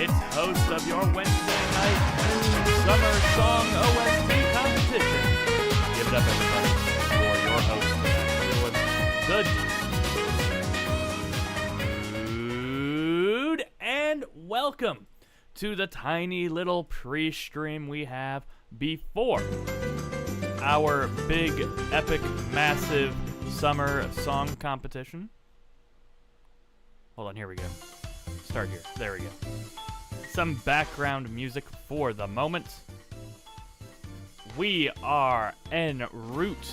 its host of your Wednesday night summer song OST competition. Give it up, everybody, for your host tonight, the dude, and welcome to the tiny little pre-stream we have before our big, epic, massive summer song competition. Hold on, here we go. Start here. There we go. Some background music for the moment. We are en route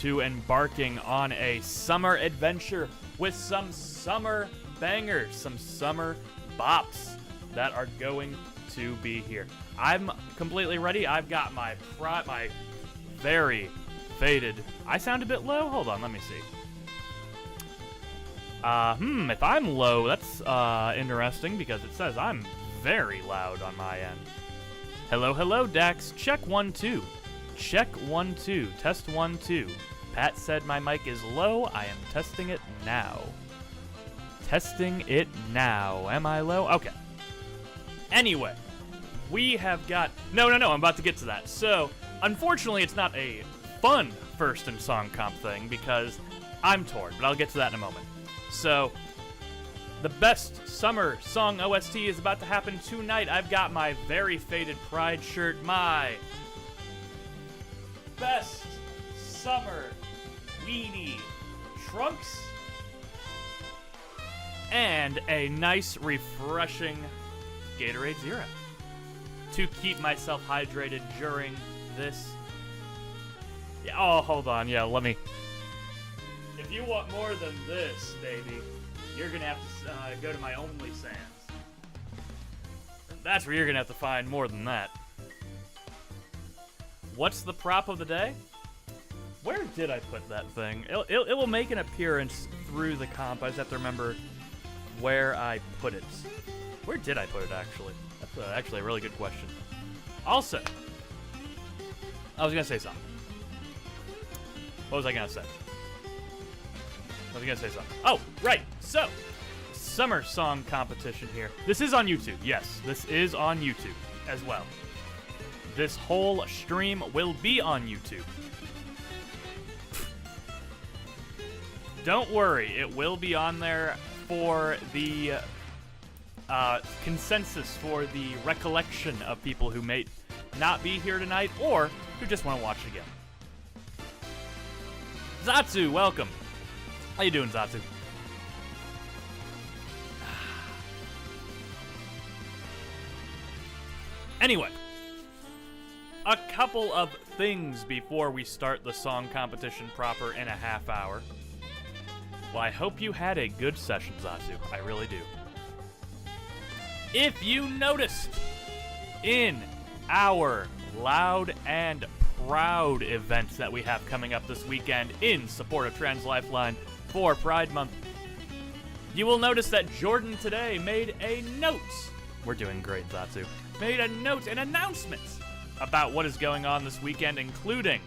to embarking on a summer adventure with some summer bangers, some summer bops that are going to be here. I'm completely ready. I've got my very faded. I sound a bit low? Hold on, let me see. If I'm low, that's interesting because it says I'm very loud on my end. Hello, Dax. Check 1 2. Check 1 2. Test 1 2. Pat said my mic is low. I am testing it now. Testing it now. Am I low? Okay. Anyway, we have got... No, I'm about to get to that. So, unfortunately, it's not a fun first in song comp thing because I'm torn, but I'll get to that in a moment. So, the best summer song OST is about to happen tonight. I've got my very faded Pride shirt, my best summer weenie trunks, and a nice, refreshing Gatorade Zero to keep myself hydrated during this. Yeah, oh, hold on. Yeah, let me. If you want more than this, baby, you're gonna have to go to my OnlySans. That's where you're gonna have to find more than that. What's the prop of the day? Where did I put that thing? It will make an appearance through the comp. I just have to remember where I put it. Where did I put it, actually? That's actually a really good question. Also, I was gonna say something. What was I gonna say? Oh, right. So, summer song competition here. This is on YouTube. Yes, this is on YouTube as well. This whole stream will be on YouTube. Don't worry, it will be on there for the consensus, for the recollection of people who may not be here tonight or who just want to watch it again. Zatsu, welcome. How you doing, Zatsu? Anyway, a couple of things before we start the song competition proper in a half hour. Well, I hope you had a good session, Zatsu. I really do. If you noticed, in our Loud and Proud events that we have coming up this weekend in support of Trans Lifeline for Pride Month, you will notice that Jordan today made a note. We're doing great, Zatsu. Made a note, an announcement about what is going on this weekend, including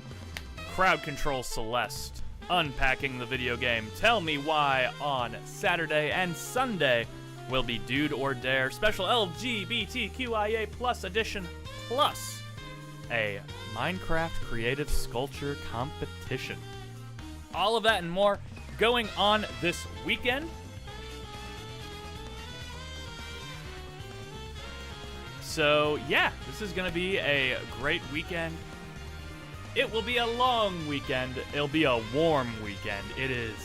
Crowd Control Celeste, Unpacking the Video Game, Tell Me Why on Saturday, and Sunday will be Dude or Dare, special LGBTQIA plus edition, plus a Minecraft creative sculpture competition. All of that and more going on this weekend. So yeah, this is going to be a great weekend. It will be a long weekend. It'll be a warm weekend. It is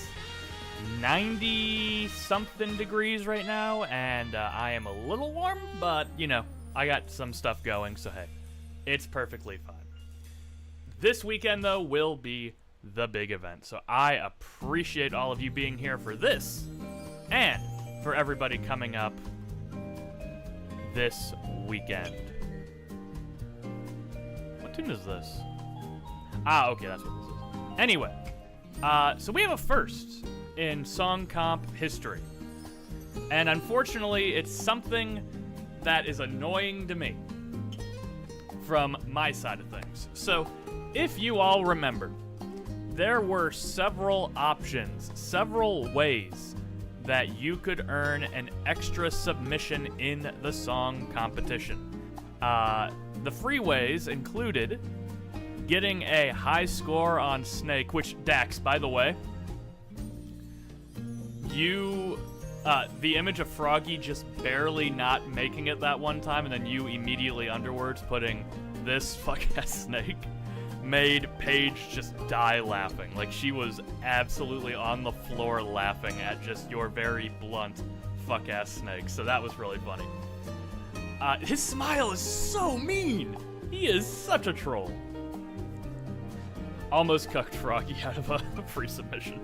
90-something degrees right now, and I am a little warm, but, you know, I got some stuff going, so hey, it's perfectly fine. This weekend, though, will be the big event, so I appreciate all of you being here for this, and for everybody coming up this weekend. What tune is this? Ah, okay, that's what this is. Anyway, so we have a first in song comp history. And unfortunately, it's something that is annoying to me from my side of things. So, if you all remember, there were several options, several ways that you could earn an extra submission in the song competition. The free ways included getting a high score on Snake, which, Dax, by the way, the image of Froggy just barely not making it that one time, and then you immediately underwards putting this fuck-ass Snake, made Paige just die laughing. Like, she was absolutely on the floor laughing at just your very blunt fuck-ass Snake, so that was really funny. His smile is so mean! He is such a troll. Almost cucked Froggy out of a free submission.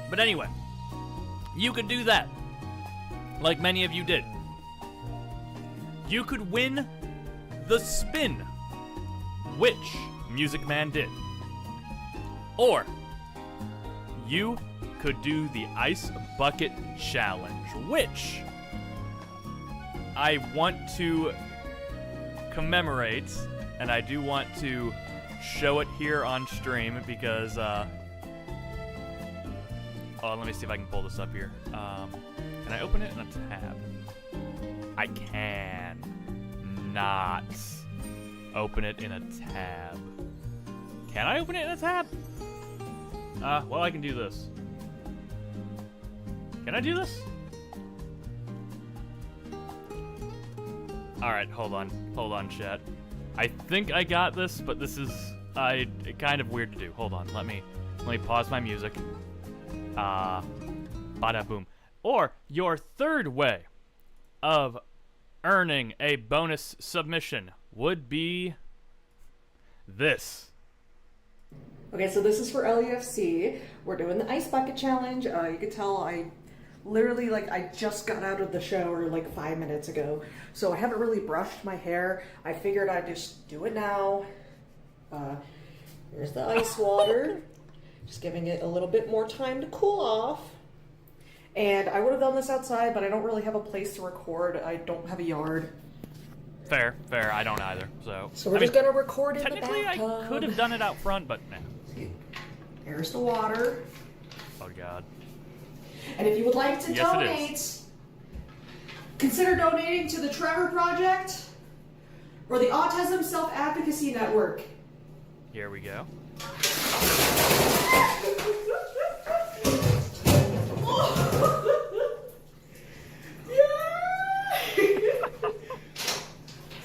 But anyway, you could do that, like many of you did. You could win the spin, which Music Man did. Or you could do the Ice Bucket Challenge, which I want to commemorate, and I do want to show it here on stream because, oh, let me see if I can pull this up here. Can I open it in a tab? I can not open it in a tab. Can I open it in a tab? Well, I can do this. Can I do this? Alright, hold on, chat. I think I got this, but this is kind of weird to do. Hold on, let me pause my music. Bada boom. Or your third way of earning a bonus submission would be this. Okay, so this is for LUFC. We're doing the Ice Bucket Challenge. You can tell I literally, I just got out of the shower 5 minutes ago. So I haven't really brushed my hair. I figured I'd just do it now. Here's the ice water. Just giving it a little bit more time to cool off. And I would have done this outside, but I don't really have a place to record. I don't have a yard. Fair. I don't either. So we're just going to record in the bathtub. Technically, I could have done it out front, but nah. Here's the water. Oh, God. And if you would like to donate, consider donating to the Trevor Project or the Autism Self-Advocacy Network. Here we go.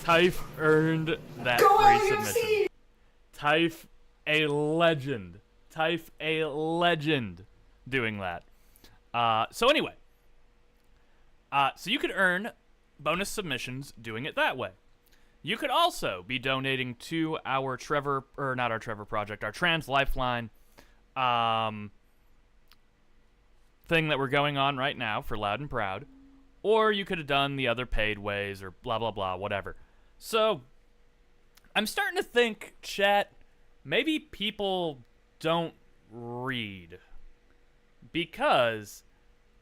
Typh earned that free submission. Typh, a legend. Typh, a legend doing that. So anyway, so you could earn bonus submissions doing it that way. You could also be donating to our not our Trevor Project, our Trans Lifeline thing that we're going on right now for Loud and Proud, or you could have done the other paid ways or blah, blah, blah, whatever. So I'm starting to think, chat, maybe people don't read. Because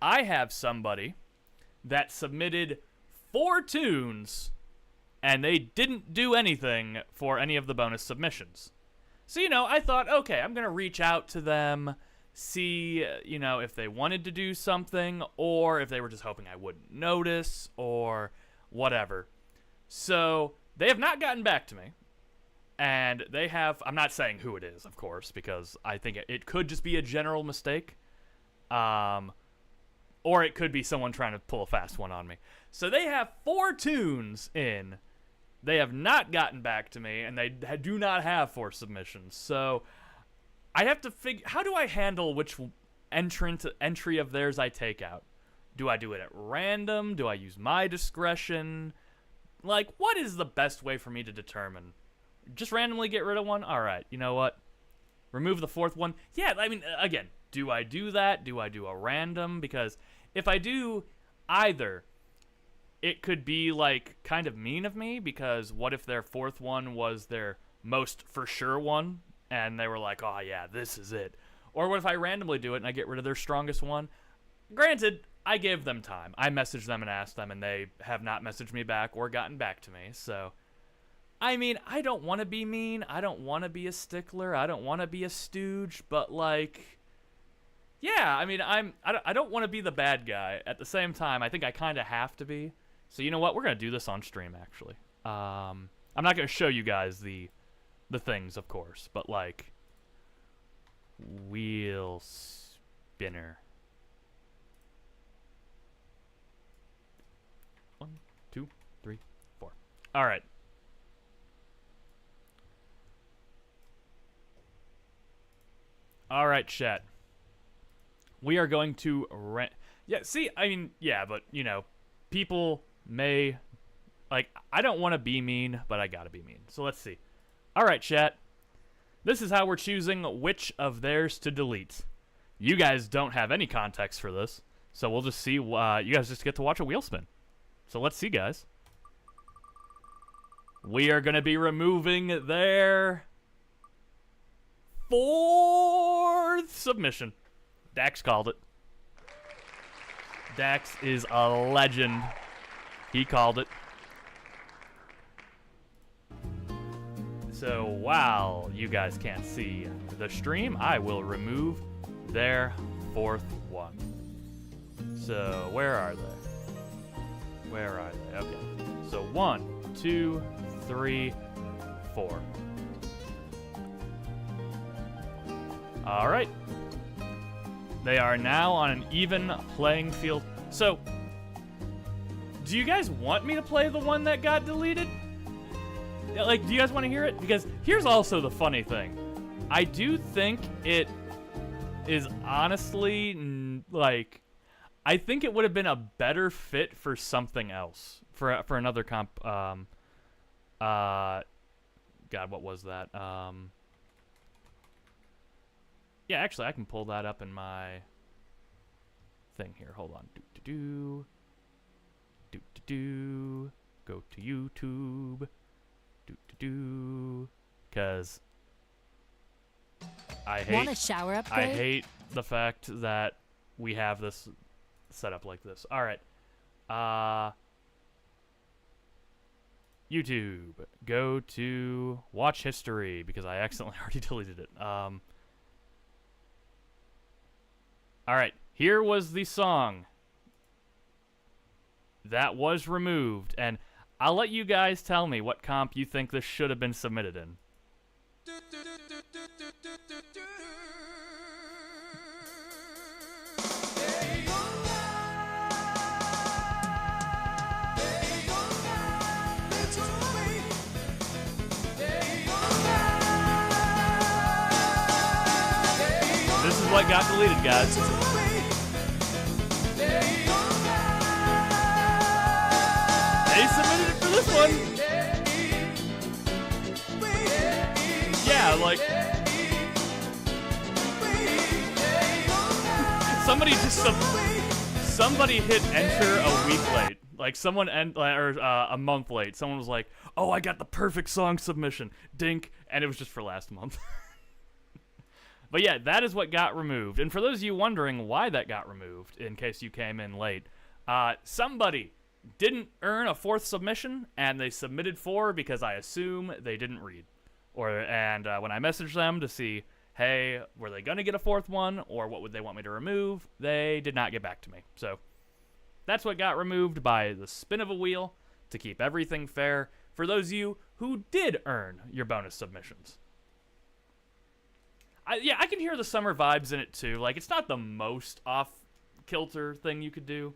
I have somebody that submitted 4 tunes and they didn't do anything for any of the bonus submissions. So, I thought, okay, I'm going to reach out to them, see, if they wanted to do something or if they were just hoping I wouldn't notice or whatever. So they have not gotten back to me. And they have, I'm not saying who it is, of course, because I think it could just be a general mistake. Or it could be someone trying to pull a fast one on me. So they have 4 tunes in. They have not gotten back to me, and they do not have 4 submissions. So I have to figure, how do I handle which entry of theirs I take out? Do I do it at random? Do I use my discretion? What is the best way for me to determine? Just randomly get rid of one? All right, you know what? Remove the 4th one? Yeah, again, do I do that? Do I do a random? Because if I do either, it could be kind of mean of me, because what if their 4th one was their most for sure one and they were like, oh yeah, this is it? Or what if I randomly do it and I get rid of their strongest one? Granted, I gave them time. I messaged them and asked them, and they have not messaged me back or gotten back to me. So I don't want to be mean. I don't want to be a stickler. I don't want to be a stooge, but Yeah, I mean, I don't want to be the bad guy. At the same time, I think I kind of have to be. So you know what? We're gonna do this on stream, actually. I'm not gonna show you guys the things, of course, but like wheel spinner. 1, 2, 3, 4. All right. All right, chat. We are going to rent. Yeah, see, I mean, yeah, but, you know, people may. Like, I don't want to be mean, but I gotta be mean. So let's see. All right, chat. This is how we're choosing which of theirs to delete. You guys don't have any context for this, so we'll just see. You guys just get to watch a wheel spin. So let's see, guys. We are going to be removing their 4th submission. Dax called it. Dax is a legend. He called it. So while you guys can't see the stream, I will remove their 4th one. So where are they? Where are they? Okay. So 1, 2, 3, 4. All right. They are now on an even playing field. So, do you guys want me to play the one that got deleted? Like, do you guys want to hear it? Because here's also the funny thing. I do think it is honestly, like, I think it would have been a better fit for something else. For another comp. God, what was that? Yeah, actually, I can pull that up in my thing here. Hold on. Go to YouTube. Because I hate. Want a shower upgrade? I hate the fact that we have this set up like this. All right. YouTube. Go to watch history because I accidentally already deleted it. All right, here was the song that was removed, and I'll let you guys tell me what comp you think this should have been submitted in. This is what got deleted, guys. They submitted it for this one. Yeah, like somebody hit enter a week late. Like someone a month late. Someone was like, "Oh, I got the perfect song submission." Dink, and it was just for last month. But yeah, that is what got removed. And for those of you wondering why that got removed, in case you came in late, somebody didn't earn a 4th submission, and they submitted 4 because I assume they didn't read. And when I messaged them to see, hey, were they going to get a 4th one, or what would they want me to remove, they did not get back to me. So that's what got removed by the spin of a wheel to keep everything fair for those of you who did earn your bonus submissions. I can hear the summer vibes in it too. Like, it's not the most off-kilter thing you could do,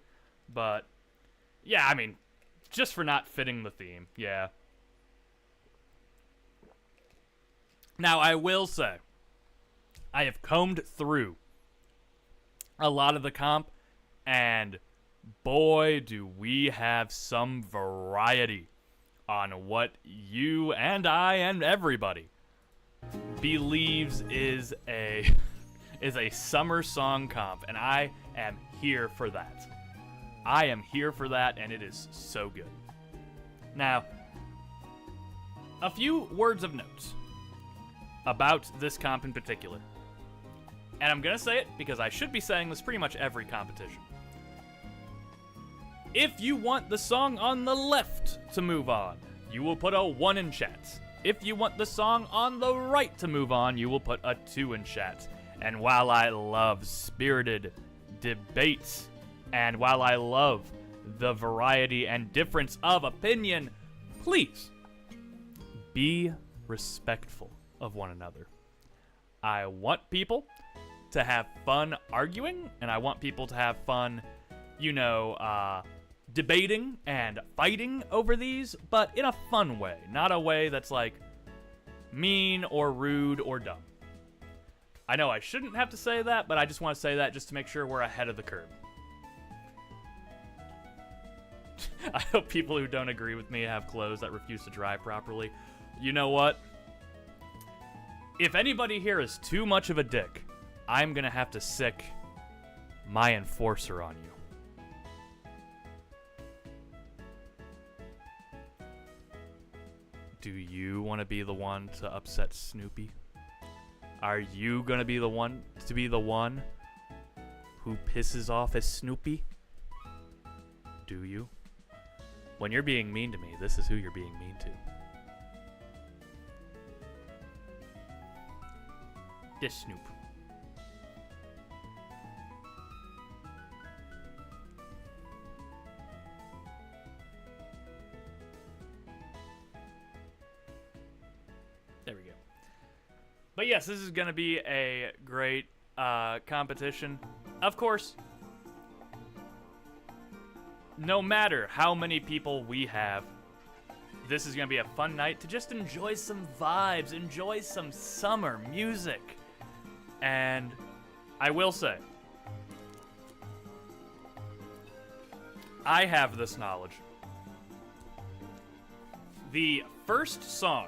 but yeah, I mean, just for not fitting the theme, yeah. Now, I will say, I have combed through a lot of the comp, and boy, do we have some variety on what you and I and everybody believes is a summer song comp, and I am here for that. I am here for that, and it is so good. Now, a few words of note about this comp in particular. And I'm going to say it because I should be saying this pretty much every competition. If you want the song on the left to move on, you will put a 1 in chat. If you want the song on the right to move on, you will put a 2 in chat. And while I love spirited debates, and while I love the variety and difference of opinion, please be respectful of one another. I want people to have fun arguing, and I want people to have fun, debating and fighting over these, but in a fun way, not a way that's like mean or rude or dumb. I know I shouldn't have to say that, but I just want to say that just to make sure we're ahead of the curve. I hope people who don't agree with me have clothes that refuse to dry properly. You know what? If anybody here is too much of a dick, I'm gonna have to sick my enforcer on you. Do you want to be the one to upset Snoopy? Are you gonna be the one who pisses off a Snoopy? Do you? When you're being mean to me, this is who you're being mean to. This Snoop. There we go. But yes, this is going to be a great competition. Of course, no matter how many people we have, this is going to be a fun night to just enjoy some vibes, enjoy some summer music. And I will say, I have this knowledge. The first song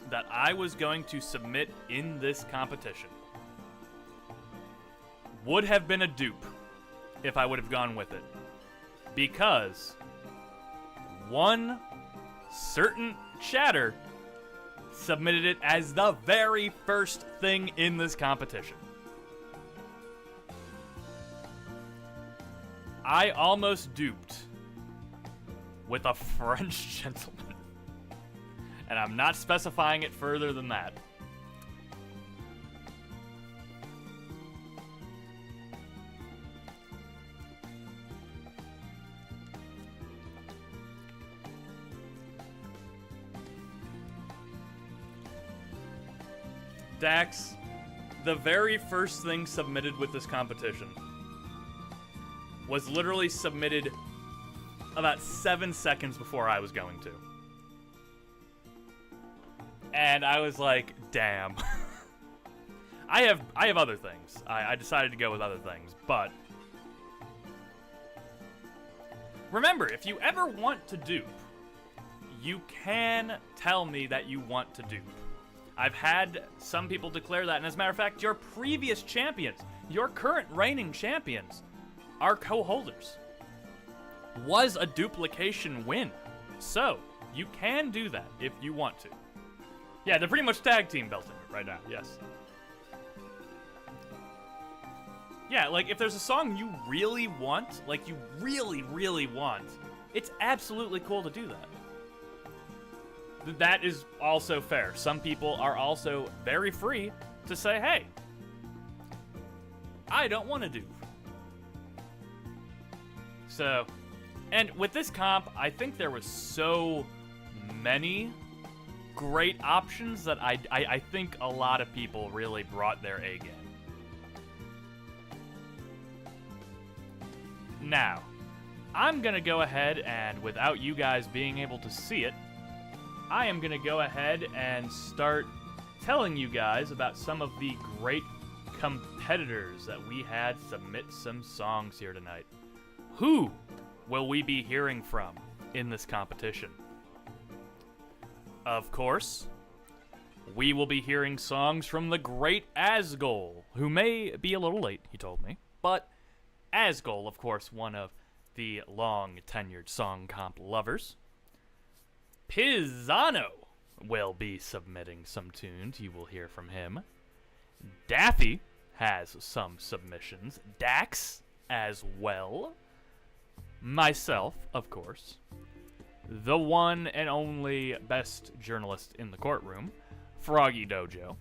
that I was going to submit in this competition would have been a dupe if I would have gone with it. Because one certain chatter submitted it as the very first thing in this competition. I almost duped with a French gentleman. And I'm not specifying it further than that. Dax, the very first thing submitted with this competition was literally submitted about 7 seconds before I was going to. And I was like, damn. I have other things. I decided to go with other things, but remember, if you ever want to dupe, you can tell me that you want to dupe. I've had some people declare that, and as a matter of fact, your previous champions, your current reigning champions, are co-holders. Was a duplication win. So, you can do that if you want to. Yeah, they're pretty much tag team belting it right now, yes. Yeah, like, if there's a song you really want, like you really, really want, it's absolutely cool to do that. That is also fair. Some people are also very free to say, hey, I don't want to dupe. So, and with this comp, I think there was so many great options that I think a lot of people really brought their A game. Now, I'm going to go ahead and, without you guys being able to see it, I am going to go ahead and start telling you guys about some of the great competitors that we had submit some songs here tonight. Who will we be hearing from in this competition? Of course, we will be hearing songs from the great Asgol, who may be a little late, he told me, but Asgol, of course, one of the long-tenured song comp lovers. Pisano will be submitting some tunes. You will hear from him. Daffy has some submissions. Dax as well. Myself, of course. The one and only best journalist in the courtroom, Froggy Dojo.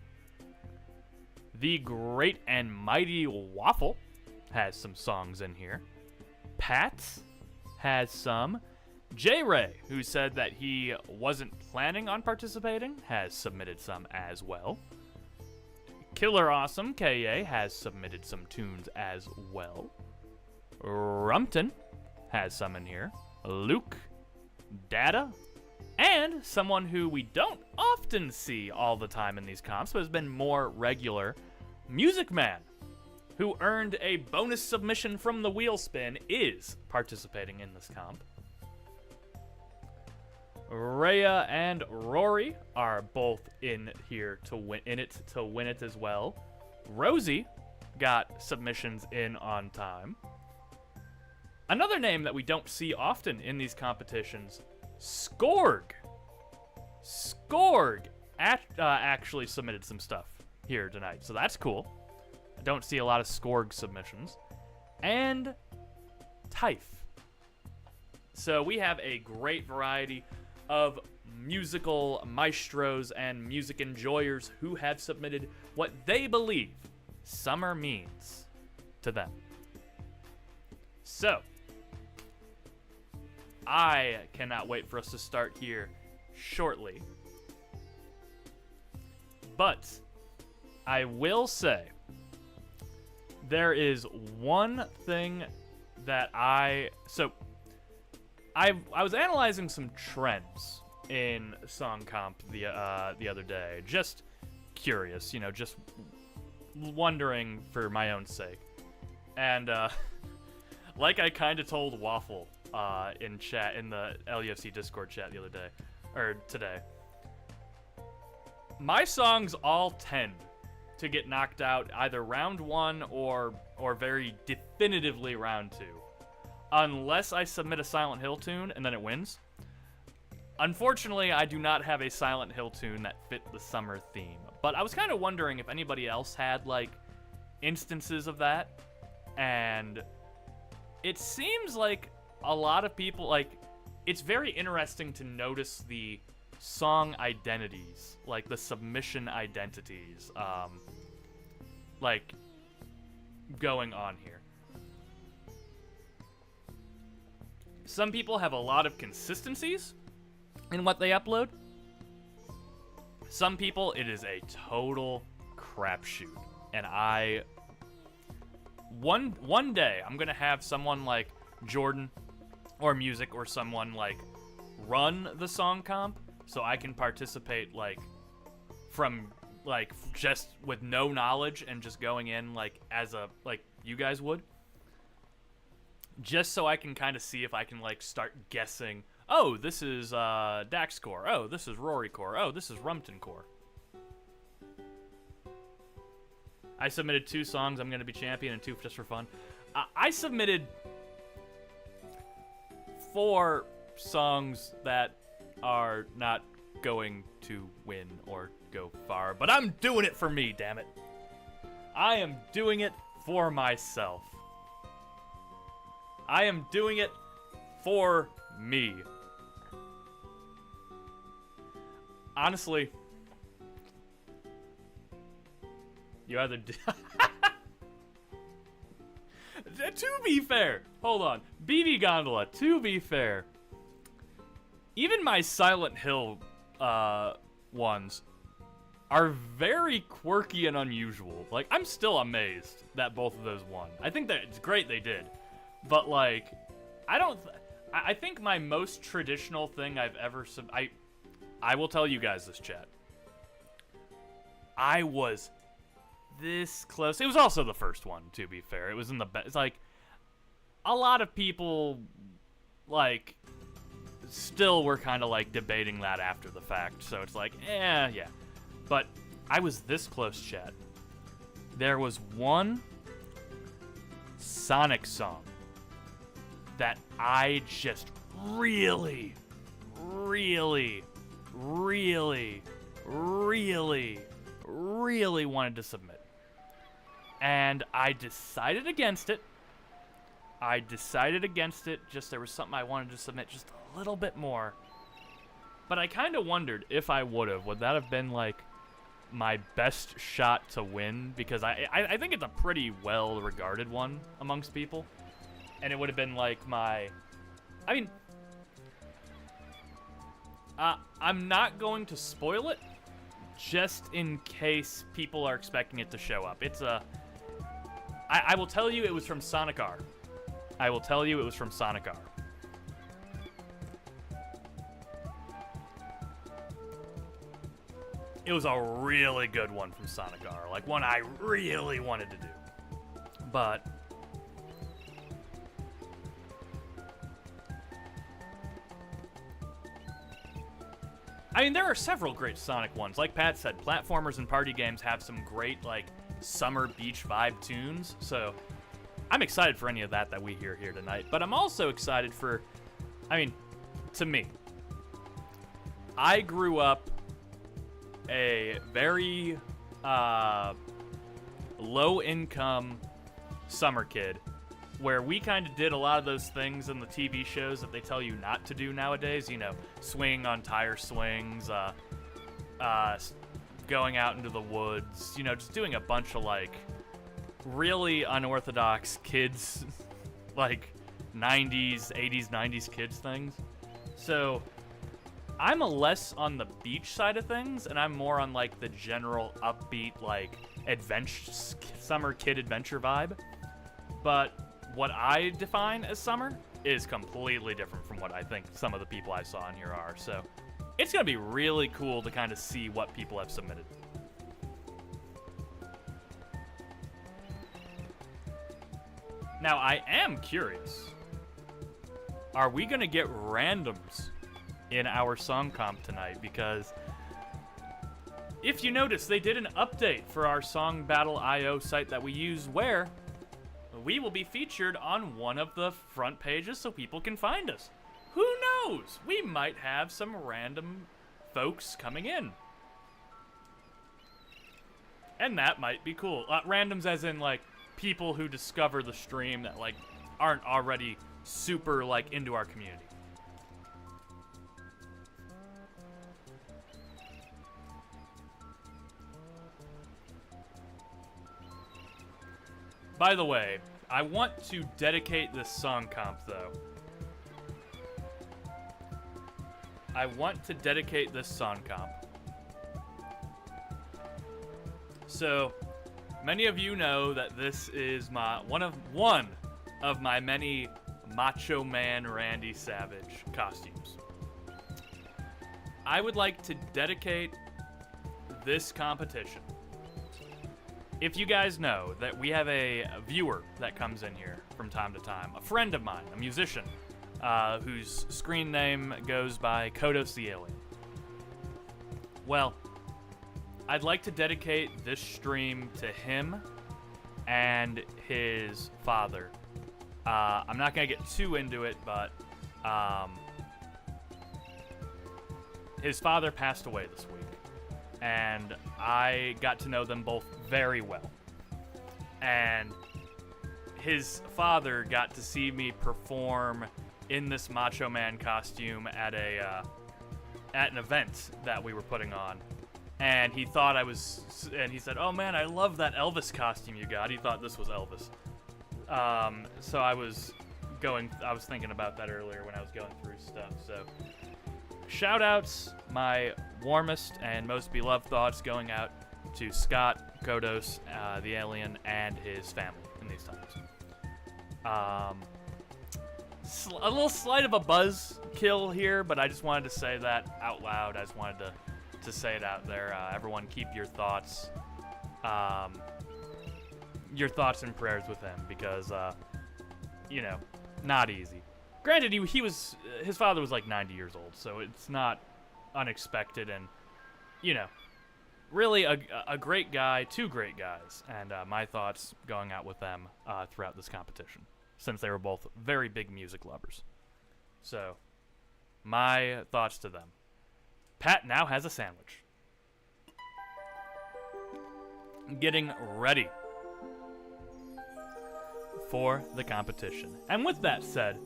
The Great and Mighty Waffle has some songs in here. Pat has some. J-Ray, who said that he wasn't planning on participating, has submitted some as well. Killer Awesome KA has submitted some tunes as well. Rumpton has some in here. Luke, Data, and someone who we don't often see all the time in these comps, but has been more regular, Music Man, who earned a bonus submission from the wheel spin, is participating in this comp. Rhea and Rory are both in here to win it as well. Rosie got submissions in on time. Another name that we don't see often in these competitions, Skorg. Skorg actually submitted some stuff here tonight, so that's cool. I don't see a lot of Skorg submissions. And Typh. So we have a great variety of musical maestros and music enjoyers who have submitted what they believe summer means to them. So, I cannot wait for us to start here shortly. But I will say there is one thing that I was analyzing some trends in Song Comp the other day. Just curious, just wondering for my own sake. And like I kind of told Waffle in chat, in the LUFC Discord chat the other day, or today, my songs all tend to get knocked out either round 1 or very definitively round 2. Unless I submit a Silent Hill tune and then it wins. Unfortunately, I do not have a Silent Hill tune that fit the summer theme. But I was kind of wondering if anybody else had, instances of that. And it seems like a lot of people, it's very interesting to notice the song identities, the submission identities, going on here. Some people have a lot of consistencies in what they upload. Some people, it is a total crapshoot. And one day, I'm gonna have someone like Jordan or Music or someone run the song comp so I can participate from just with no knowledge and just going in as a you guys would. Just so I can kind of see if I can start guessing, oh, this is Dax core, oh, this is Rory core, oh, this is Rumpton core. I submitted 2 songs, I'm going to be champion, and 2 just for fun. I submitted 4 songs that are not going to win or go far, but I'm doing it for me, damn it. I am doing it for myself. I am doing it for me. Honestly, you either do. To be fair, hold on. BB Gondola, to be fair, even my Silent Hill ones are very quirky and unusual. I'm still amazed that both of those won. I think that it's great they did. But, I think my most traditional thing I've ever I will tell you guys this, chat. I was this close. It was also the first one, to be fair. It was in the best. It's a lot of people, still were kind of, debating that after the fact. So it's yeah. But I was this close, chat. There was one Sonic song that I just really, really, really, really, really wanted to submit. And I decided against it. Just there was something I wanted to submit just a little bit more. But I kind of wondered if I would that have been my best shot to win, because I think it's a pretty well-regarded one amongst people. And it would have been like my... I mean... I'm not going to spoil it, just in case people are expecting it to show up. It's a... I will tell you it was from Sonic R. I will tell you it was from Sonic R. It was a really good one from Sonic R, like one I really wanted to do. But I mean, there are several great Sonic ones. Like Pat said, platformers and party games have some great, like, summer beach vibe tunes. So I'm excited for any of that we hear here tonight. But I'm also excited for, I mean, to me, I grew up a very low-income summer kid, where we kind of did a lot of those things in the TV shows that they tell you not to do nowadays. You know, swinging on tire swings, going out into the woods, you know, just doing a bunch of, like, really unorthodox kids, like, 90s, 80s, 90s kids things. So I'm a less on the beach side of things, and I'm more on, like, the general upbeat, like, adventure, summer kid adventure vibe. But what I define as summer is completely different from what I think some of the people I saw in here are. So it's going to be really cool to kind of see what people have submitted. Now, I am curious. Are we going to get randoms in our song comp tonight? Because if you notice, they did an update for our Song Battle IO site that we use, where we will be featured on one of the front pages so people can find us. Who knows? We might have some random folks coming in. And that might be cool. Randoms as in, like, people who discover the stream that, like, aren't already super, like, into our community. By the way, I want to dedicate this song comp, though. I want to dedicate this song comp. So, many of you know that this is one of my many Macho Man Randy Savage costumes. I would like to dedicate this competition. If you guys know that we have a viewer that comes in here from time to time, a friend of mine, a musician, whose screen name goes by Kodos the Alien. Well, I'd like to dedicate this stream to him and his father. I'm not going to get too into it, but his father passed away this week. And I got to know them both very well. And his father got to see me perform in this Macho Man costume at an event that we were putting on. And he thought and he said, "Oh man, I love that Elvis costume you got." He thought this was Elvis. So I was thinking about that earlier when I was going through stuff. So shout outs, my warmest and most beloved thoughts going out to Scott, Kodos, the alien, and his family in these times. A little slight of a buzz kill here, but I just wanted to say that out loud. I just wanted to say it out there. Everyone keep your thoughts and prayers with him, because, you know, not easy. Granted, his father was like 90 years old, so it's not unexpected, and, you know, really a great guy, two great guys, and my thoughts going out with them throughout this competition, since they were both very big music lovers. So, my thoughts to them. Pat now has a sandwich. Getting ready for the competition. And with that said,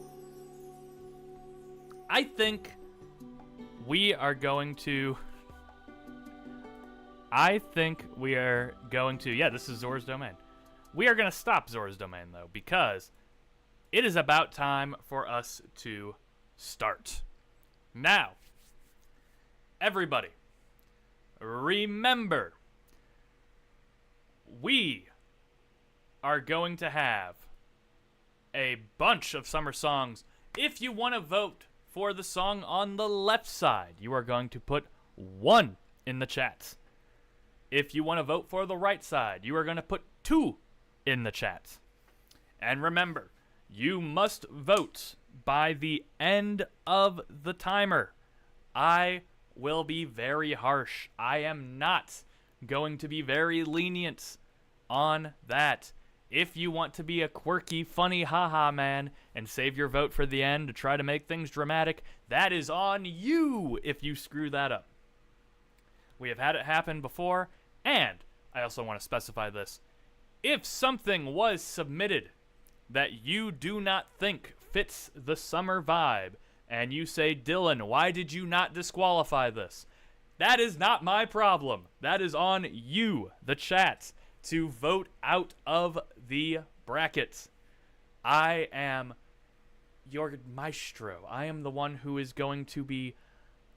I think we are going to... I think we are going to... Yeah, this is Zora's Domain. We are going to stop Zora's Domain, though, because it is about time for us to start. Now, everybody, remember, we are going to have a bunch of summer songs. If you want to vote for the song on the left side, you are going to put 1 in the chats. If you want to vote for the right side, you are going to put 2 in the chats. And remember, you must vote by the end of the timer. I will be very harsh. I am not going to be very lenient on that. If you want to be a quirky, funny haha man and save your vote for the end to try to make things dramatic, that is on you if you screw that up. We have had it happen before, and I also want to specify this. If something was submitted that you do not think fits the summer vibe, and you say, Dylan, why did you not disqualify this? That is not my problem. That is on you, the chat, to vote out of the brackets. I am your maestro. I am the one who is going to be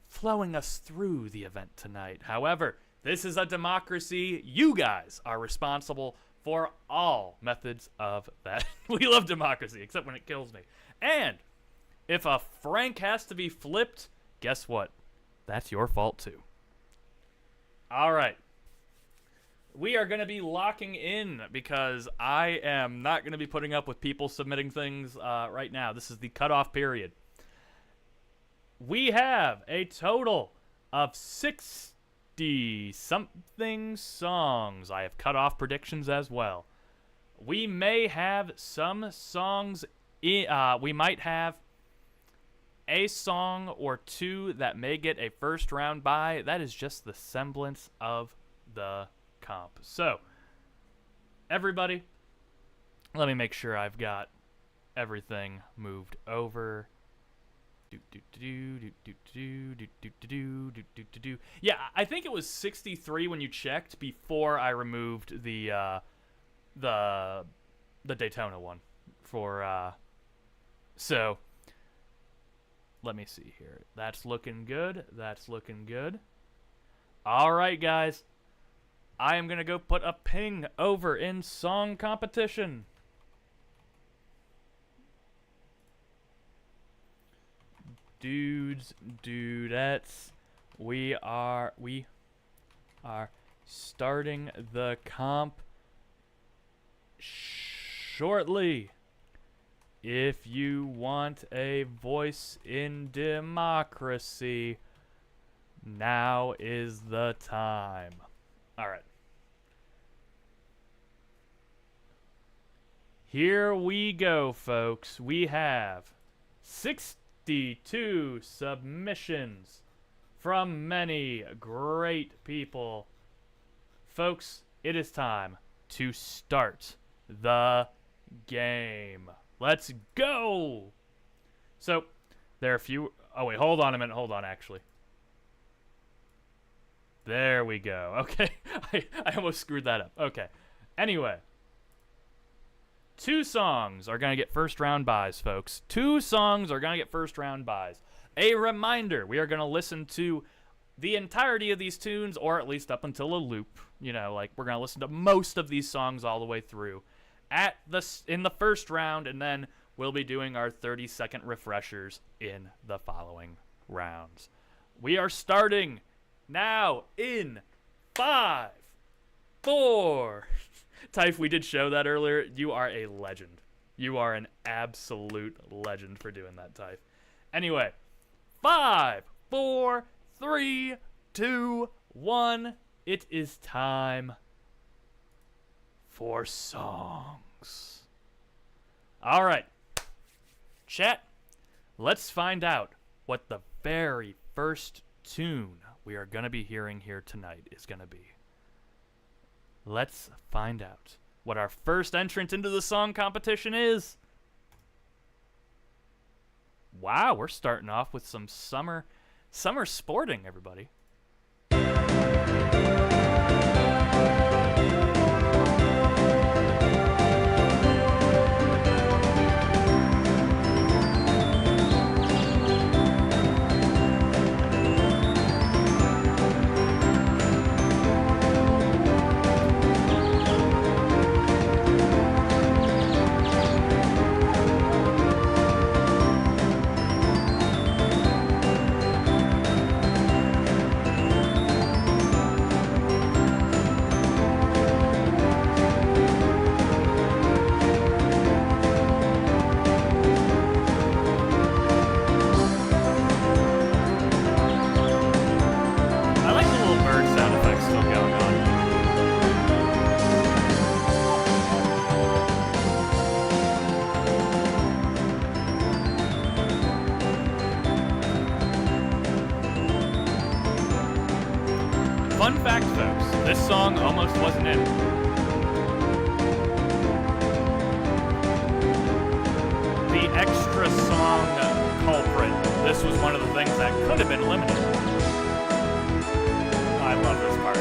flowing us through the event tonight. However, this is a democracy. You guys are responsible for all methods of that. We love democracy, except when it kills me. And if a Frank has to be flipped, guess what? That's your fault too. All right. We are going to be locking in because I am not going to be putting up with people submitting things right now. This is the cutoff period. We have a total of 60-something songs. I have cutoff predictions as well. We may have some songs. We might have a song or 2 that may get a first round bye. That is just the semblance of the comp. So, everybody, let me make sure I've got everything moved over. Yeah, I think it was 63 when you checked before I removed the Daytona one for so let me see here. That's looking good. That's looking good. All right, guys. I am going to go put a ping over in song competition. Dudes, dudettes, we are starting the comp shortly. If you want a voice in democracy, now is the time. All right. Here we go, folks. We have 62 submissions from many great people. Folks, it is time to start the game. Let's go! So, there are a few... Oh, wait, hold on a minute. Hold on, actually. There we go. Okay. I almost screwed that up. Okay. Anyway. 2 songs are going to get first round buys, folks. 2 songs are going to get first round buys. A reminder, we are going to listen to the entirety of these tunes, or at least up until a loop. You know, like, we're going to listen to most of these songs all the way through in the first round, and then we'll be doing our 30-second refreshers in the following rounds. We are starting now in 5, 4... Typh, we did show that earlier. You are a legend. You are an absolute legend for doing that, Typh. Anyway, 5, 4, 3, 2, 1. It is time for songs. All right. Chat, let's find out what the very first tune we are going to be hearing here tonight is going to be. Let's find out what our first entrant into the song competition is. Wow, we're starting off with some summer sporting, everybody. Fun fact, folks, this song almost wasn't in. The extra song culprit. This was one of the things that could have been eliminated. I love this part.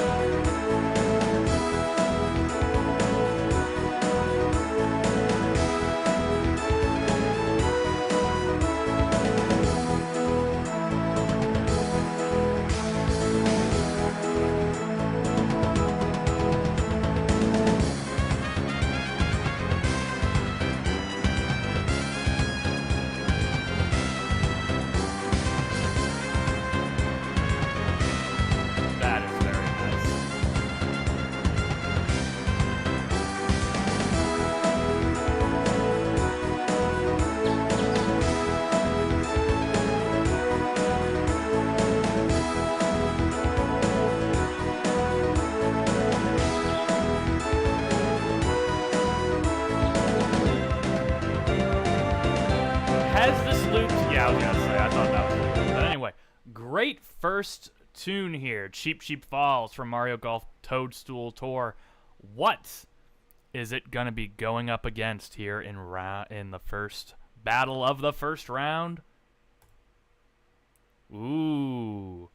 That is very nice. Has this looped? Yeah, I was gonna say, I thought that was looped. But anyway, great first tune here. Cheap Cheap Falls from Mario Golf Toadstool Tour. What is it gonna be going up against here in the first battle of the first round? Ooh,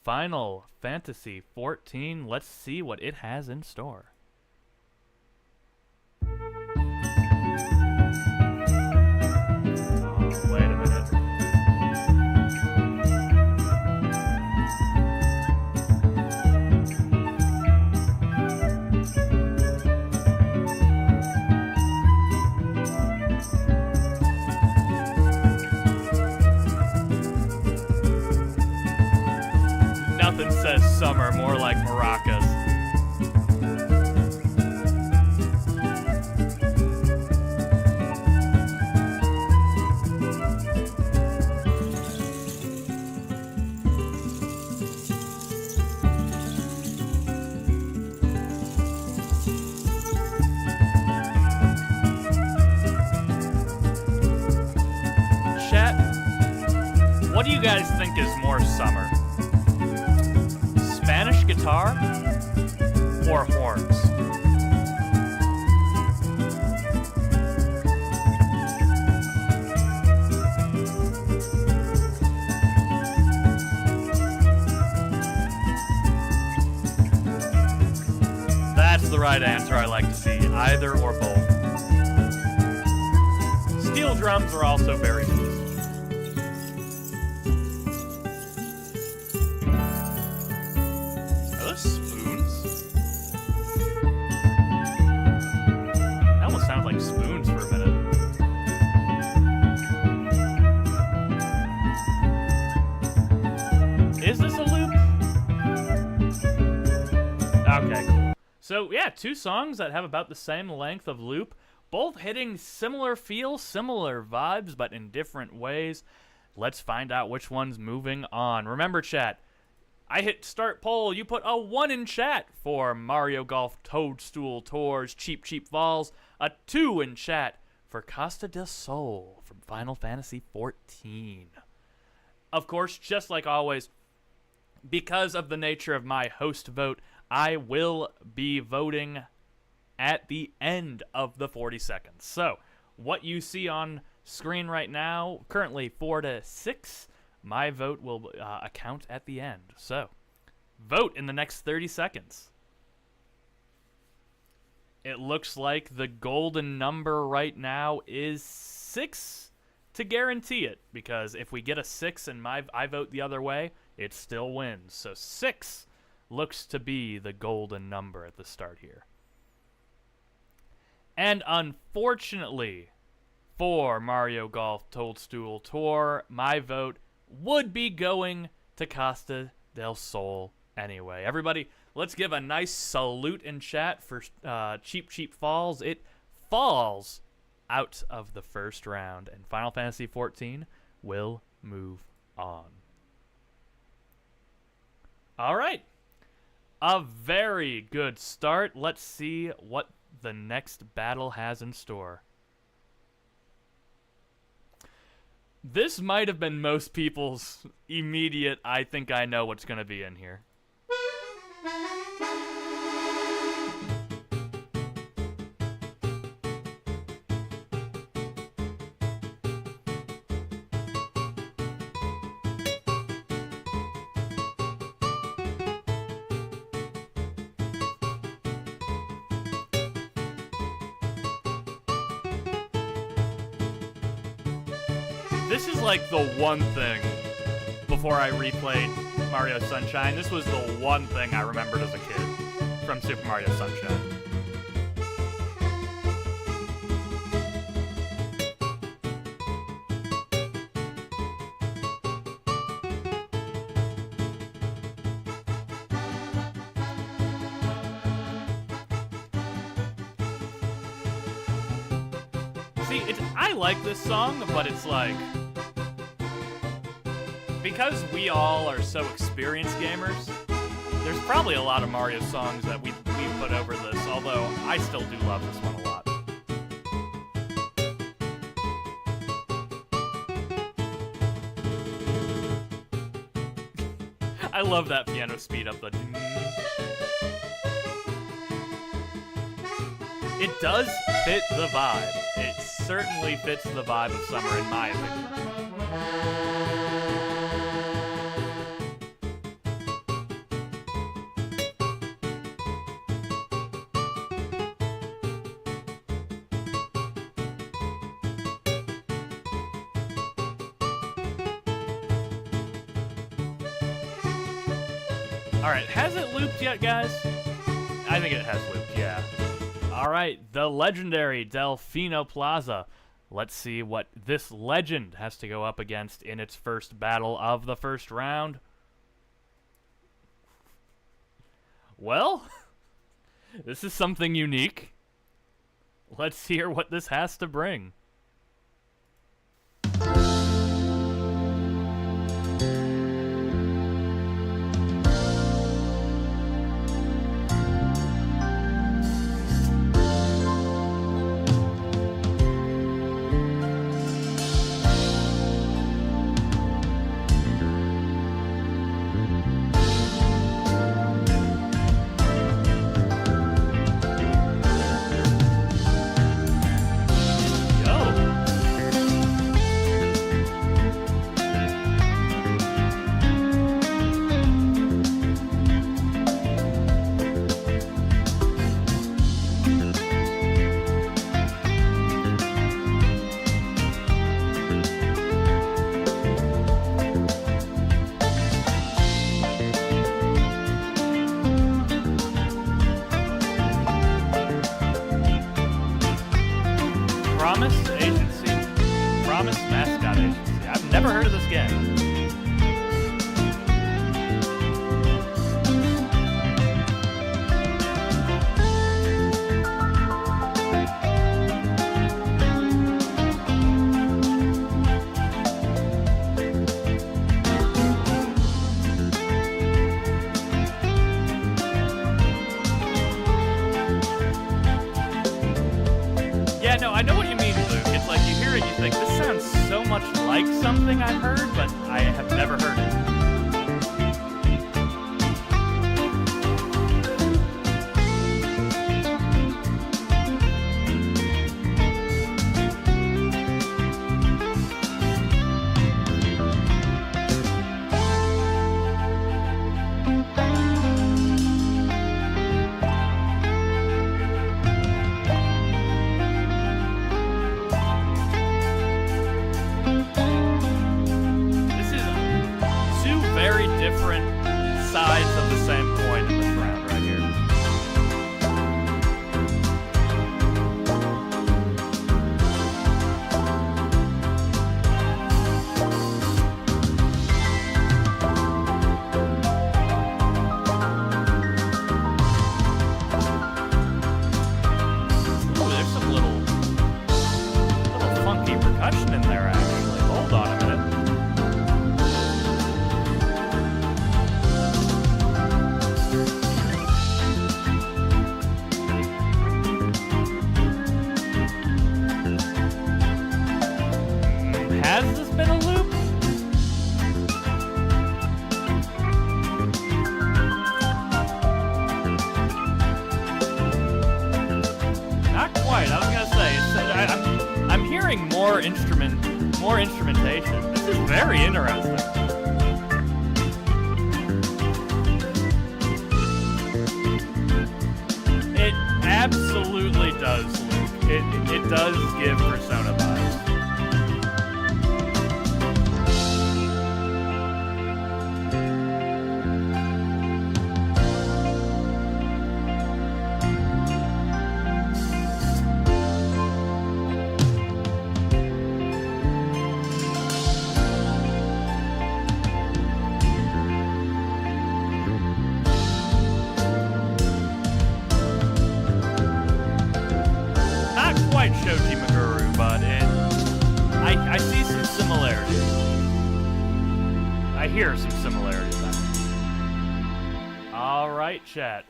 Final Fantasy 14. Let's see what it has in store. Oh, wait a minute. Nothing says summer more like maracas. Chat, what do you guys think is more summer? Spanish guitar or horns? That's the right answer I like to see, either or both. Steel drums are also very nice. Are those spoons? That almost sounds like spoons for a minute. Is this a loop? Okay, cool. So yeah, two songs that have about the same length of loop, both hitting similar feels, similar vibes, but in different ways. Let's find out which one's moving on. Remember, chat, I hit start poll. You put a 1 in chat for Mario Golf Toadstool Tour's Cheap Cheap Falls, a 2 in chat for Costa del Sol from Final Fantasy XIV. Of course, just like always, because of the nature of my host vote, I will be voting at the end of the 40 seconds. So, what you see on screen right now, currently 4-6, my vote will account at the end. So, vote in the next 30 seconds. It looks like the golden number right now is 6 to guarantee it, because if we get a 6 and I vote the other way, it still wins. So 6 looks to be the golden number at the start here. And unfortunately for Mario Golf Toadstool Tour, my vote would be going to Costa del Sol anyway. Everybody, let's give a nice salute in chat for Cheap Cheap Falls. It falls out of the first round, and Final Fantasy XIV will move on. All right. A very good start. Let's see what the next battle has in store. This might have been most people's immediate, I think I know what's going to be in here. This is like the one thing, before I replayed Mario Sunshine, this was the one thing I remembered as a kid from Super Mario Sunshine. See, I like this song, but it's like, because we all are so experienced gamers, there's probably a lot of Mario songs that we put over this, although I still do love this one a lot. I love that piano speed up. It does fit the vibe. It certainly fits the vibe of summer, in my opinion. Alright, has it looped yet, guys? I think it has looped, yeah. Alright, the legendary Delfino Plaza. Let's see what this legend has to go up against in its first battle of the first round. Well, this is something unique. Let's hear what this has to bring. Promise Agency. Promise Mascot Agency. I've never heard of this game. Yeah, no, I know what you mean, Luke. It's like you hear it, you think, this sounds so much like something I've heard, but I have never heard it. Sides of the same coin in this round right here. Ooh, there's some little funky percussion in there actually. Hold on a minute. more instrumentation. This is very interesting. It absolutely does, Luke. It does give Persona vibes. Chat.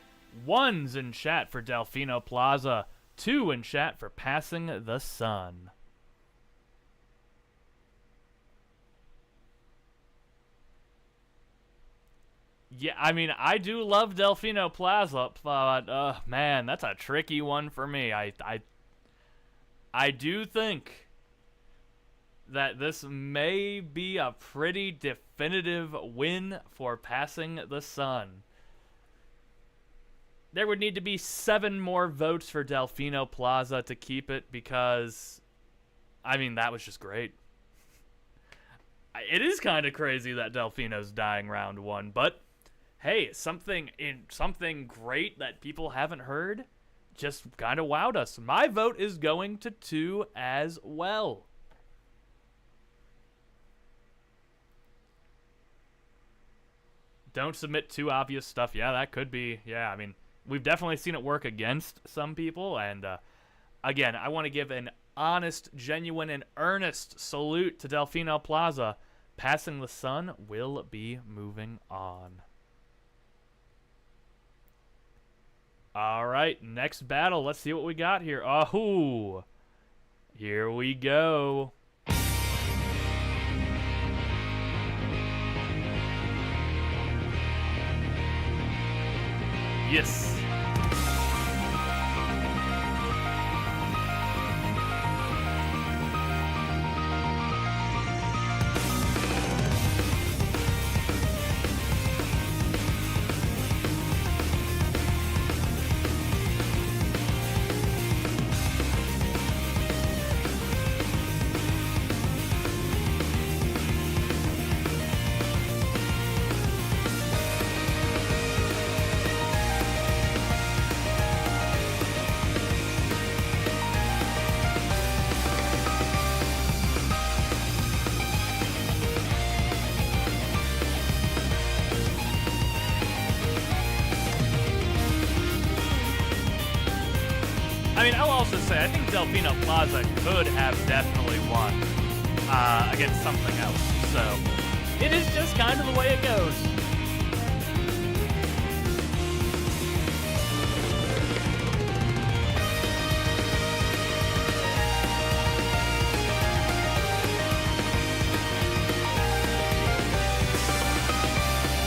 1's in chat for Delfino Plaza, 2 in chat for Passing the Sun. Yeah, I mean, I do love Delfino Plaza, but man, that's a tricky one for me. I do think that this may be a pretty definitive win for Passing the Sun. There would need to be 7 more votes for Delfino Plaza to keep it because, I mean, that was just great. It is kind of crazy that Delfino's dying round 1, but hey, something great that people haven't heard just kind of wowed us. My vote is going to 2 as well. Don't submit too obvious stuff. Yeah, that could be. Yeah, I mean, we've definitely seen it work against some people, and again, I want to give an honest, genuine, and earnest salute to Delfino Plaza. Passing the Sun will be moving on. All right, next battle. Let's see what we got here. Oh, here we go. Yes. I mean, I'll also say, I think Delfino Plaza could have definitely won against something else. So, it is just kind of the way it goes.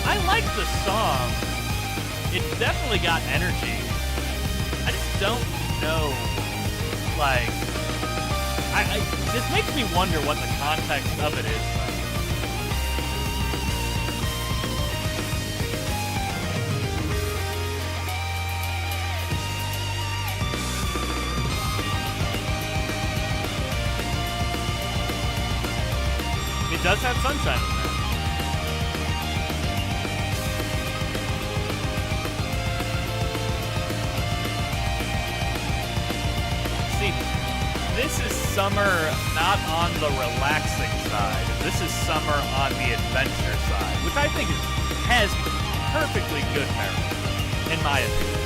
I like the song. It's definitely got energy. I just don't know, like, this makes me wonder what the context of it is, though. It does have sunshine in there. This is summer not on the relaxing side. This is summer on the adventure side, which I think has perfectly good merit, in my opinion.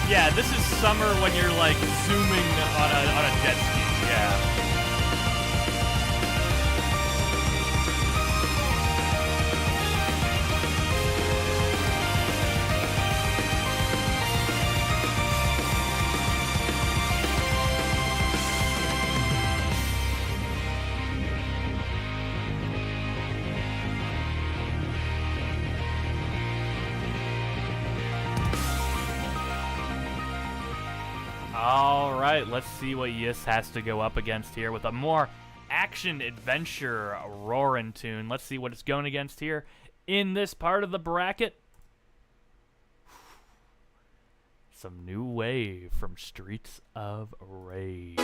Yeah, this is summer when you're like zooming on a jet ski. Yeah. right, let's see what Yis has to go up against here with a more action-adventure roaring tune. Let's see what it's going against here in this part of the bracket. Some new wave from Streets of Rage.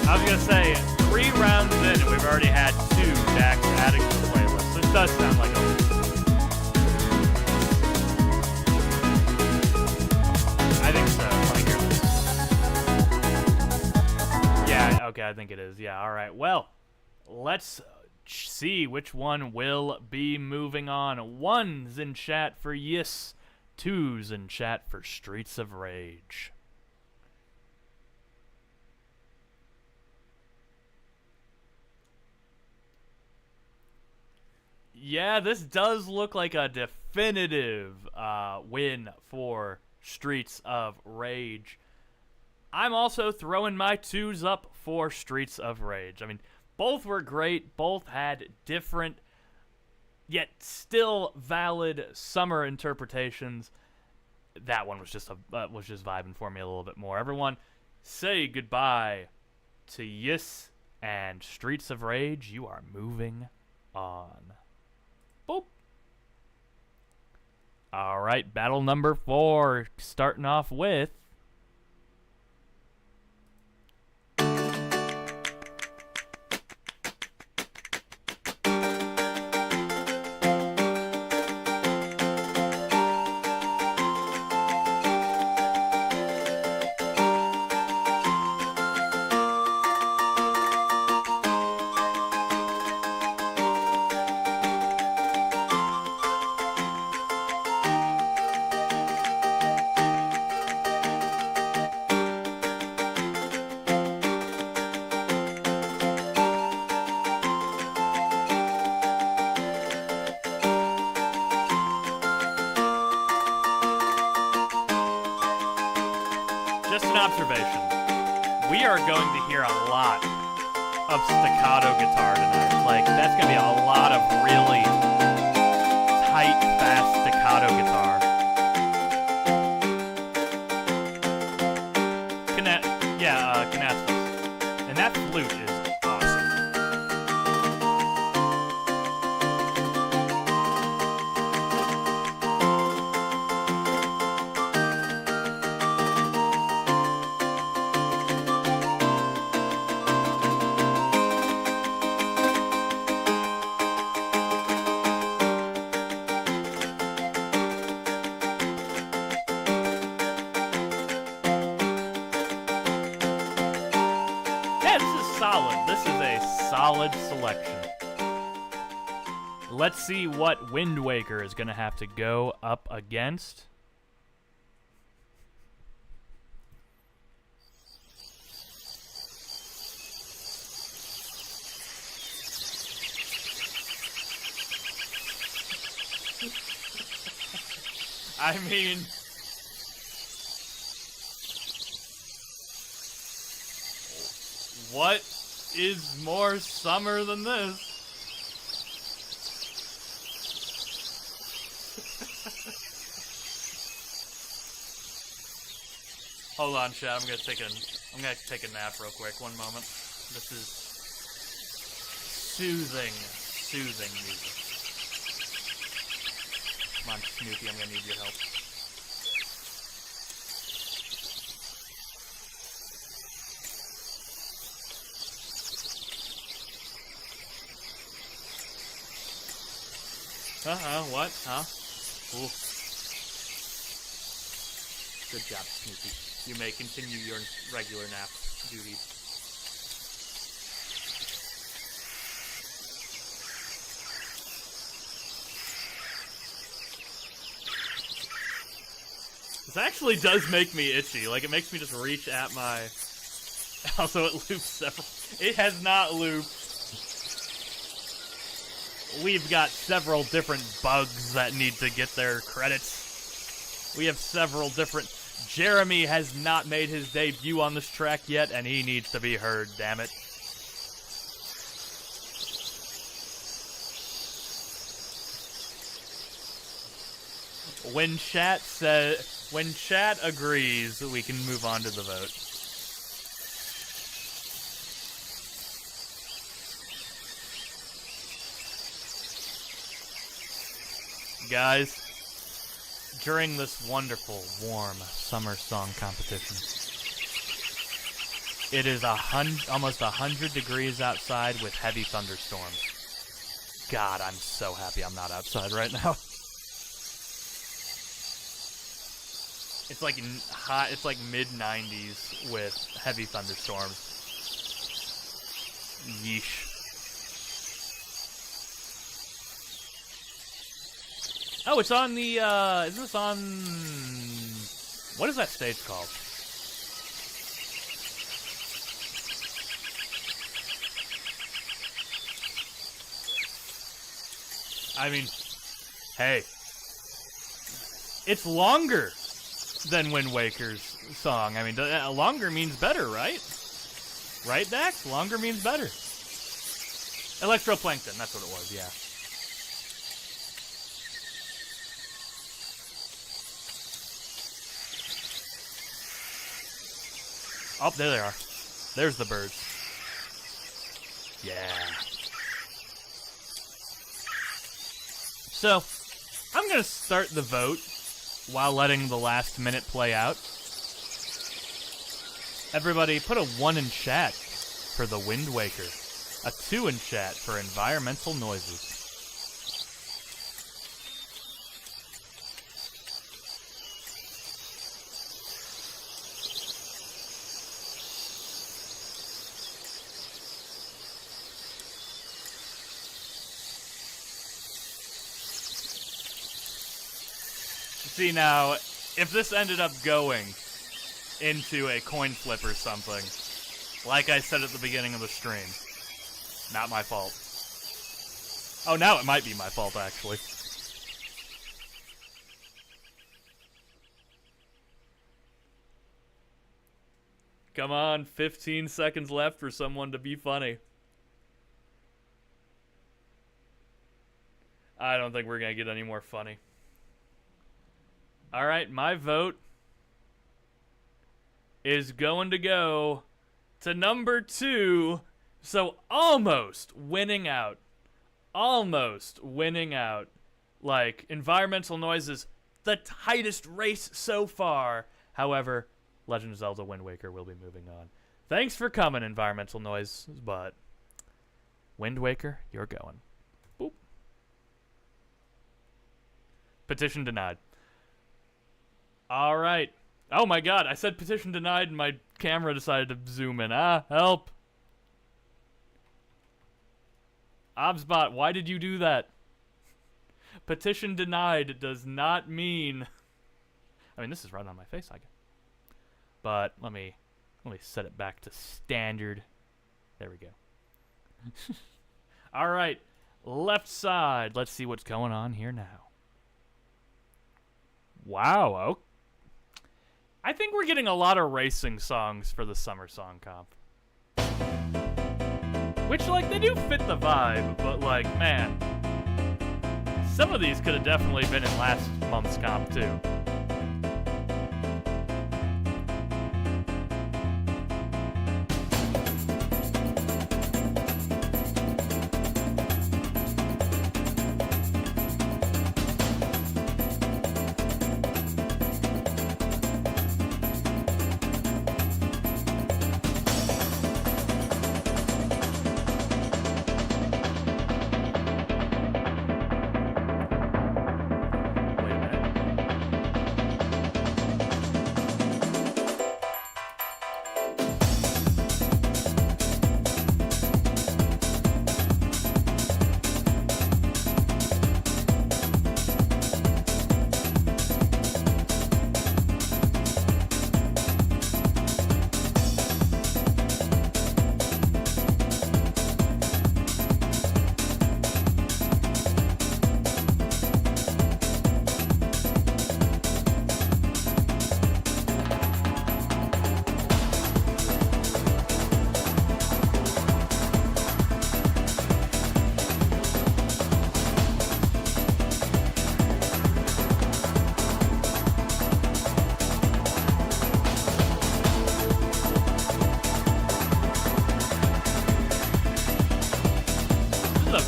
I was gonna say, 3 rounds in and we've already had 2 decks adding to the playlist. This does sound like a lead. I think so. Let me hear this. Yeah, okay, I think it is. Yeah, alright. Well, let's see which one will be moving on. 1's in chat for Yis, 2's in chat for Streets of Rage. Yeah, this does look like a definitive win for Streets of Rage. I'm also throwing my 2's up for Streets of Rage. I mean, both were great. Both had different, yet still valid summer interpretations. That one was just vibing for me a little bit more. Everyone, say goodbye to Yis and Streets of Rage. You are moving on. Boop. All right, battle number 4, starting off with observation. We are going to hear a lot of staccato guitar tonight. Like, that's going to be a lot of really tight, fast staccato guitar. Canastos. And that flute is awesome. Solid selection. Let's see what Wind Waker is going to have to go up against. I mean, what is more summer than this? Hold on, chat. I'm gonna take a nap real quick. One moment. This is soothing music. Come on, Snoopy. I'm gonna need your help. What? Huh? Ooh. Good job, Snoopy. You may continue your regular nap duties. This actually does make me itchy. Like, it makes me just reach at my... Also, it loops several... It has not looped. We've got several different bugs that need to get their credits. We have several different... Jeremy has not made his debut on this track yet, and he needs to be heard, damn it. When chat agrees, we can move on to the vote. Guys, during this wonderful, warm summer song competition, it is almost 100 degrees outside with heavy thunderstorms. God, I'm so happy I'm not outside right now. It's like hot. It's like mid-90s with heavy thunderstorms. Yeesh. Oh, it's on the, isn't this on... What is that stage called? I mean, hey. It's longer than Wind Waker's song. I mean, longer means better, right? Right, Dax? Longer means better. Electroplankton, that's what it was, yeah. Oh, there they are. There's the birds. Yeah. So, I'm going to start the vote while letting the last minute play out. Everybody, put a 1 in chat for the Wind Waker. A 2 in chat for environmental noises. See, now, if this ended up going into a coin flip or something, like I said at the beginning of the stream, not my fault. Oh, now it might be my fault, actually. Come on, 15 seconds left for someone to be funny. I don't think we're going to get any more funny. All right, my vote is going to go to number 2. So almost winning out. Almost winning out. Like, environmental noises, the tightest race so far. However, Legend of Zelda Wind Waker will be moving on. Thanks for coming, environmental noise, but Wind Waker, you're going. Boop. Petition denied. All right. Oh my god, I said petition denied and my camera decided to zoom in. Ah, help. Obsbot, why did you do that? Petition denied does not mean... I mean, this is right on my face, I guess. But let me set it back to standard. There we go. All right, left side. Let's see what's going on here now. Wow. I think we're getting a lot of racing songs for the summer song comp. Which, like, they do fit the vibe, but, like, man, some of these could have definitely been in last month's comp, too.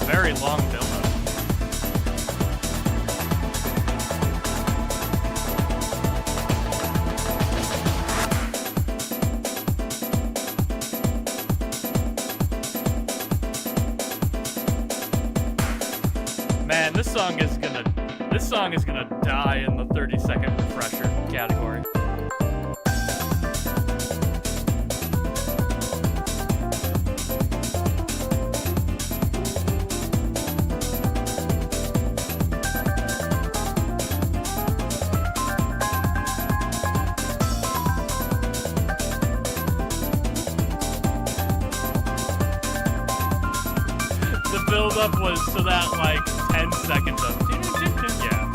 Very long build-up. Man, this song is gonna die in the 30-second refresher category. Build-up was so that, like, 10 seconds of yeah.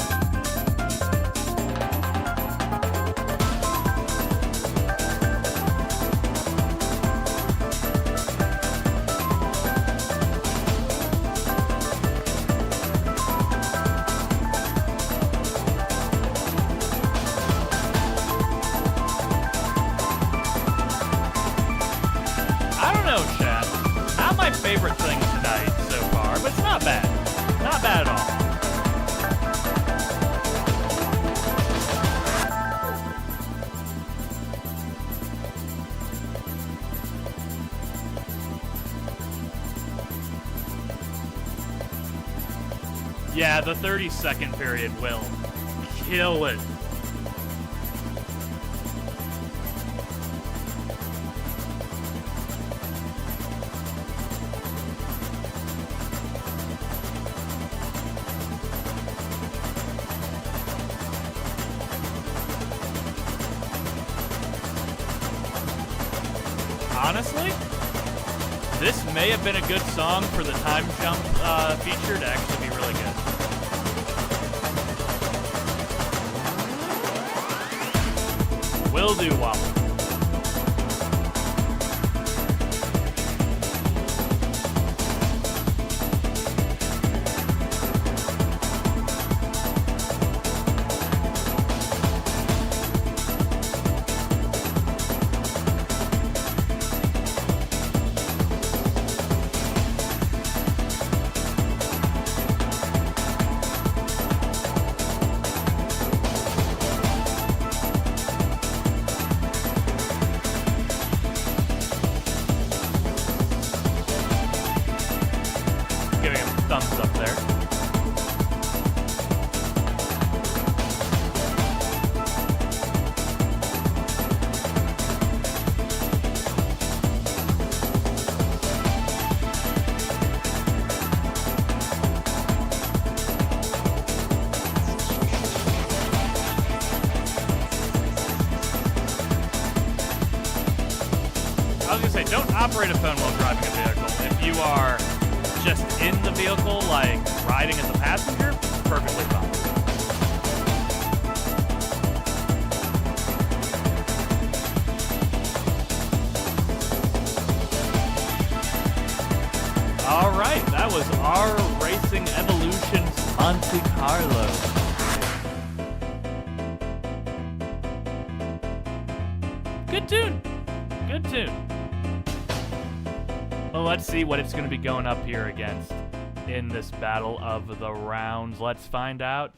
I don't know, Chad. Not my favorite thing tonight so far, but it's not bad. Not bad at all. Yeah, the 30-second period will kill it. Honestly, this may have been a good song for the time jump feature to actually be really good. Will do, Wobble. Giving him thumbs up there. I was gonna say, don't operate a phone while driving a vehicle. If you are just in the vehicle, like riding as a passenger, perfectly fine. was our Racing Evolution's Monte Carlo. Good tune. Good tune. Well, let's see what it's going to be going up here against in this battle of the rounds. Let's find out.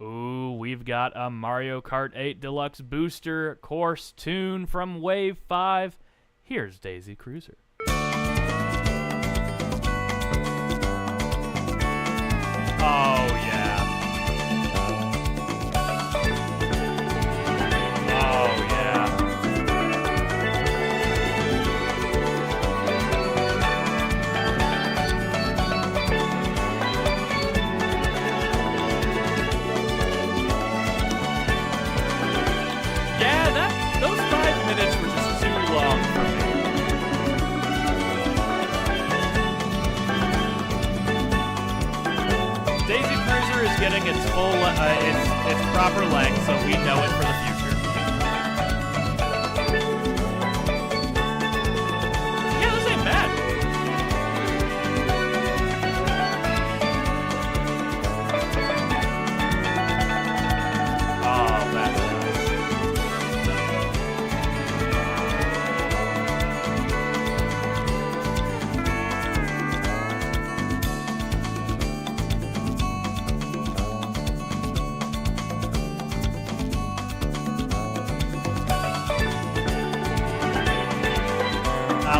Ooh, we've got a Mario Kart 8 Deluxe Booster Course tune from Wave 5. Here's Daisy Cruiser. Oh, yeah. Oh, yeah. Yeah, those 5 minutes were just too long for me. Daisy Cruiser is getting its full, its proper length, so we know it for the future. Yeah, this ain't bad. Oh, that's nice.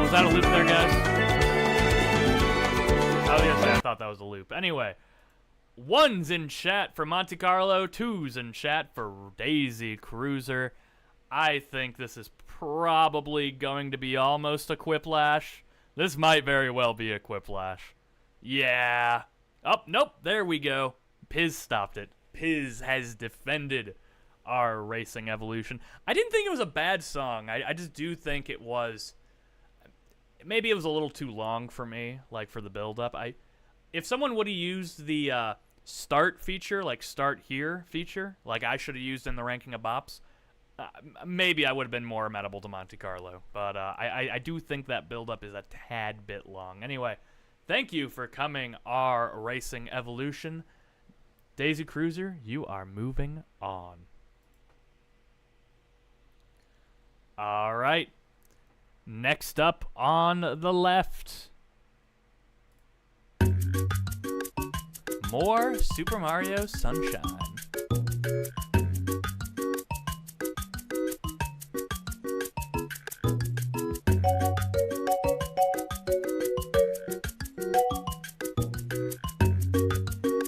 Was that a loop there, guys? Oh, yes, I thought that was a loop. Anyway, 1's in chat for Monte Carlo, 2's in chat for Daisy Cruiser. I think this is probably going to be almost a Quiplash. This might very well be a Quiplash. Yeah. Oh, nope, there we go. Piz stopped it. Piz has defended our Racing Evolution. I didn't think it was a bad song. I just do think it was... Maybe it was a little too long for me, like for the build-up. If someone would have used the start feature, like start here feature, like I should have used in the ranking of bops, maybe I would have been more amenable to Monte Carlo. But I do think that build-up is a tad bit long. Anyway, thank you for coming, our Racing Evolution. Daisy Cruiser, you are moving on. All right. Next up on the left, more Super Mario Sunshine.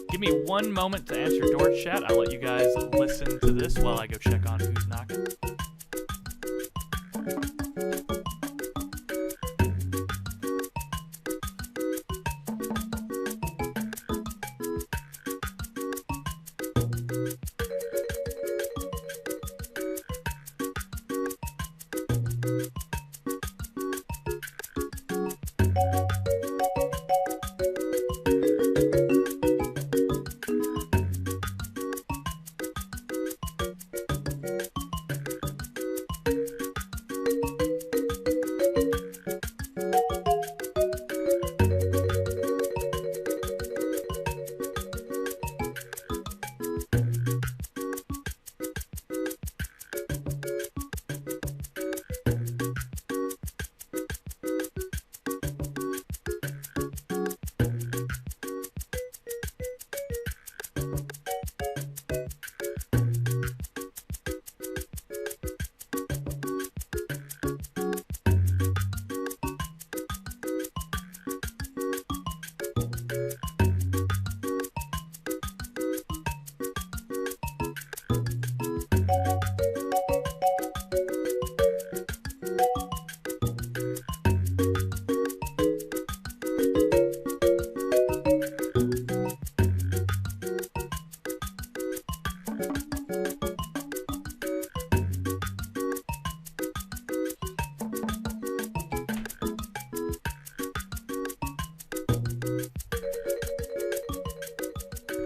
Give me 1 moment to answer door chat. I'll let you guys listen to this while I go check on who's knocking.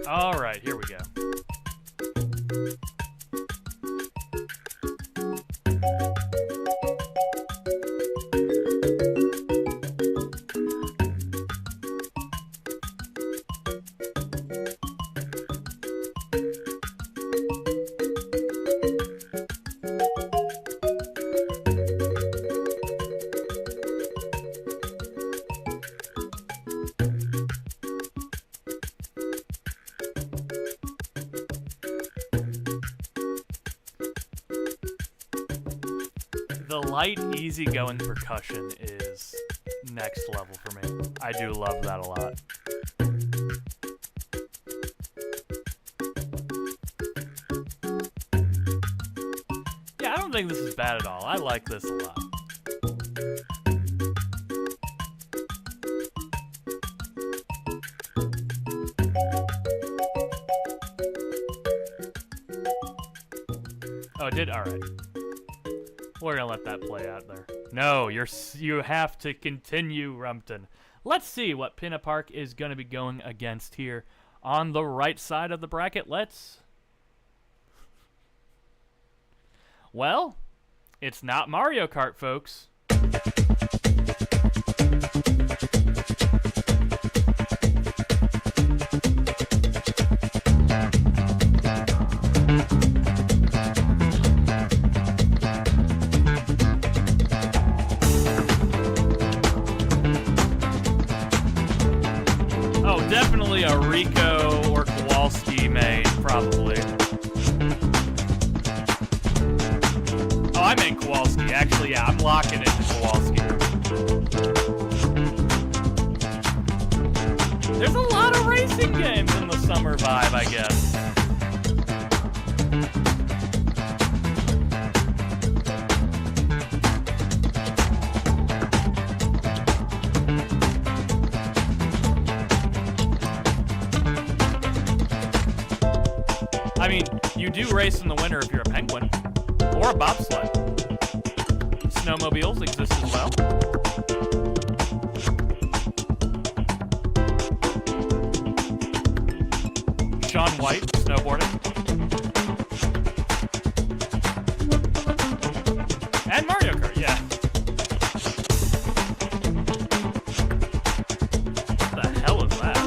All right, here we go. The light, easygoing percussion is next level for me. I do love that a lot. Yeah, I don't think this is bad at all. I like this a lot. Oh, it did? All right. We're gonna let that play out there. No, you have to continue, Rumpton. Let's see what Pinna Park is gonna be going against here on the right side of the bracket. Well, it's not Mario Kart, folks. Definitely a Rico or Kowalski made, probably. Oh, I meant Kowalski. Actually, yeah, I'm locking into Kowalski. There's a lot of racing games in the summer vibe, I guess. I mean, you do race in the winter if you're a penguin, or a bobsled. Snowmobiles exist as well. Shaun White, snowboarding. And Mario Kart, yeah. What the hell is that?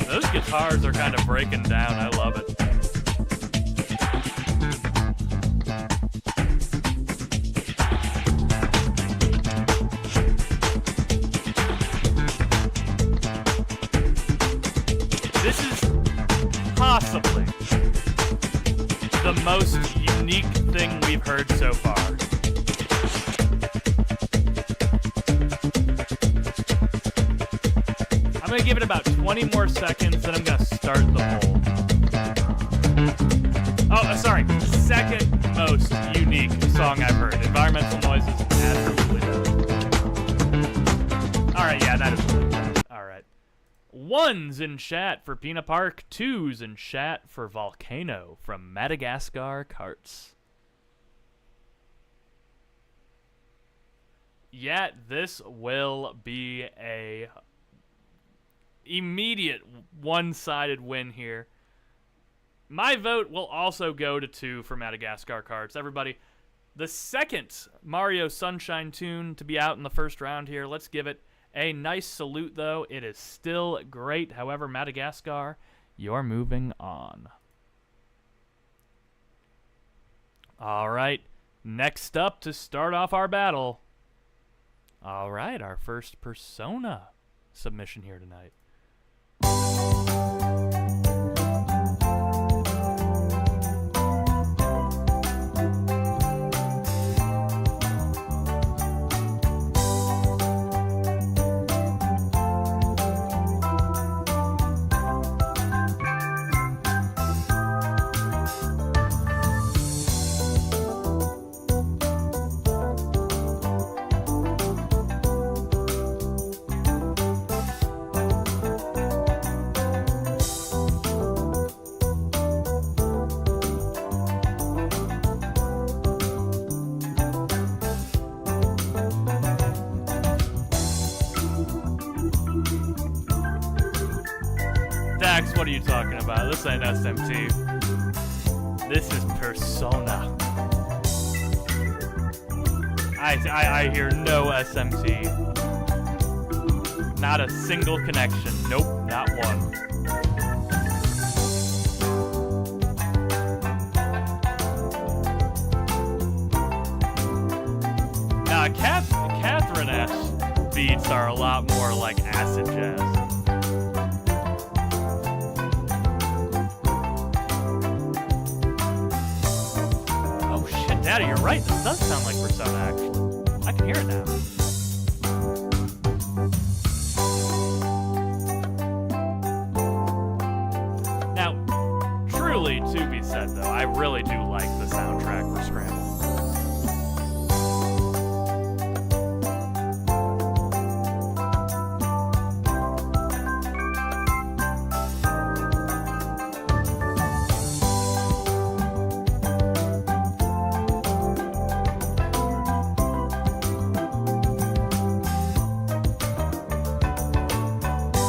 Those guitars are kind of breaking down. I love it. This is possibly the most unique thing we've heard so far. I'm going to give it about 20 more seconds, then I'm going to start the poll. Oh, sorry. Second most unique song I've heard. Environmental Noises, absolutely dope. Alright, yeah, that is really good. Alright. 1s in chat for Pinna Park, 2s in chat for Volcano from Madagascar Karts. Yeah, this will be a immediate one-sided win here. My vote will also go to 2 for Madagascar Karts. Everybody, the second Mario Sunshine tune to be out in the first round here. Let's give it a nice salute, though. It is still great. However, Madagascar, you're moving on. All right, next up to start off our battle. All right, our first Persona submission here tonight. Dax, what are you talking about? This ain't SMT. This is Persona. I hear no SMT. Not a single connection. Nope, not one. Nah, Catherine S beats are a lot more like acid jazz. Yeah, you're right. This does sound like Persona, actually. I can hear it now. Now, truly to be said, though, I really do like the soundtrack for Scramble.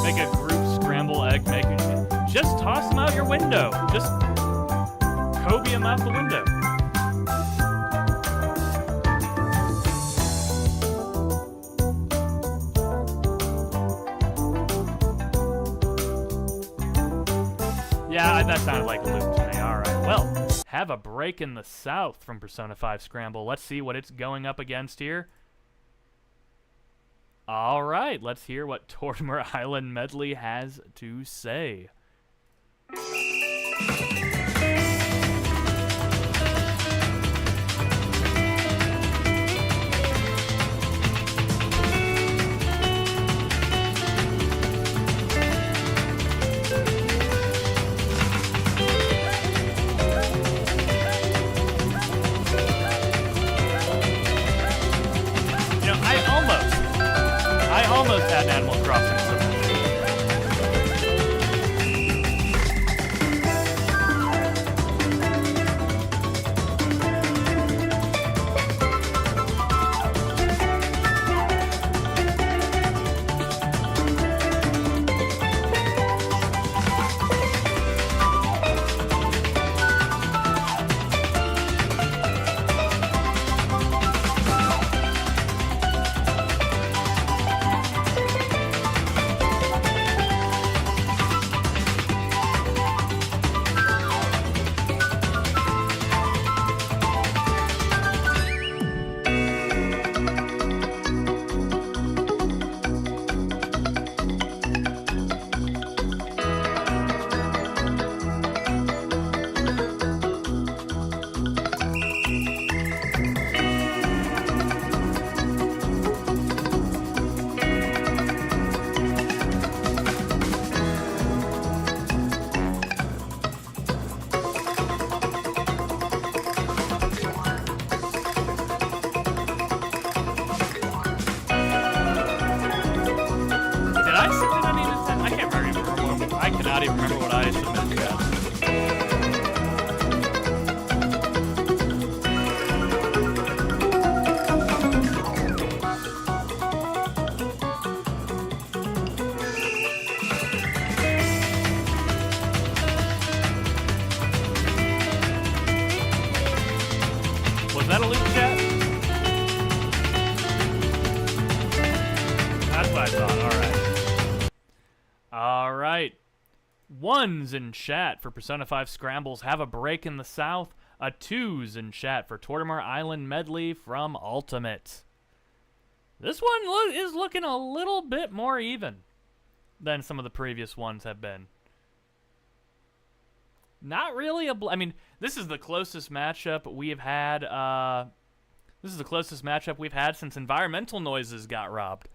Make a group scramble egg making. Just toss them out your window. Just Kobe them out the window. Yeah, that sounded like a loop to me. All right. Well, have a break in the South from Persona 5 Scramble. Let's see what it's going up against here. All right, let's hear what Tortimer Island Medley has to say. I almost had Animal Crossing submission. I cannot even remember what I submitted as. Was that a loop chat? That's what I thought. All right. Ones in chat for Persona 5 Scrambles Have a Break in the South. A twos in chat for Tortimer Island Medley from Ultimate. This one is looking a little bit more even than some of the previous ones have been. Not really I mean, this is the closest matchup we've had. This is the closest matchup we've had since Environmental Noises got robbed.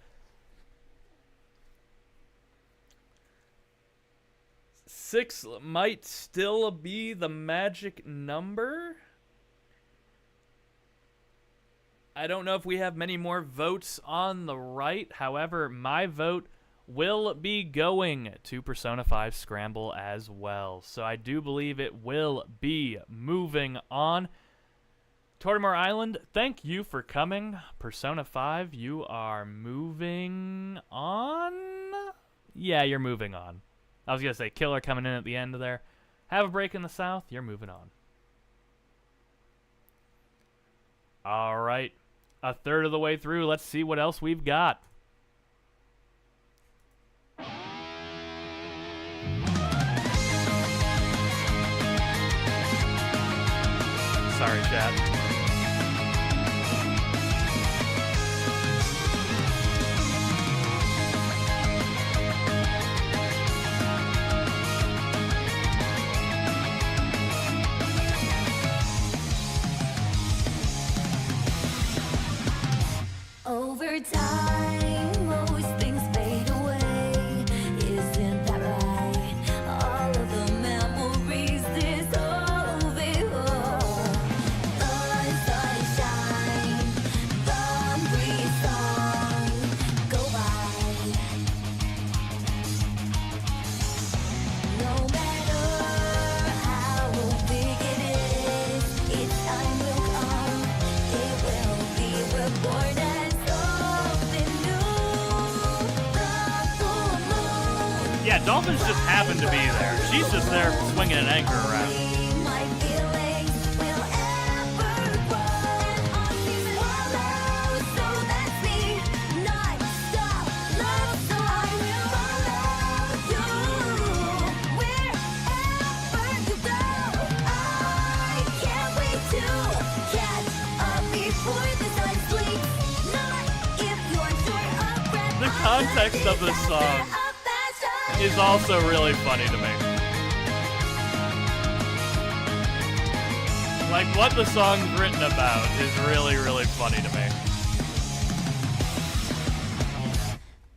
6 might still be the magic number. I don't know if we have many more votes on the right. However, my vote will be going to Persona 5 Scramble as well. So I do believe it will be moving on. Tortimer Island, thank you for coming. Persona 5, you are moving on? Yeah, you're moving on. I was going to say Killer coming in at the end of there. Have a Break in the South, you're moving on. All right. A third of the way through. Let's see what else we've got. Sorry, chat. time, most things fade away. Isn't that right? All of the memories dissolve. The sunshine, the breeze song go by. No matter how big it is, its time will come. It will be reborn as something new. The full moon. Yeah, dolphins just happen to be there. She's just there swinging an anchor around. My feelings will ever grow. On these wallows, so that's me. Non-stop love, so I will follow you wherever you go. I can't wait to catch up before the sun sleeps. Not if you're short of breath. The context of this song is also really funny to me. Like, what the song's written about is really, really funny to me.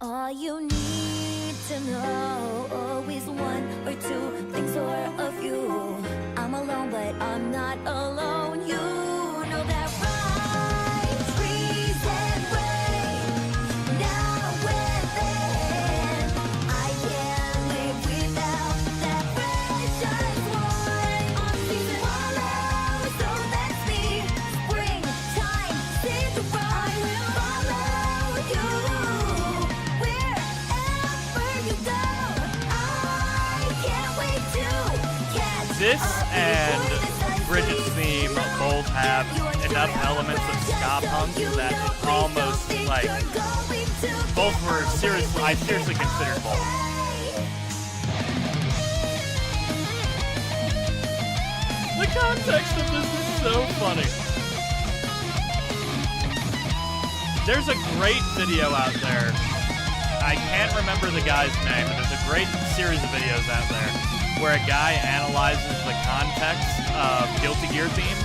All you need to know, always one or two things or a few. I'm alone, but I'm not alone. You know that, right? Trees and rain, now and then. I can't live without that precious one. On season follow, so that's me. Springtime, Cinderella. I will follow you wherever you go. I can't wait to catch This up and before the sun Bridget's sleeps. theme both have enough elements of ska punk that it's almost like both were seriously, I seriously considered both. The context of this is so funny. There's a great video out there. I can't remember the guy's name, but there's a great series of videos out there where a guy analyzes the context of Guilty Gear themes,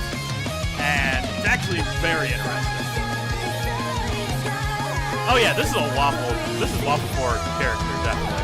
and it's actually very interesting. Oh yeah, this is Waffle 4 character, definitely.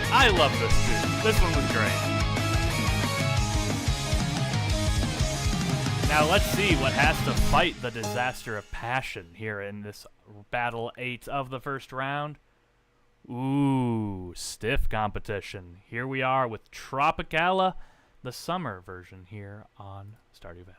I love this too. This one was great. Now let's see what has to fight the disaster of passion here in this Battle 8 of the first round. Ooh, stiff competition. Here we are with Tropicala, the summer version here on Stardew Valley.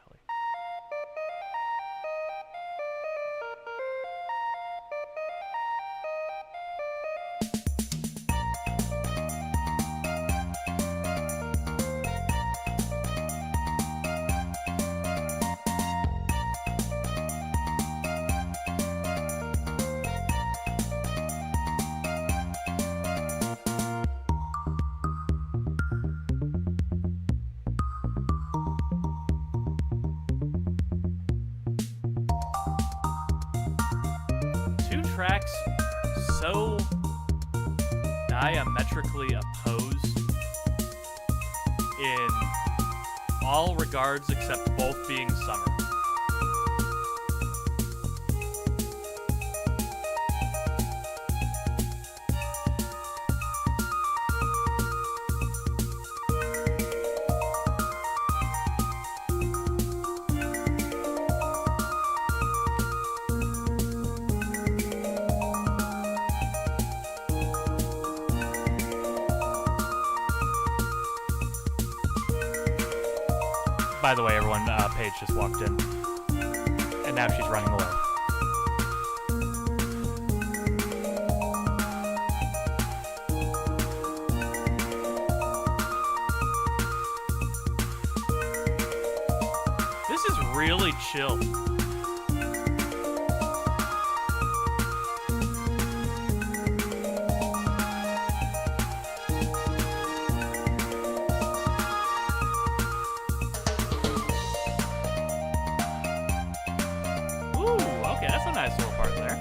Tracks so diametrically opposed in all regards except both being summer. By the way, everyone, Paige just walked in, and now she's running away. chill. Ooh, okay, that's a nice little part there.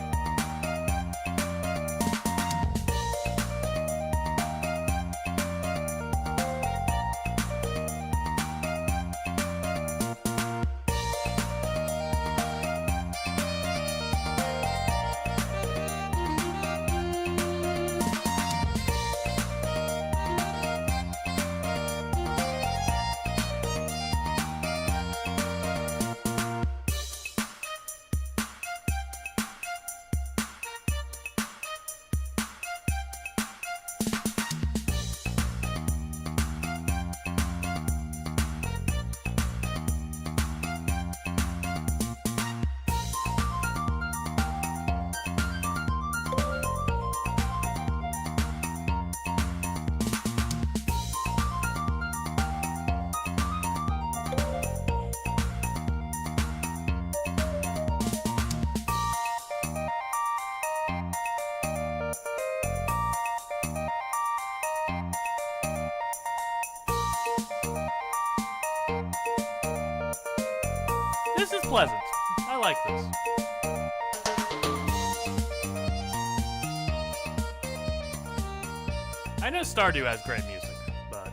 This is pleasant. I like this. I know Stardew has great music, but...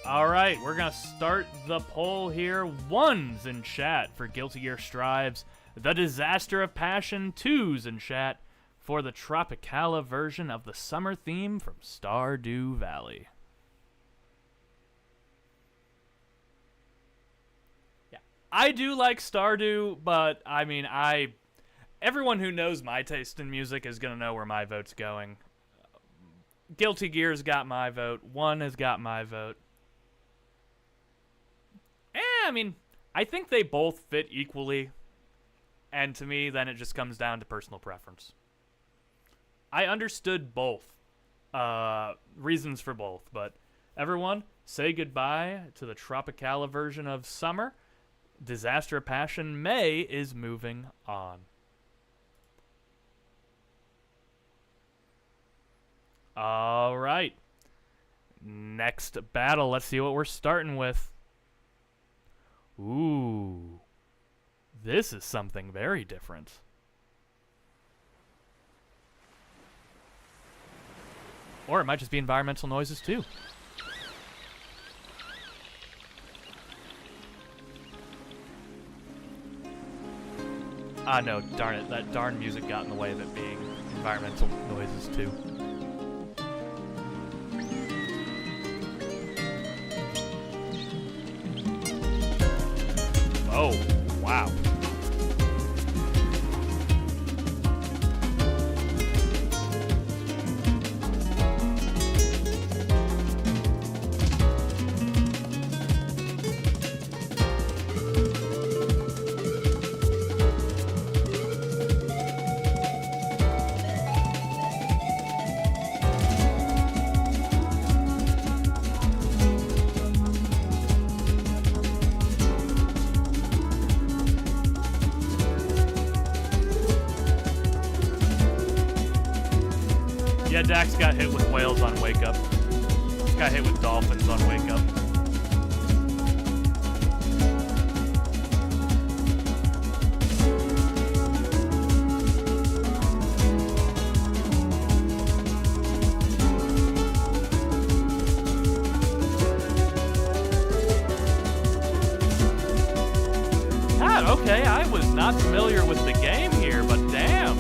Alright, we're gonna start the poll here. Ones in chat for Guilty Gear Strive's The Disaster of Passion. Twos in chat for the Tropicala version of the summer theme from Stardew Valley. I do like Stardew, but I mean, everyone who knows my taste in music is gonna know where my vote's going. Guilty Gear's got my vote. One has got my vote. I mean, I think they both fit equally, and to me, then it just comes down to personal preference. I understood both reasons for both, but everyone, say goodbye to the Tropicala version of Summer. Disaster of Passion May is moving on. All right. Next battle. Let's see what we're starting with. Ooh. This is something very different. Or it might just be environmental noises too. Ah, no, darn it. That darn music got in the way of it being environmental noises, too. Oh, wow. Yeah, Dax got hit with whales on Wake Up. Got hit with dolphins on Wake Up. Ah, okay, I was not familiar with the game here, but damn.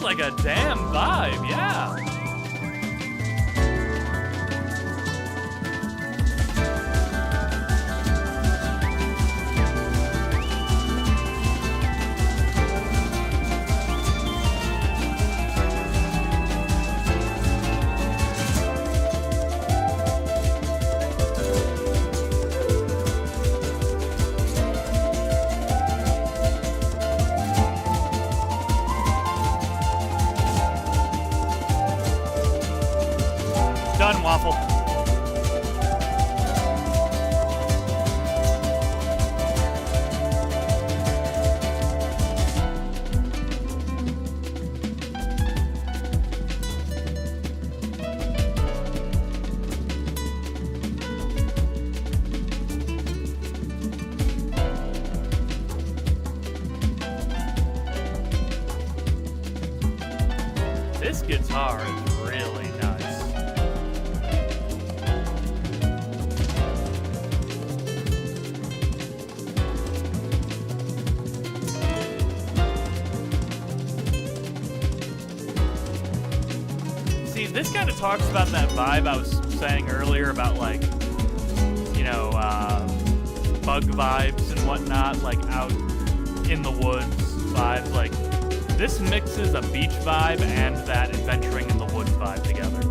Like a damn vibe, yeah. Done, Waffle. This guitar is really nice. See, this kind of talks about that vibe I was saying earlier about, like, you know, bug vibes and whatnot, like out in the woods vibes. Like, this mixes a beach vibe and that adventuring in the woods vibe together.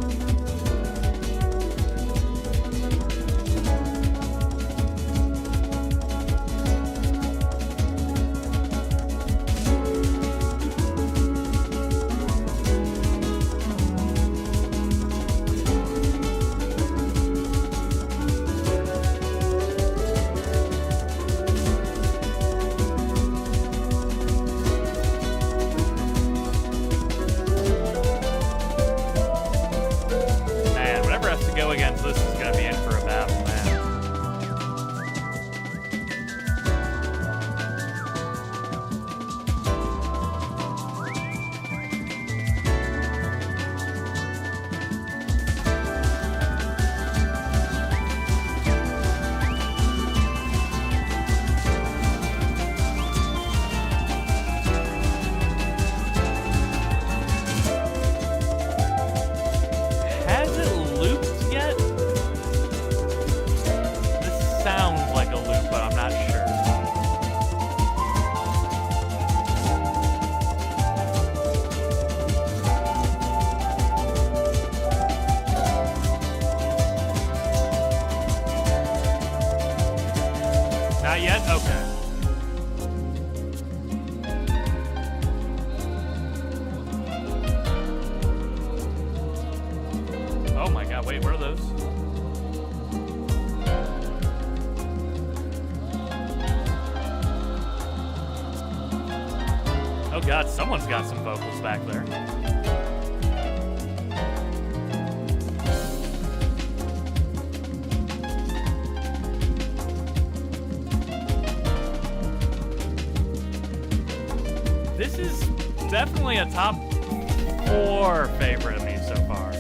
This is gonna be in for a battle, man. Has it looped yet? Sounds like a loop, but I'm not sure. Not yet? Okay. Oh my god, wait, where are those? Oh god, someone's got some vocals back there. This is definitely a top 4 favorite of me so far.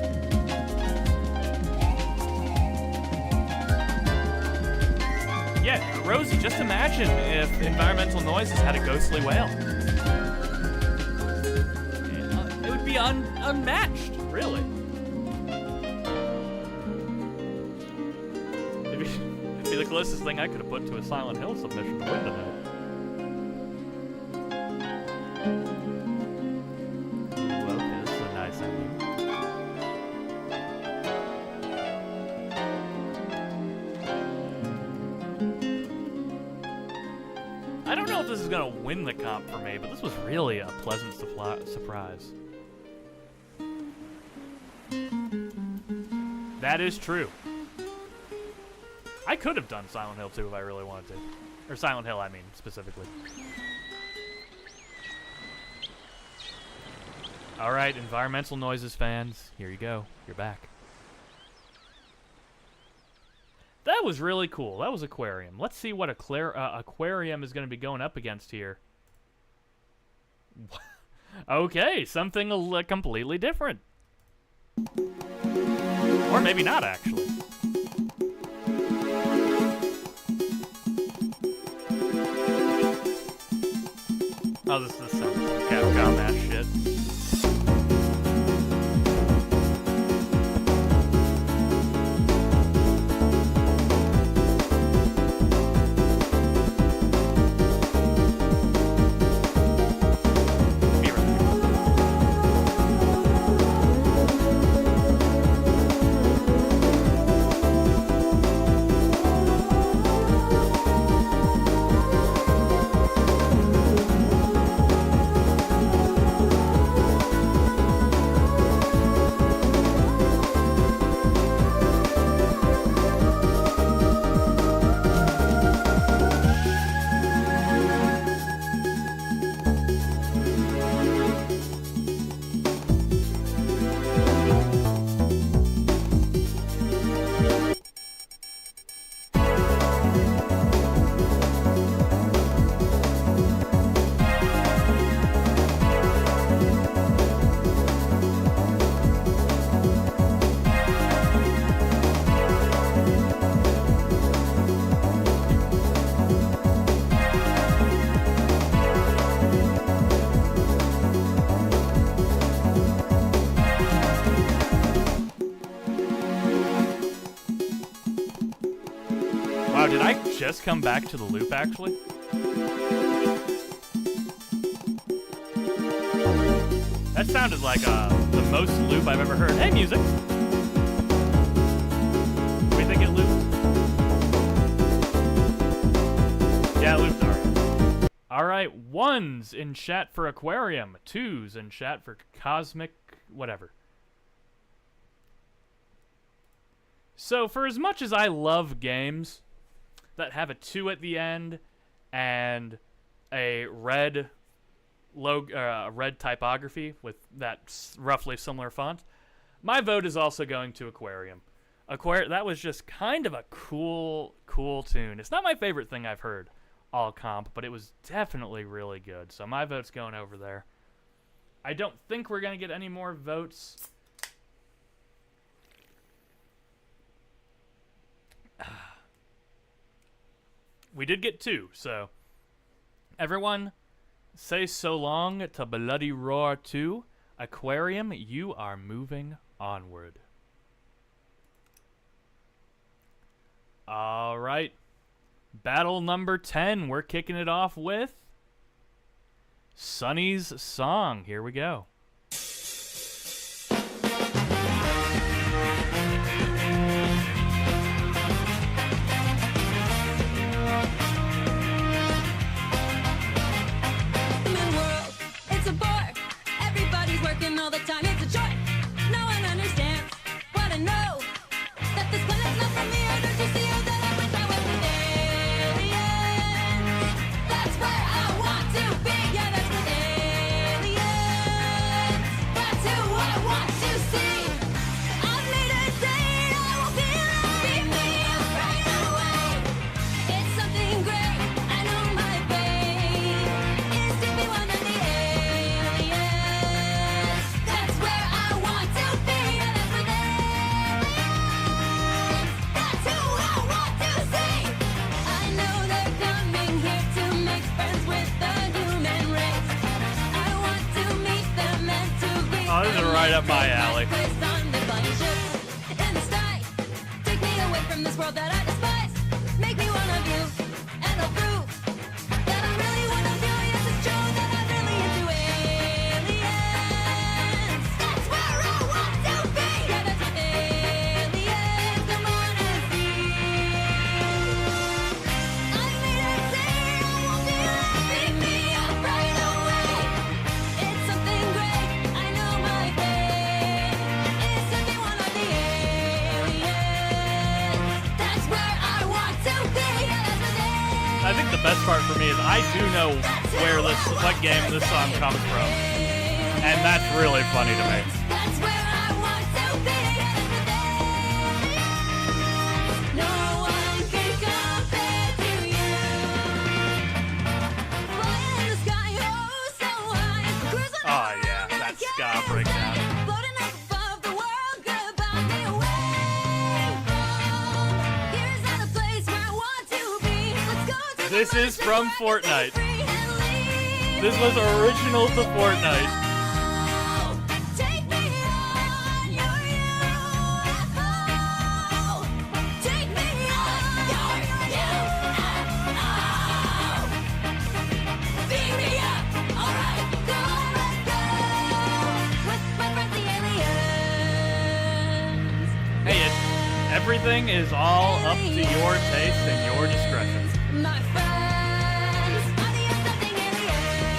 Yeah, Rosie, just imagine if Environmental Noises had a ghostly wail. It would be unmatched, really. It'd be the closest thing I could have put to a Silent Hill submission to win tonight. Ooh, okay, this is a nice ending. I don't know if this is gonna win the comp for me, but this was really a pleasant surprise. That is true. I could have done Silent Hill 2 if I really wanted to. Or Silent Hill, I mean, specifically. Alright, Environmental Noises fans, here you go. You're back. That was really cool. That was Aquarium. Let's see what Aquarium is going to be going up against here. Okay, something completely different. Or maybe not, actually. Oh, this is some Capcom ass shit. just come back to the loop, actually? That sounded like the most loop I've ever heard. Hey, music! What do you think it looped? Yeah, it looped, alright. Alright, 1s in chat for Aquarium, 2s in chat for Cosmic whatever. So, for as much as I love games that have a 2 at the end and a red red typography with that roughly similar font, my vote is also going to Aquarium. That was just kind of a cool tune. It's not my favorite thing I've heard all comp, but it was definitely really good. So my vote's going over there. I don't think we're going to get any more votes. We did get 2, so everyone say so long to Bloody Roar 2. Aquarium, you are moving onward. All right. Battle number 10. We're kicking it off with Sunny's Song. Here we go. All the time, it's a joy. No one understands what I know. That this planet's not for me. Or don't you see that I wish I was an alien? That's where I want to be. Yeah, that's with aliens. That's who I want to see. I've made a date. I will be there. Beat me up right away. It's something great. I know my fate is to be one of the aliens. That's where I want to be, and that's with aliens. That's who I want to see. I know they're coming here to make friends with the human race. I want to meet them and to greet Oh, this is right up my alley. on the flying ships in the sky. Take me away from this world that I despise. Make me one of you, and I'll prove that I'm really one of you. Yes, it's true that I'm really into aliens. That's where I want to be. Yeah, that's with aliens. Come on and see. I made a date. I won't be late. Pick me up right away. It's something great. I know my fate is to be one of the aliens. That's where I want to be. Yeah, that's with aliens. I think the best part for me is I do know what game this song comes from, and that's really funny to me. That's where I want to be. No one can compare to you. Flying in the sky, oh so high. Cruising Oh yeah, that ska breakdown. floating up above the world, goodbye me away from. Here's not a place where I want to be. Let's go to This the is from mountains Fortnite. and free and leave. This was original to Fortnite. Take me on your UFO. Take me on your UFO. Beam me up. All right, go on, let's go. With my friends the aliens. Hey, everything is all up to your taste and your discretion. My friends are the ascending aliens.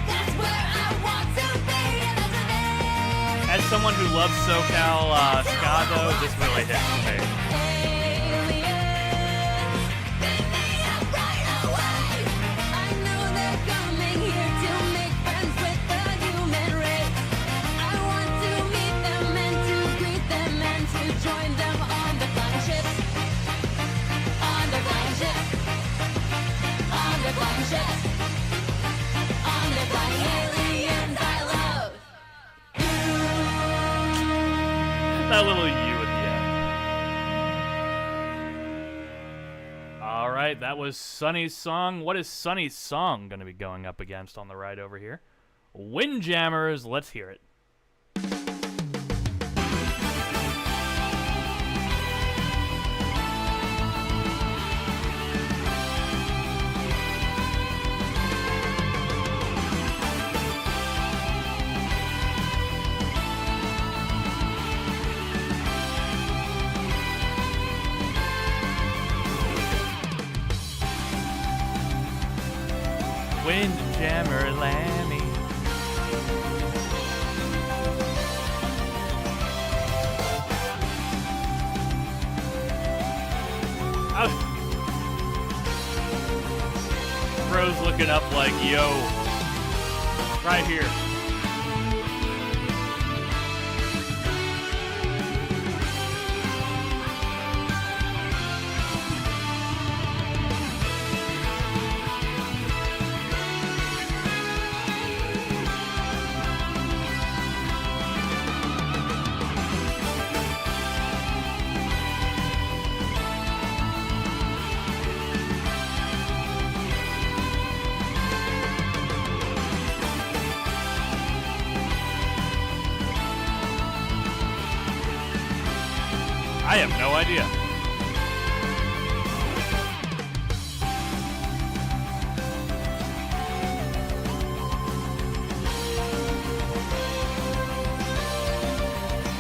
That's where I want to be, and that's with aliens. As someone who loves SoCal ska, though, this really hits me. Aliens, pick me up right away. I know they're coming here to make friends with the human race. I want to meet them and to greet them and to join them on the flying ships. On the flying ships. On the flying ships. On the flying aliens I love. That little U at the end. All right, that was Sunny's Song. What is Sunny's Song going to be going up against on the right over here? Windjammers, let's hear it. Jammer Lammy. Bro's looking up like, yo, right here. I have no idea.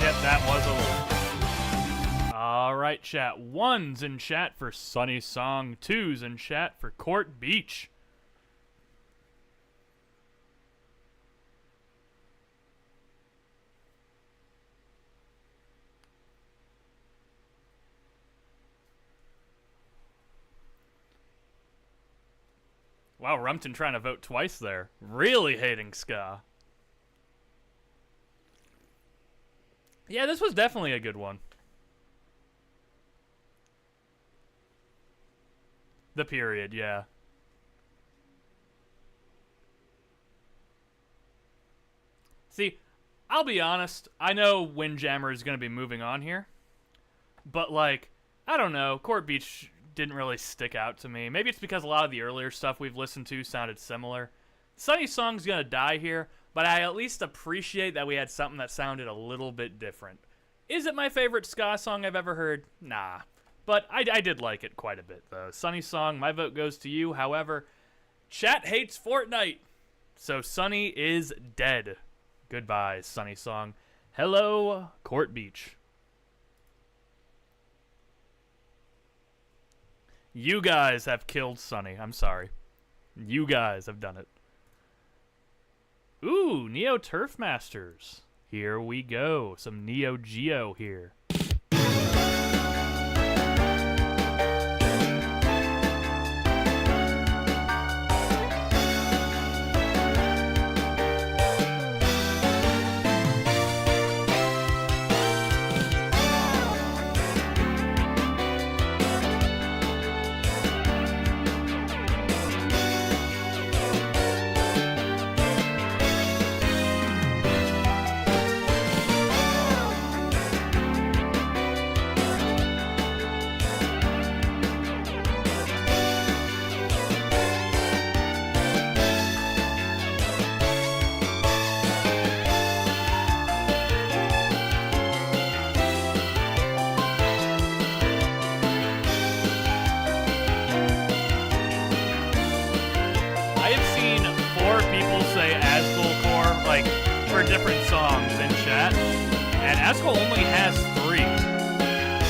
Yep, that was a little. All right, chat. 1's in chat for Sunny Song. 2's in chat for Court Beach. Wow, Rumpton trying to vote twice there. Really hating ska. Yeah, this was definitely a good one. The period, yeah. See, I'll be honest. I know Windjammer is going to be moving on here. But, like, I don't know. Court Beach didn't really stick out to me. Maybe it's because a lot of the earlier stuff we've listened to sounded similar. Sunny Song's gonna die here, but I at least appreciate that we had something that sounded a little bit different. Is it my favorite ska song I've ever heard? Nah. But I did like it quite a bit, though. Sunny Song, my vote goes to you. However, chat hates Fortnite, so Sunny is dead. Goodbye, Sunny Song. Hello, Court Beach. You guys have killed Sunny. I'm sorry. You guys have done it. Ooh, Neo Turf Masters. Here we go. Some Neo Geo here. Different songs in chat, and Askel only has 3,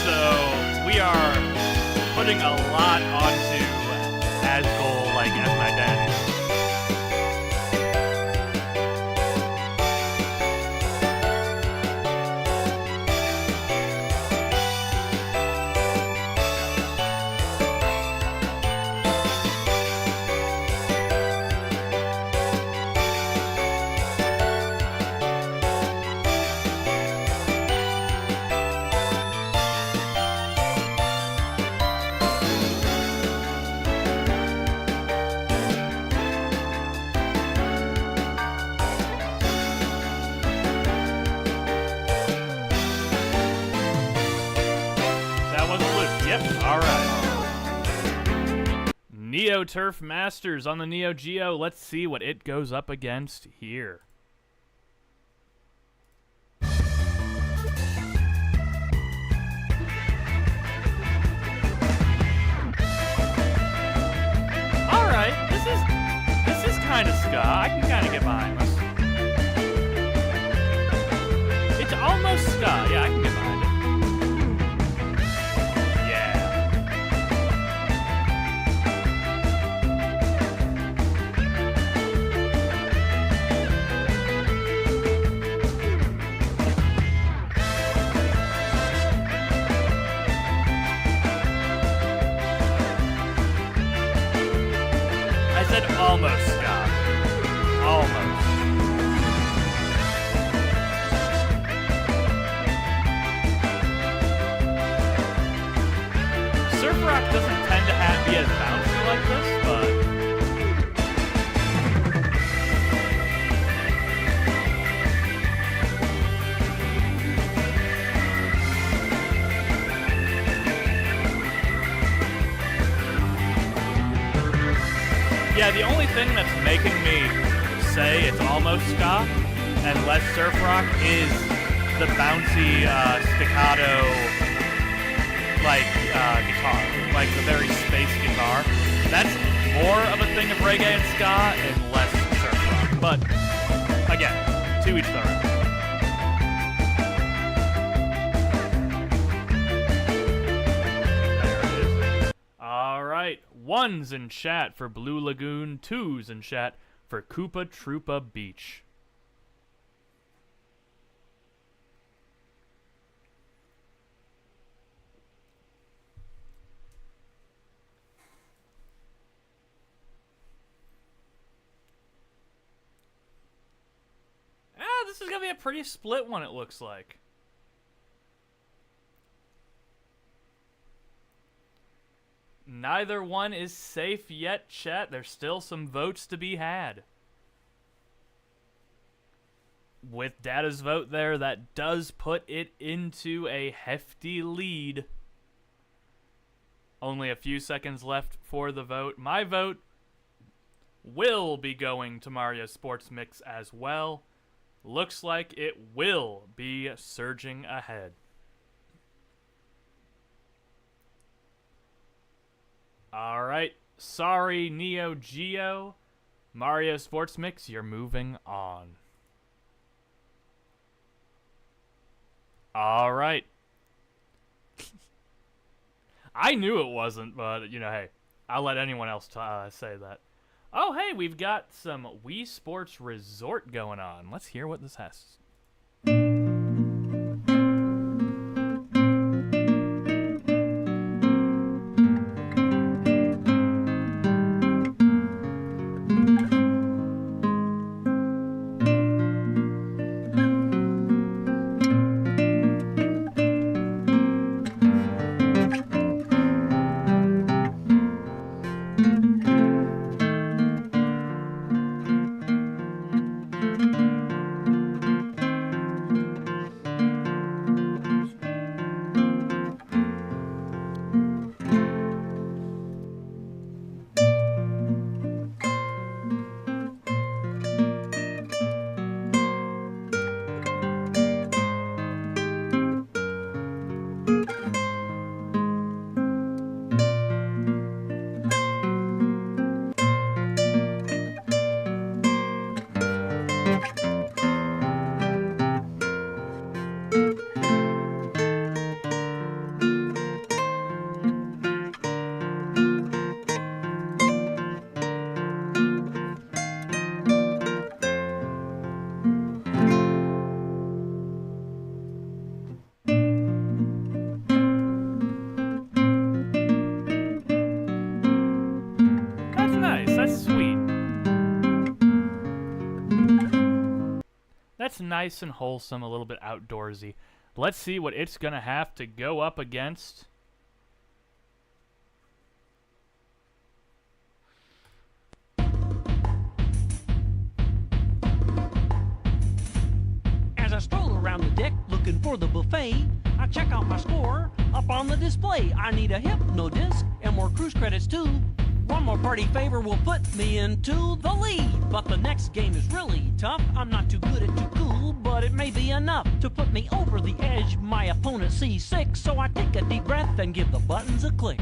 so we are putting a lot onto Askel, like, as my dad. Neo Turf Masters on the Neo Geo. Let's see what it goes up against here. Alright, this is kind of ska. I can kind of get behind this. It's almost ska. Yeah, I can get behind it. Yeah, the only thing that's making me say it's almost ska and less surf rock is the bouncy staccato guitar, like the very space guitar. That's more of a thing of reggae and ska and less surf rock. But again, to each their own. There it is. All right, 1's in chat for Blue Lagoon, 2's in chat for Koopa Troopa Beach. This is going to be a pretty split one, it looks like. Neither one is safe yet, chat. There's still some votes to be had. With Data's vote there, that does put it into a hefty lead. Only a few seconds left for the vote. My vote will be going to Mario Sports Mix as well. Looks like it will be surging ahead. Alright, sorry Neo Geo. Mario Sports Mix, you're moving on. Alright. I knew it wasn't, but, you know, hey, I'll let anyone else say that. Oh, hey, we've got some Wii Sports Resort going on. Let's hear what this has. That's nice and wholesome, a little bit outdoorsy. Let's see what it's going to have to go up against. As I stroll around the deck looking for the buffet, I check out my score up on the display. I need a hypno disc and more cruise credits too. One more party favor will put me into the lead. But the next game is really tough. I'm not too good at too cool, but it may be enough to put me over the edge. My opponent sees 6, so I take a deep breath and give the buttons a click.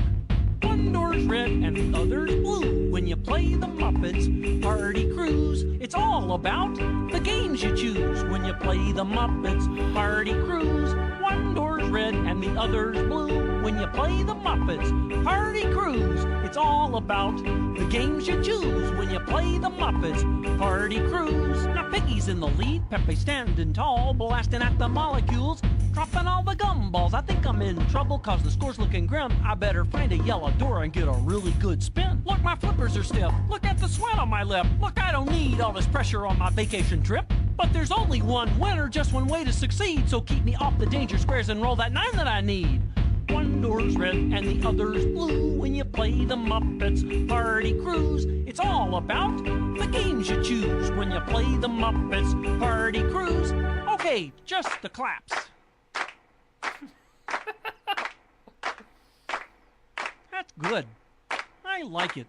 One door's red and the other's blue. When you play the Muppets Party Cruise, it's all about the games you choose. When you play the Muppets Party Cruise, one door's red and the other's blue. When you play the Muppets Party Cruise, it's all about the games you choose. When you play the Muppets Party Cruise. Now Piggy's in the lead, Pepe standing tall, blasting at the molecules, dropping all the gumballs. I think I'm in trouble cause the score's looking grim. I better find a yellow door and get a really good spin. Look, my flippers are stiff. Look at the sweat on my lip. Look, I don't need all this pressure on my vacation trip. But there's only one winner, just one way to succeed. So keep me off the danger squares and roll that 9 that I need. One door's red and the other's blue. When you play the Muppets Party Cruise, it's all about the games you choose. When you play the Muppets Party Cruise. Okay, just the claps. That's good. I like it.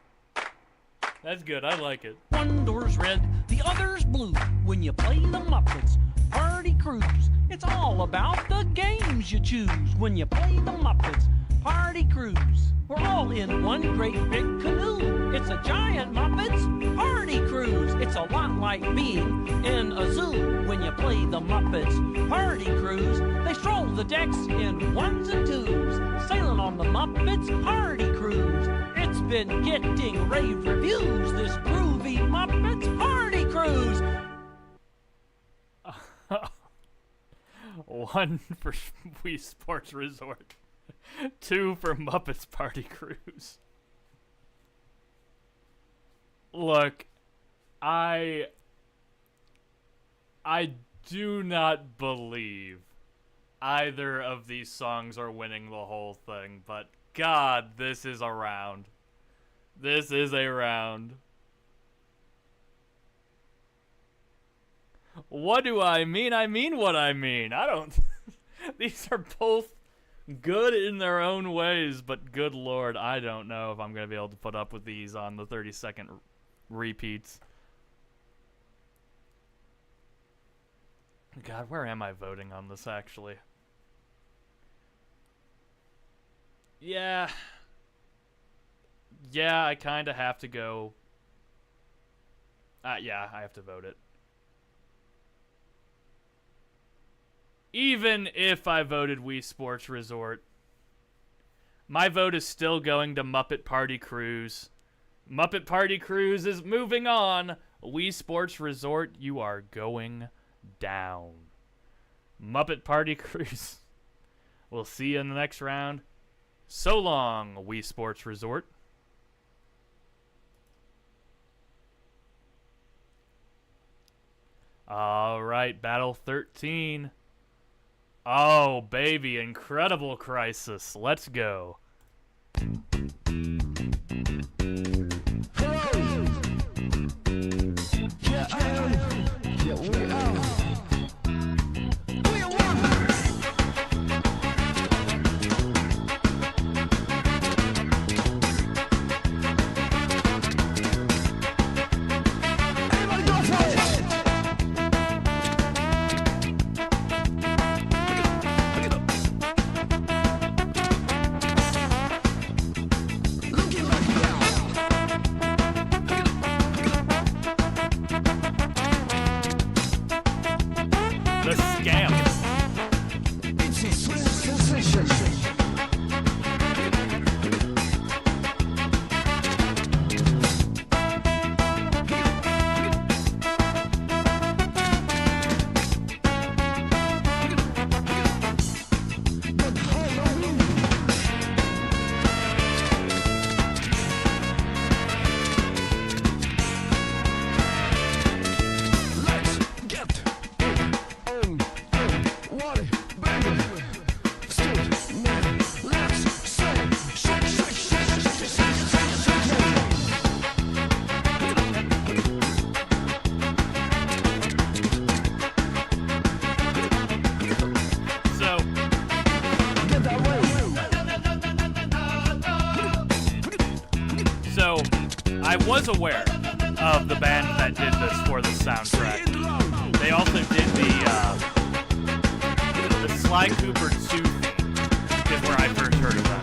That's good. I like it. One door's red, the other's blue. When you play the Muppets Party Cruise, it's all about the games you choose. When you play the Muppets Party Cruise, we're all in one great big canoe. It's a giant Muppets Party Cruise. It's a lot like being in a zoo. When you play the Muppets Party Cruise, they stroll the decks in ones and twos, sailing on the Muppets Party Cruise. It's been getting rave reviews, this groovy Muppets Party Cruise. 1 for Wii Sports Resort. 2 for Muppets Party Cruise. Look, I do not believe either of these songs are winning the whole thing, but God, this is a round. This is a round. What do I mean? I mean what I mean. I don't... These are both good in their own ways, but good Lord, I don't know if I'm going to be able to put up with these on the 30-second repeats. God, where am I voting on this, actually? Yeah, I kind of have to go... yeah, I have to vote it. Even if I voted Wii Sports Resort, my vote is still going to Muppet Party Cruise. Muppet Party Cruise is moving on. Wii Sports Resort, you are going down. Muppet Party Cruise. We'll see you in the next round. So long, Wii Sports Resort. All right, Battle 13. Oh, baby, Incredible Crisis. Let's go. I was aware of the band that did this for the soundtrack. They also did the Sly Cooper 2 theme, is where I first heard of them.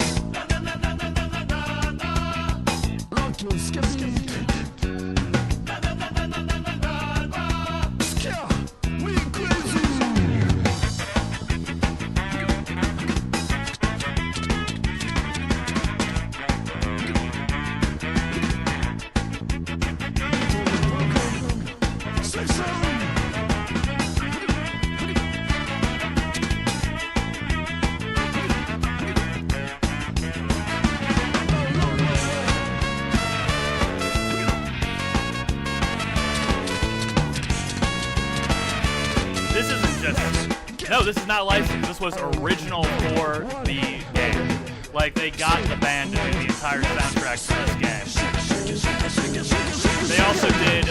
No, this is not licensed. This was original for the game. Like, they got the band to do the entire soundtrack for this game. They also did,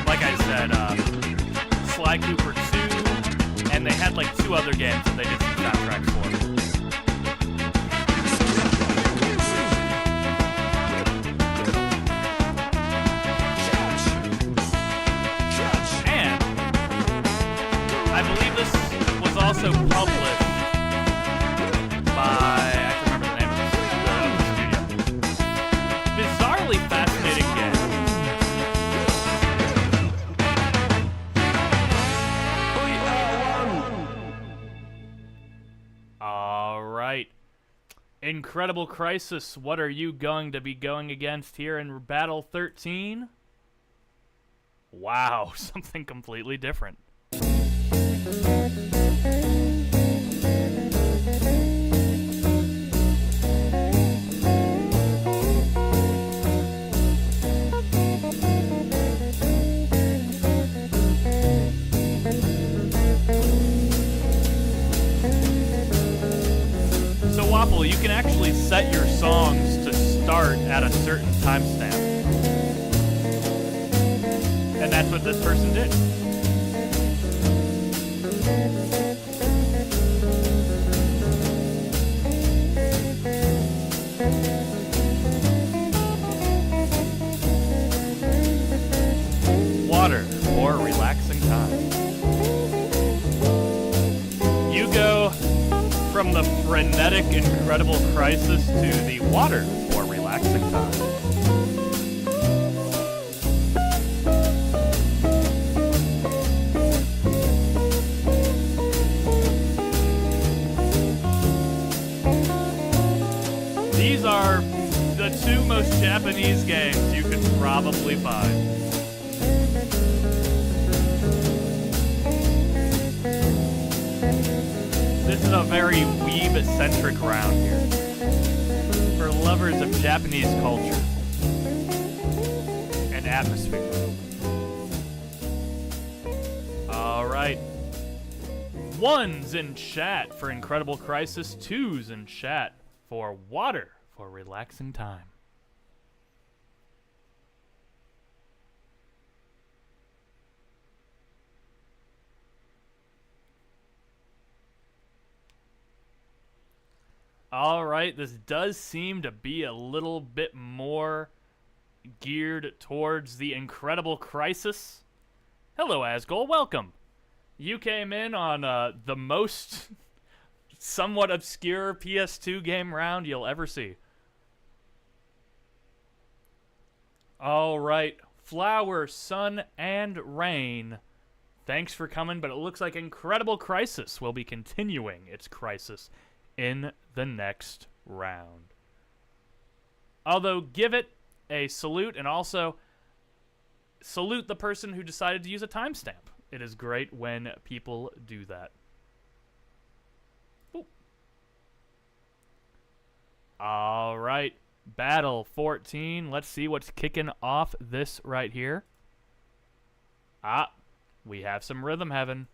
like I said, Sly Cooper 2, and they had like 2 other games that they did some soundtracks for. also published by, I can remember the name of the studio. Bizarrely fascinating game. All right. Incredible Crisis, what are you going to be going against here in Battle 13? Wow, something completely different. So Waffle, you can actually set your songs to start at a certain timestamp. And that's what this person did. Water for relaxing time. You go from the frenetic Incredible Crisis to the water for relaxing time. These are the two most Japanese games you could probably find. This is a very weeb-centric round here for lovers of Japanese culture and atmosphere. All right. 1's in chat for Incredible Crisis, 2's in chat for water for relaxing time. All right, this does seem to be a little bit more geared towards the Incredible Crisis. Hello, Asgol, welcome. You came in on the most somewhat obscure PS2 game round you'll ever see. All right, Flower, Sun, and Rain. Thanks for coming, but it looks like Incredible Crisis will be continuing its crisis in the next round. Although, give it a salute and also salute the person who decided to use a timestamp. It is great when people do that. Ooh. All right, Battle 14. Let's see what's kicking off this right here. Ah, we have some Rhythm Heaven.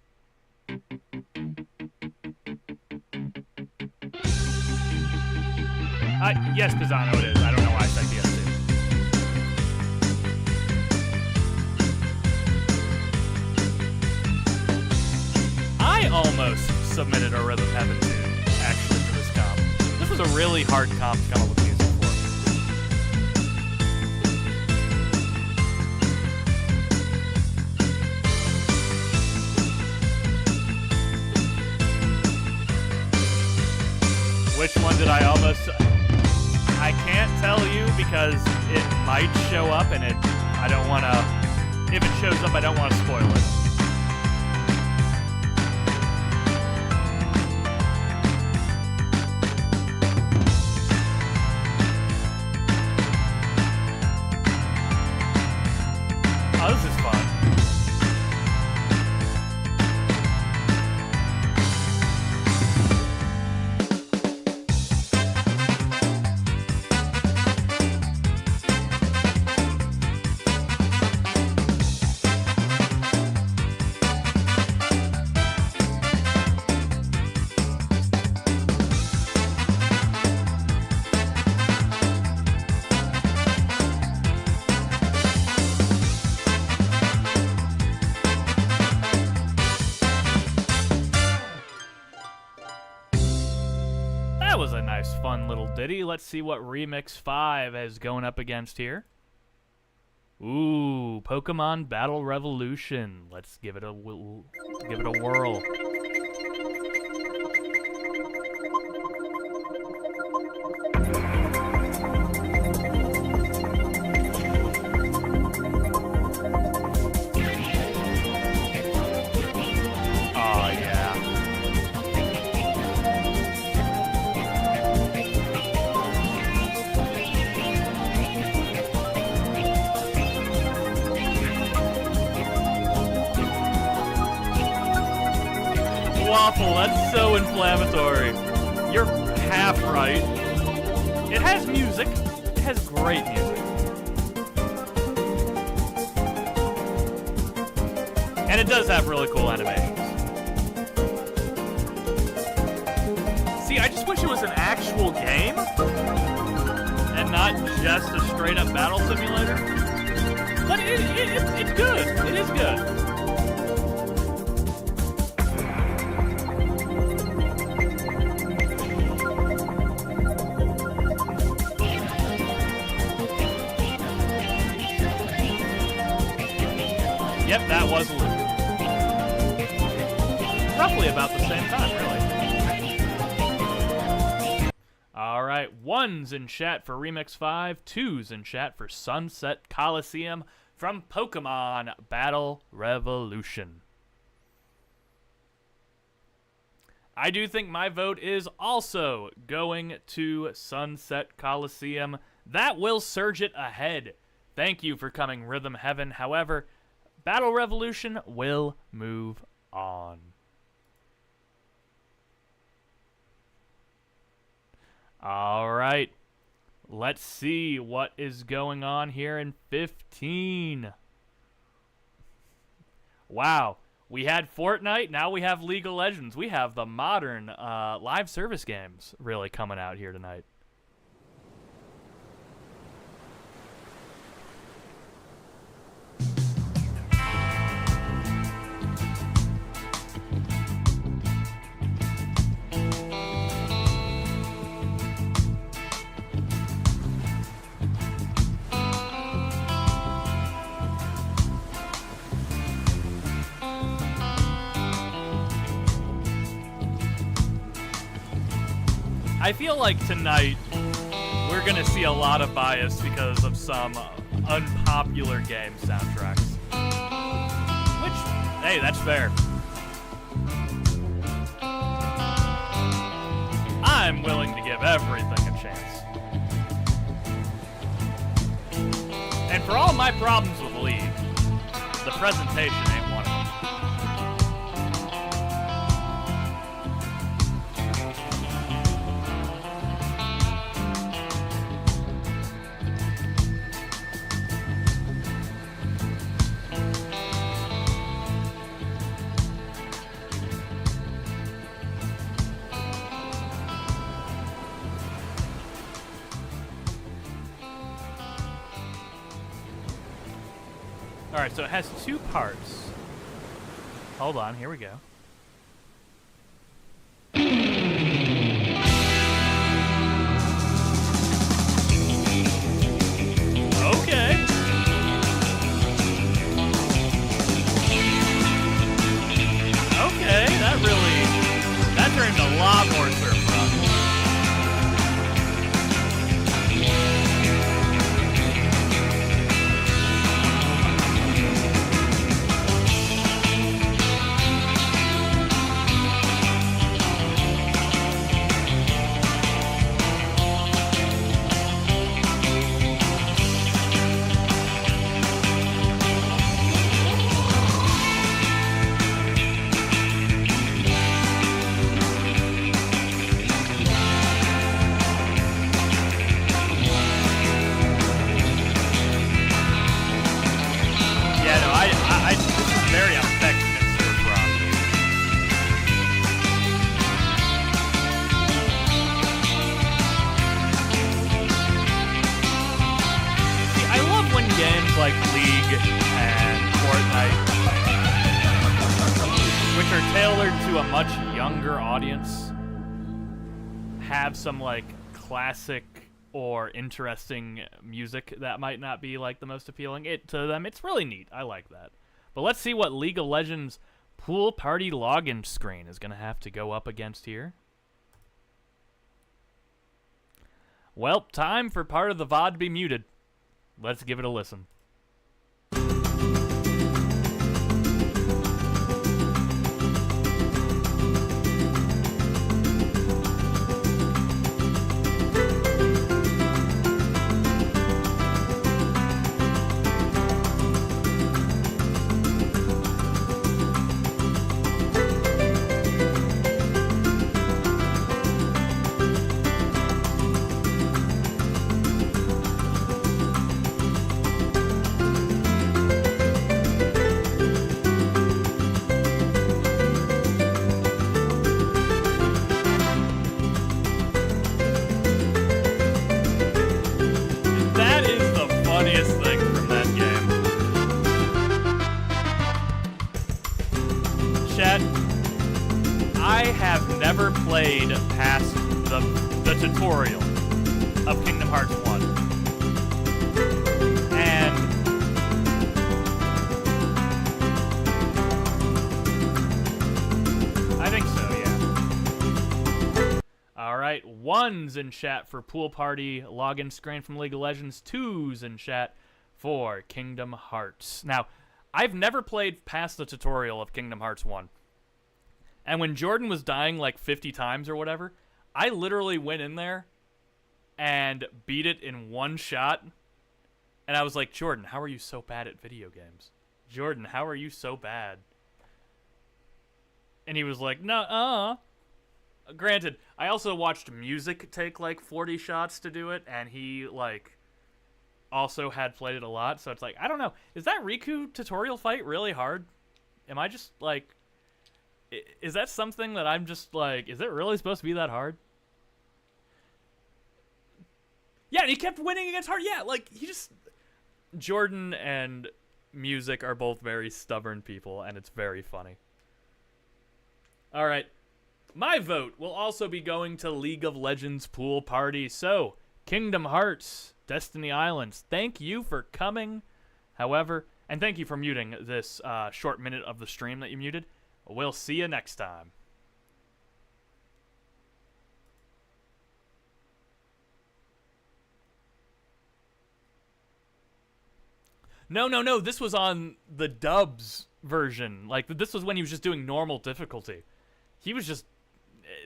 Yes, Pisano, it is. I don't know why I said PS2. I almost submitted a Rhythm Heaven tune, actually, for this comp. This was a really hard comp to come up with music for. Which one did I almost... I can't tell you because it might show up and I don't want to... If it shows up, I don't want to spoil it. Oh, this is fun. That was a nice, fun little ditty. Let's see what Remix 5 is going up against here. Ooh, Pokemon Battle Revolution. Let's give it a whirl. waffle. That's so inflammatory. You're half right. It has music. It has great music. And it does have really cool animations. See, I just wish it was an actual game and not just a straight-up battle simulator. But it's good. It is good. Yep, that was a loop. Roughly about the same time, really. Alright, 1's in chat for Remix 5, 2's in chat for Sunset Coliseum from Pokemon Battle Revolution. I do think my vote is also going to Sunset Coliseum. That will surge it ahead. Thank you for coming, Rhythm Heaven. However, Battle Revolution will move on. All right. Let's see what is going on here in 15. Wow. We had Fortnite, now we have League of Legends. We have the modern live service games really coming out here tonight. I feel like tonight we're gonna see a lot of bias because of some unpopular game soundtracks. Which, hey, that's fair. I'm willing to give everything a chance. And for all my problems with League, the presentation ain't one of them. Alright, so it has two parts. Hold on, here we go. Okay. Okay, that turned a lot more surf rock. Very affectionate surf rock. See, I love when games like League and Fortnite, which are tailored to a much younger audience, have some like classic or interesting music that might not be like the most appealing to them. It's really neat. I like that. But let's see what League of Legends pool party login screen is going to have to go up against here. Well, time for part of the VOD to be muted. Let's give it a listen. Chat, I have never played past the tutorial of Kingdom Hearts 1. And I think so, yeah. Alright, 1's in chat for Pool Party login screen from League of Legends, 2's in chat for Kingdom Hearts. Now, I've never played past the tutorial of Kingdom Hearts 1. And when Jordan was dying like 50 times or whatever, I literally went in there and beat it in one shot. And I was like, Jordan, how are you so bad at video games? Jordan, how are you so bad? And he was like, no, Granted, I also watched Music take like 40 shots to do it, and he like also had played it a lot, so it's like, I don't know. Is that Riku tutorial fight really hard? Am I just like... Is that something that I'm just like, is it really supposed to be that hard? Yeah, and he kept winning against hard. Yeah, like, he just... Jordan and Music are both very stubborn people, and it's very funny. Alright. My vote will also be going to League of Legends Pool Party. So, Kingdom Hearts, Destiny Islands, thank you for coming. However, and thank you for muting this short minute of the stream that you muted. We'll see you next time. No, this was on the dubs version. Like, this was when he was just doing normal difficulty. He was just...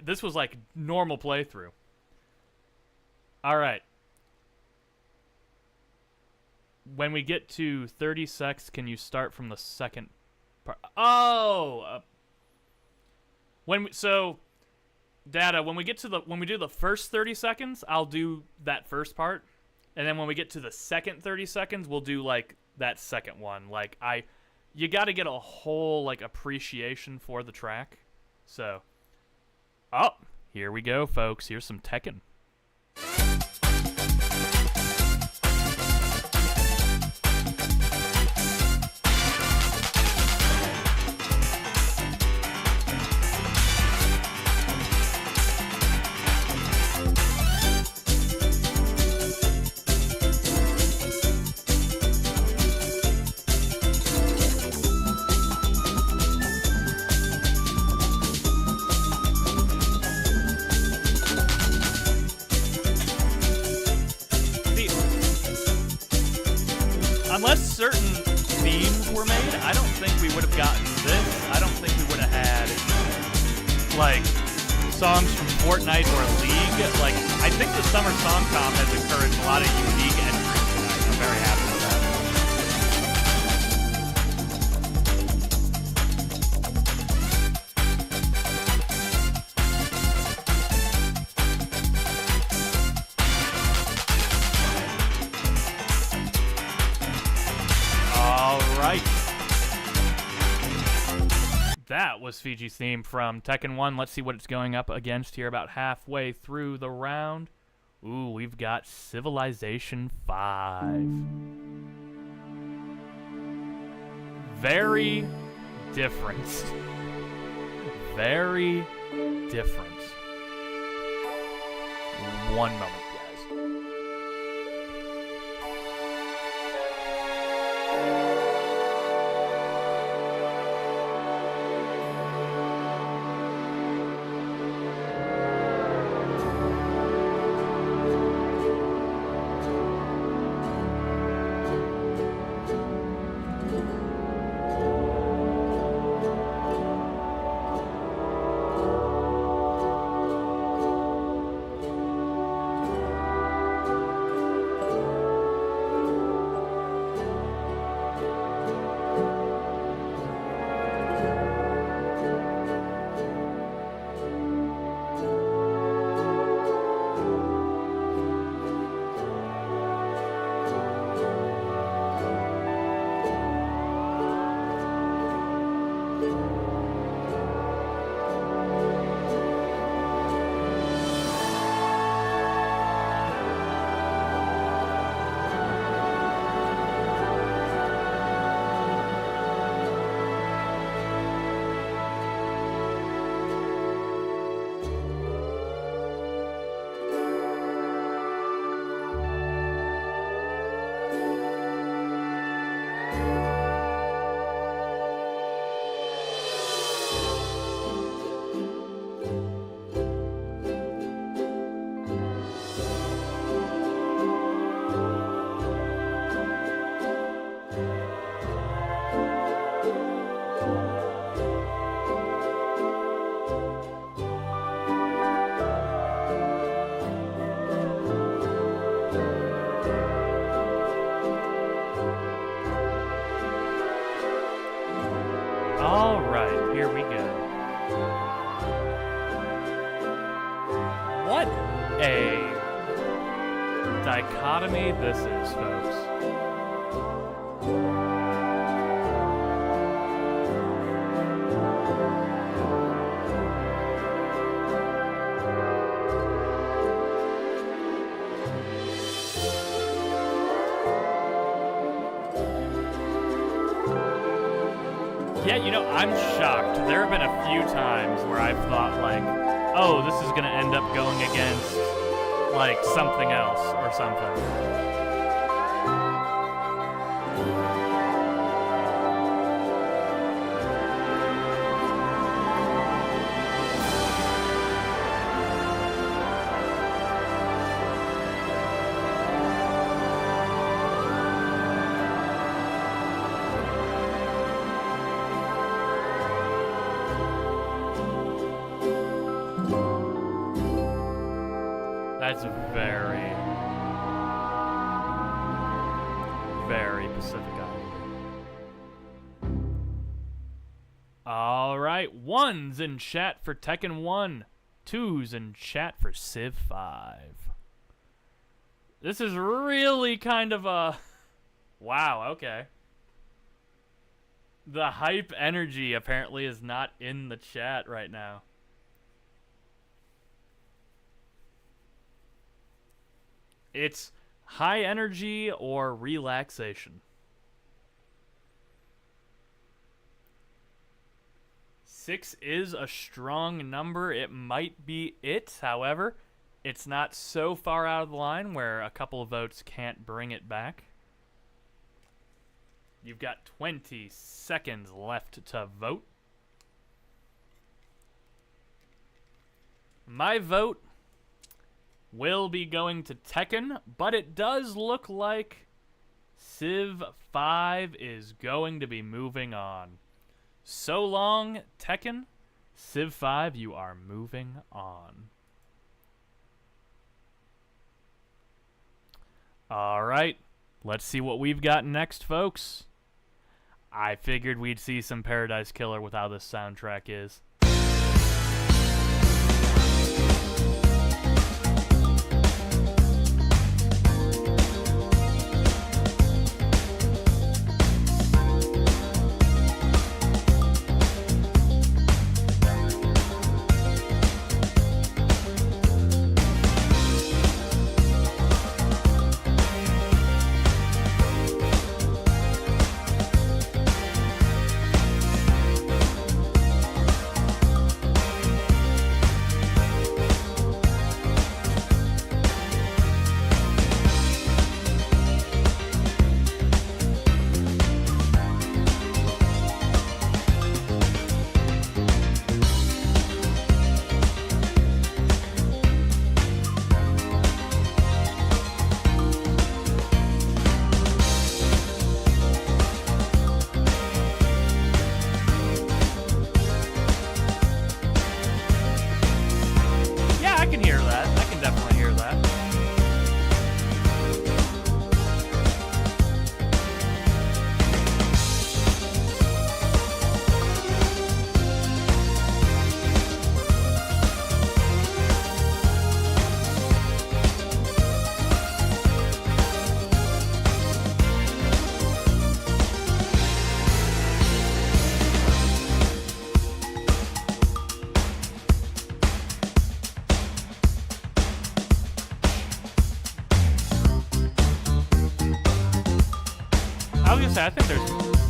This was like normal playthrough. Alright. When we get to 30 secs, can you start from the second part? Oh! Data, when we do the first 30 seconds, I'll do that first part. And then when we get to the second 30 seconds, we'll do, like, that second one. Like, you gotta get a whole, like, appreciation for the track. So... Oh, here we go, folks. Here's some Tekken. Unless certain themes were made, I don't think we would have gotten this. I don't think we would have had, like, songs from Fortnite or League. Like, I think the Summer Song Comp has encouraged a lot of unique entries tonight. I'm very happy with that. That was Fiji's theme from Tekken 1. Let's see what it's going up against here about halfway through the round. Ooh, we've got Civilization 5. Very different. Very different. One moment, guys. here we go. What a dichotomy this is, folks. Yeah, you know, I'm shocked. There have been a few times where I've thought, like, oh, this is gonna end up going against, like, something else or something. That's very, very Pacific Islander. All right, 1's in chat for Tekken 1, 2's in chat for Civ 5. This is really kind of a... Wow, okay. The hype energy apparently is not in the chat right now. It's high energy or relaxation. 6 is a strong number. It might be it. However, it's not so far out of the line where a couple of votes can't bring it back. You've got 20 seconds left to vote. My vote will be going to Tekken, but it does look like Civ 5 is going to be moving on. So long, Tekken. Civ 5, you are moving on. Alright, let's see what we've got next, folks. I figured we'd see some Paradise Killer with how this soundtrack is.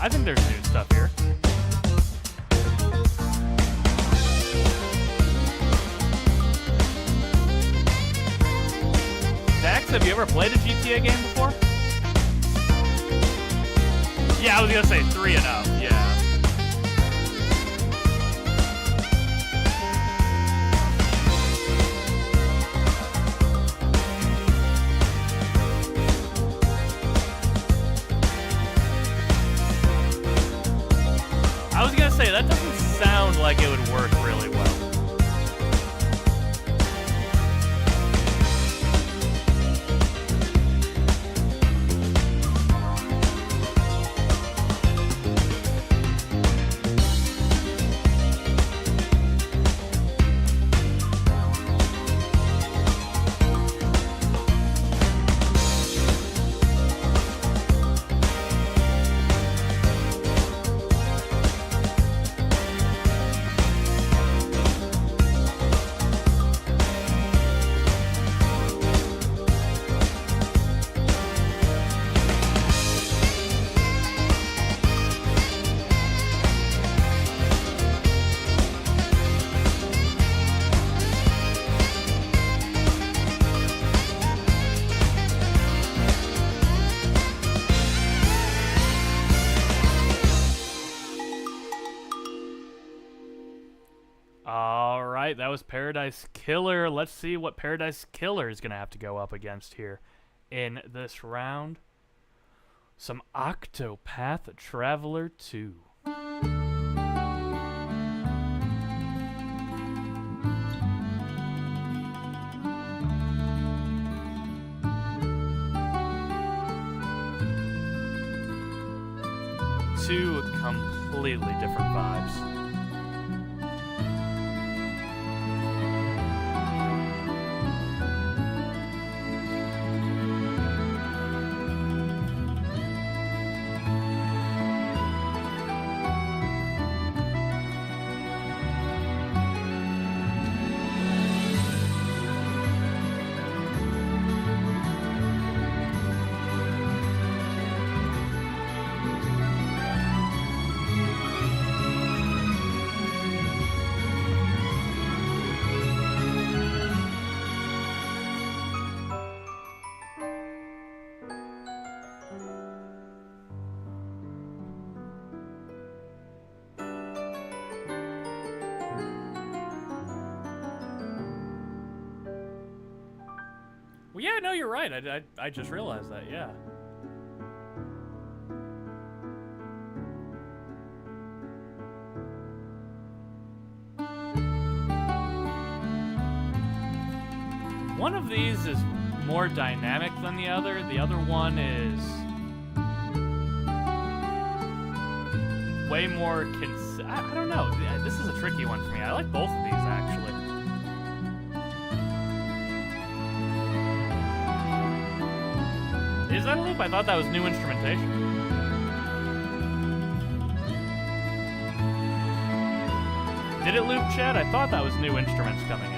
I think there's new stuff here. Dax, have you ever played a GTA game before? Yeah, I was gonna say 3 and up. Yeah. Say that doesn't sound like it would work really well. All right, that was Paradise Killer. Let's see what Paradise Killer is going to have to go up against here in this round. Some Octopath Traveler 2. Two completely different vibes. Well, yeah, no, you're right. I just realized that, yeah. One of these is more dynamic than the other. The other one is way more I don't know. This is a tricky one for me. I like both of these, actually. Is that a loop? I thought that was new instrumentation. Did it loop, Chad? I thought that was new instruments coming in.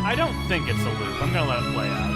I don't think it's a loop. I'm gonna let it play out.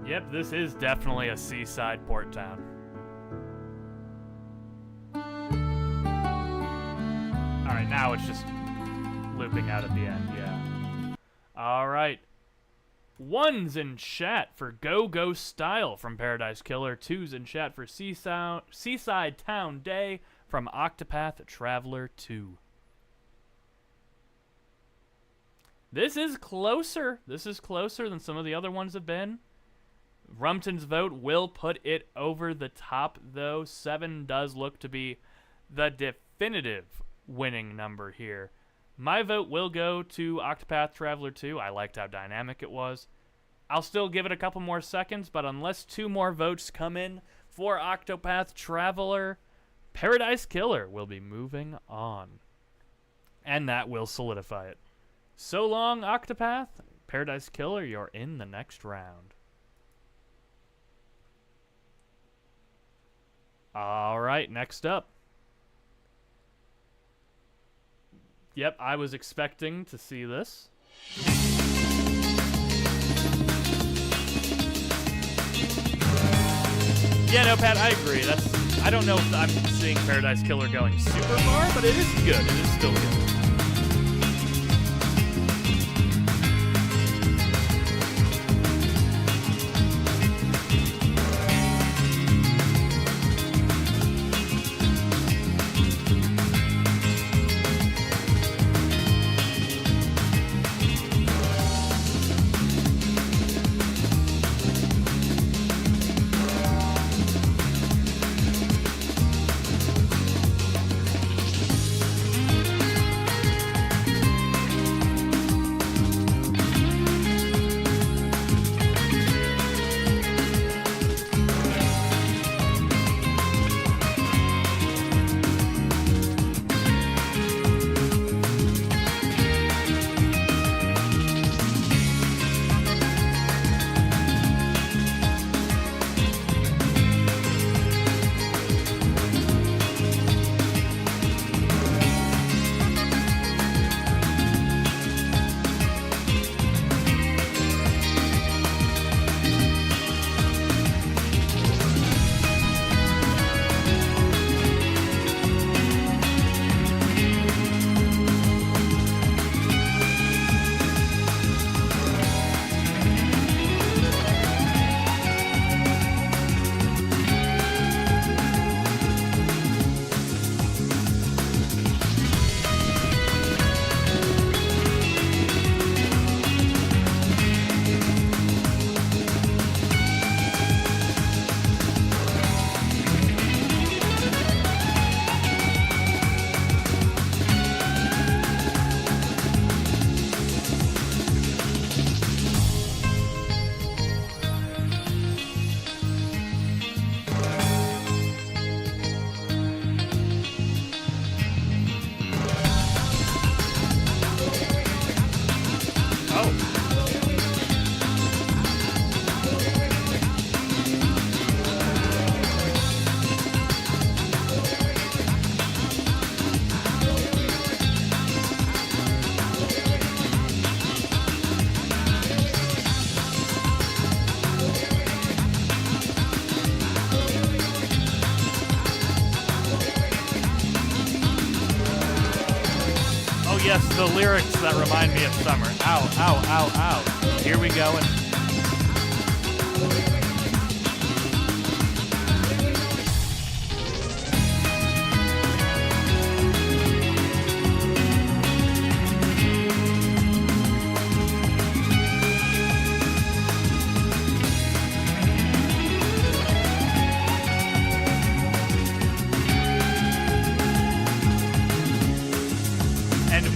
Yep, this is definitely a seaside port town. Alright, now it's just looping out at the end, yeah. Alright. One's in chat for Go Go Style from Paradise Killer. Two's in chat for Seaside Town Day from Octopath Traveler 2. This is closer. This is closer than some of the other ones have been. Rumpton's vote will put it over the top, though. 7 does look to be the definitive winning number here. My vote will go to Octopath Traveler 2. I liked how dynamic it was. I'll still give it a couple more seconds, but unless 2 more votes come in for Octopath Traveler, Paradise Killer will be moving on. And that will solidify it. So long, Octopath. Paradise Killer, you're in the next round. All right, next up. Yep, I was expecting to see this. Yeah, no, Pat, I agree. I don't know if I'm seeing Paradise Killer going super far, but it is good. It is still good. Yes, the lyrics that remind me of summer. Ow, ow, ow, ow. Here we go.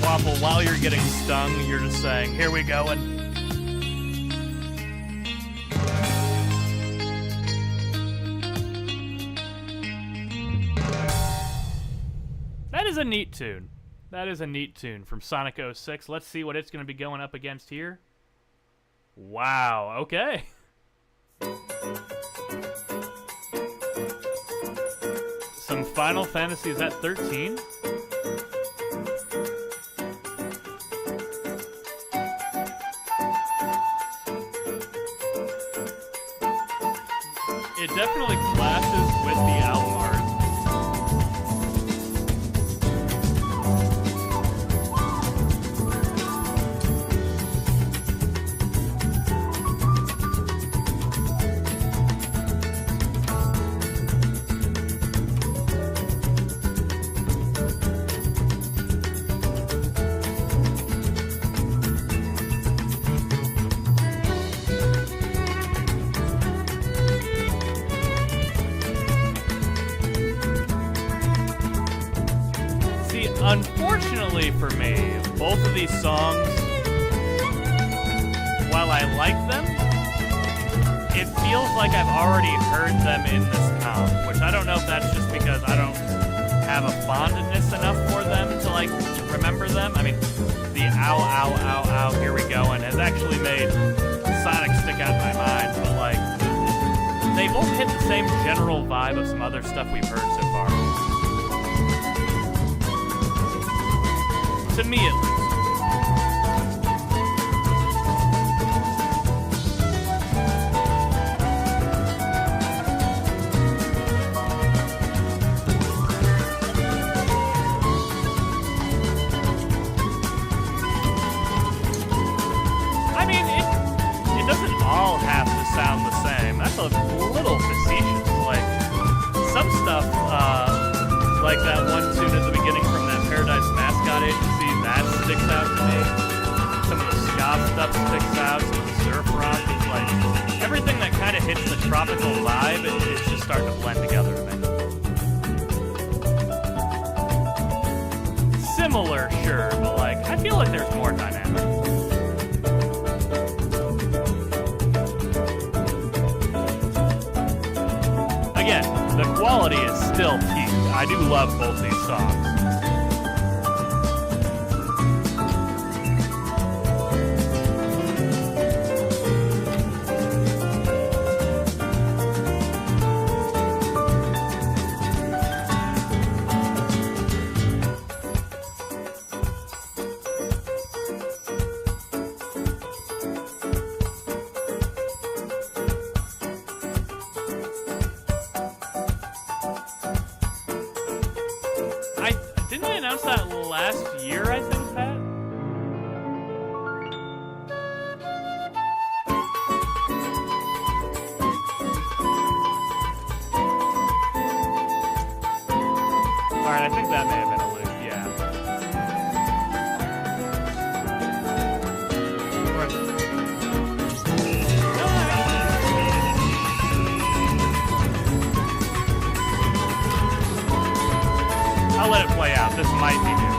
Waffle, while you're getting stung, you're just saying, here we go, and that is a neat tune. That is a neat tune from Sonic 06. Let's see what it's going to be going up against here. Wow, okay. Some Final Fantasy, is that 13? It definitely clashes with the album art. Unfortunately for me, both of these songs, while I like them, it feels like I've already heard them in this comp, which I don't know if that's just because I don't have a fondness enough for them to, like, remember them. I mean, the ow, ow, ow, ow, here we go, and has actually made Sonic stick out in my mind, but, like, they both hit the same general vibe of some other stuff we've heard so far. To me, at least. I mean, it doesn't all have to sound the same. That's a little facetious. Like, some stuff, like that one tune at the beginning from that Paradise Mascot Agency, that sticks out to me. Some of the ska stuff sticks out, some of the surf rock. It's like, everything that kind of hits the tropical vibe, it's just starting to blend together to me. Similar, sure, but like, I feel like there's more dynamic. Again, the quality is still peak. I do love both these songs. Didn't they announce that last year, I think, Pat? Alright, I think that may have been a loop, yeah. I'll let it play out. This might be new.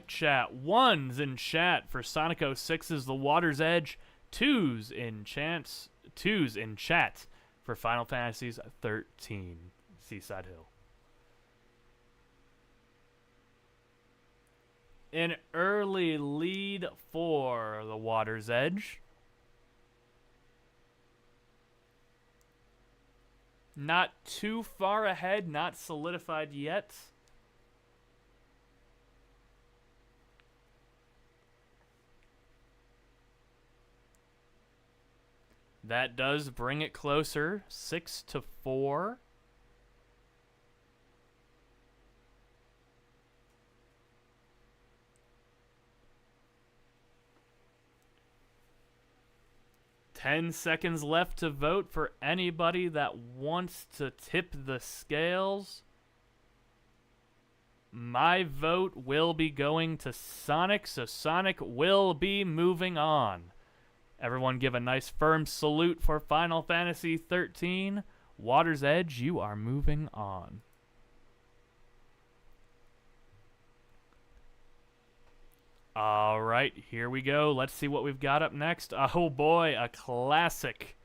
Chat. Ones in chat for Sonic 06's The Water's Edge. Twos in chat for Final Fantasy's 13 Seaside Hill. An early lead for the Water's Edge. Not too far ahead, not solidified yet. That does bring it closer, 6-4. Ten seconds left to vote for anybody that wants to tip the scales. My vote will be going to Sonic, so Sonic will be moving on. Everyone give a nice firm salute for Final Fantasy 13. Water's Edge, you are moving on. All right, here we go. Let's see what we've got up next. Oh boy, a classic.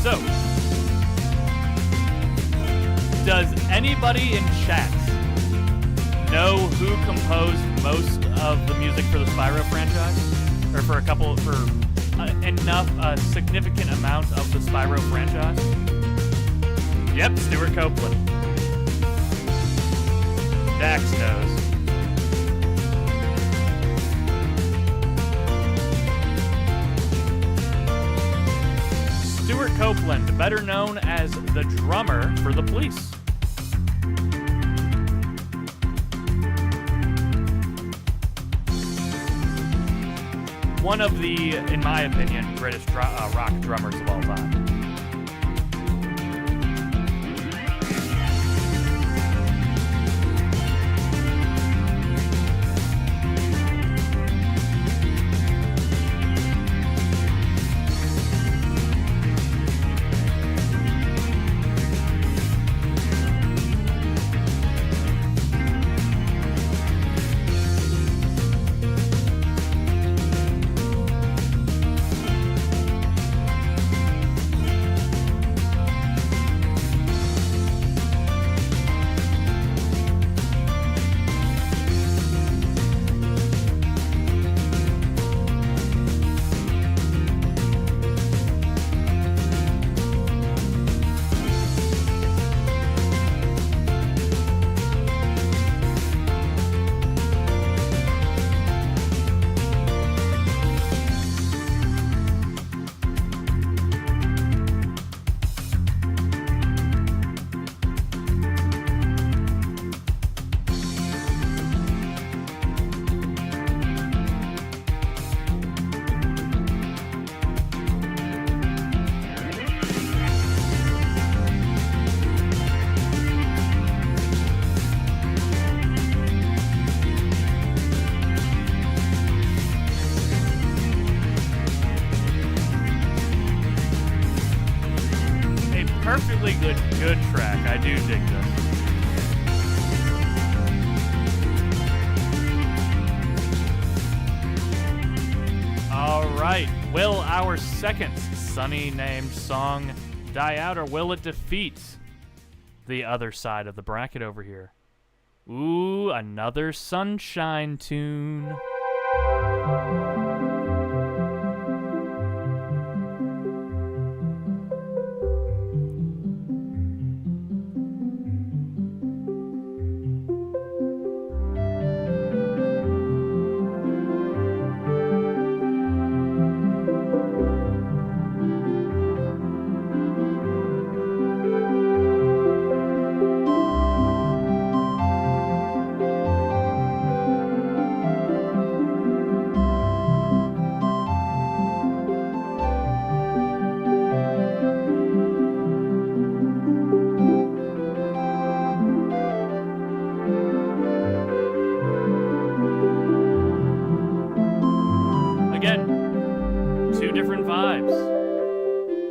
So, does anybody in chat know who composed most of the music for the Spyro franchise? Or for a significant amount of the Spyro franchise? Yep, Stuart Copeland. Dax knows. Stuart Copeland, better known as the drummer for the Police. One of the, in my opinion, greatest rock drummers of all time. Perfectly good track. I do dig this. All right. Will our second Sunny named song die out, or will it defeat the other side of the bracket over here? Ooh, another Sunshine tune.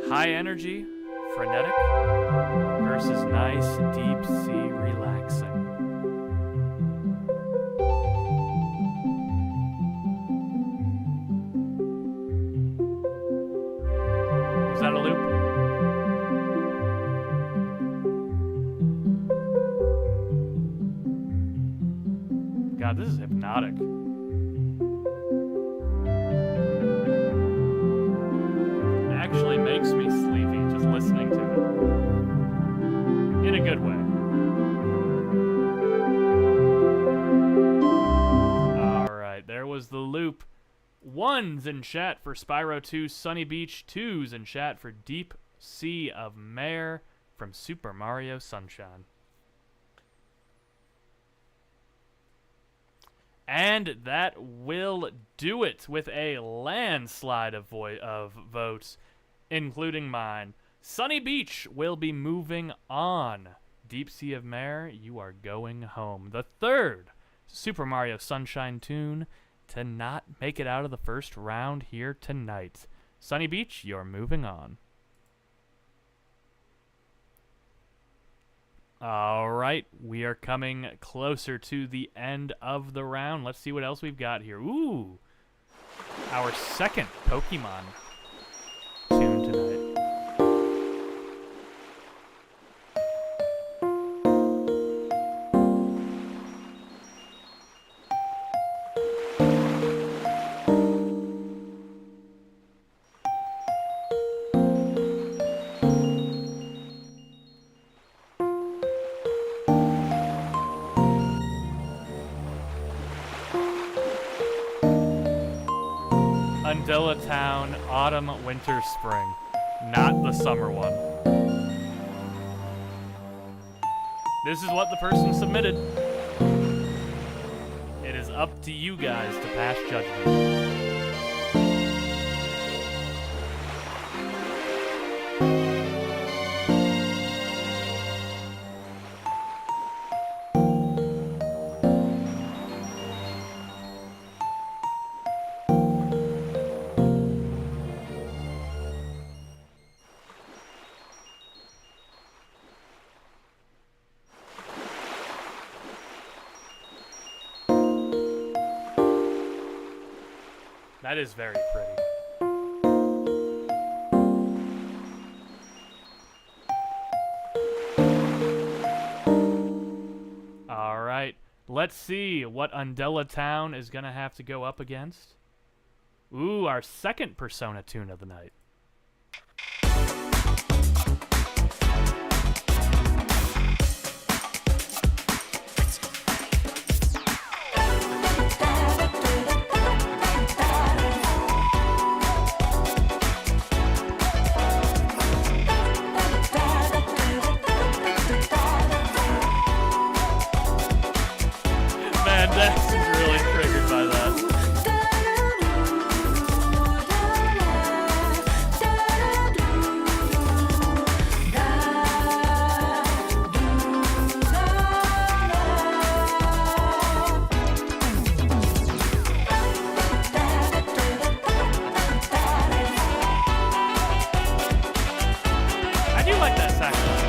High energy, frenetic, versus nice, deep sea, relaxing. God, this is hypnotic. It actually makes me sleepy just listening to it. In a good way. Alright, there was the loop. 1s in chat for Spyro 2 Sunny Beach, 2s in chat for Deep Sea of Mare from Super Mario Sunshine. And that will do it with a landslide of votes, including mine. Sunny Beach will be moving on. Deep Sea of Mare, you are going home. The third Super Mario Sunshine tune to not make it out of the first round here tonight. Sunny Beach, you're moving on. All right, we are coming closer to the end of the round. Let's see what else we've got here. Ooh, our second Pokemon tune tonight. Undella Town, Autumn, Winter, Spring. Not the summer one. This is what the person submitted. It is up to you guys to pass judgment. That is very pretty. All right, let's see what Undella Town is going to have to go up against. Ooh, our second Persona tune of the night. That's really triggered by that. I do like that saxophone.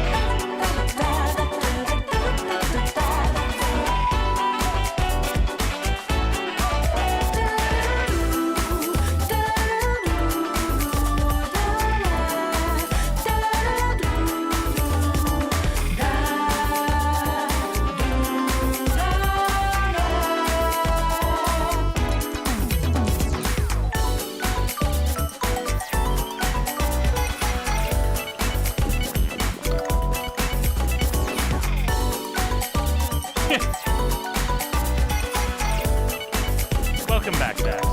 Welcome back, Dax.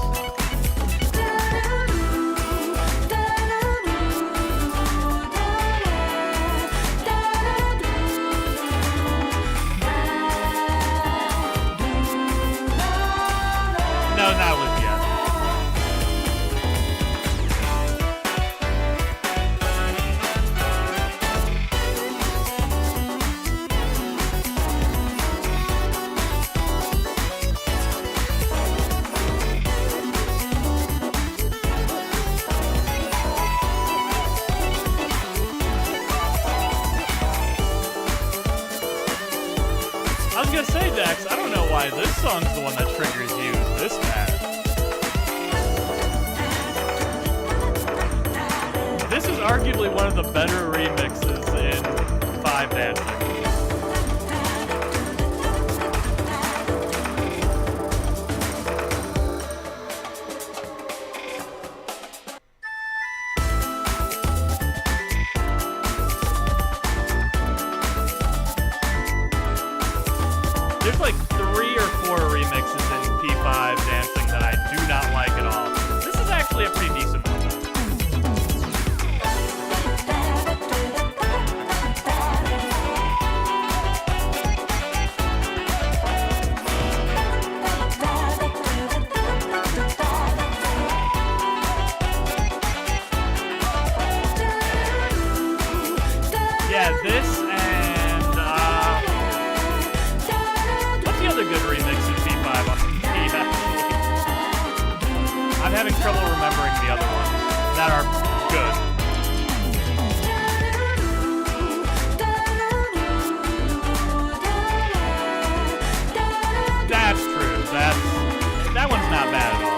No, not with yet. I was gonna say, Dex, I don't know why this song's the one that triggers you this bad. This is arguably one of the better remixes in 5 Dancing. There's like 3 or 4 remixes in P5 dancing that I do not like at all. This is actually a pretty decent one, though. Yeah, this and, what's the other good remix in P5 on P5? I'm having trouble remembering the other ones that are good. That's true. That one's not bad at all.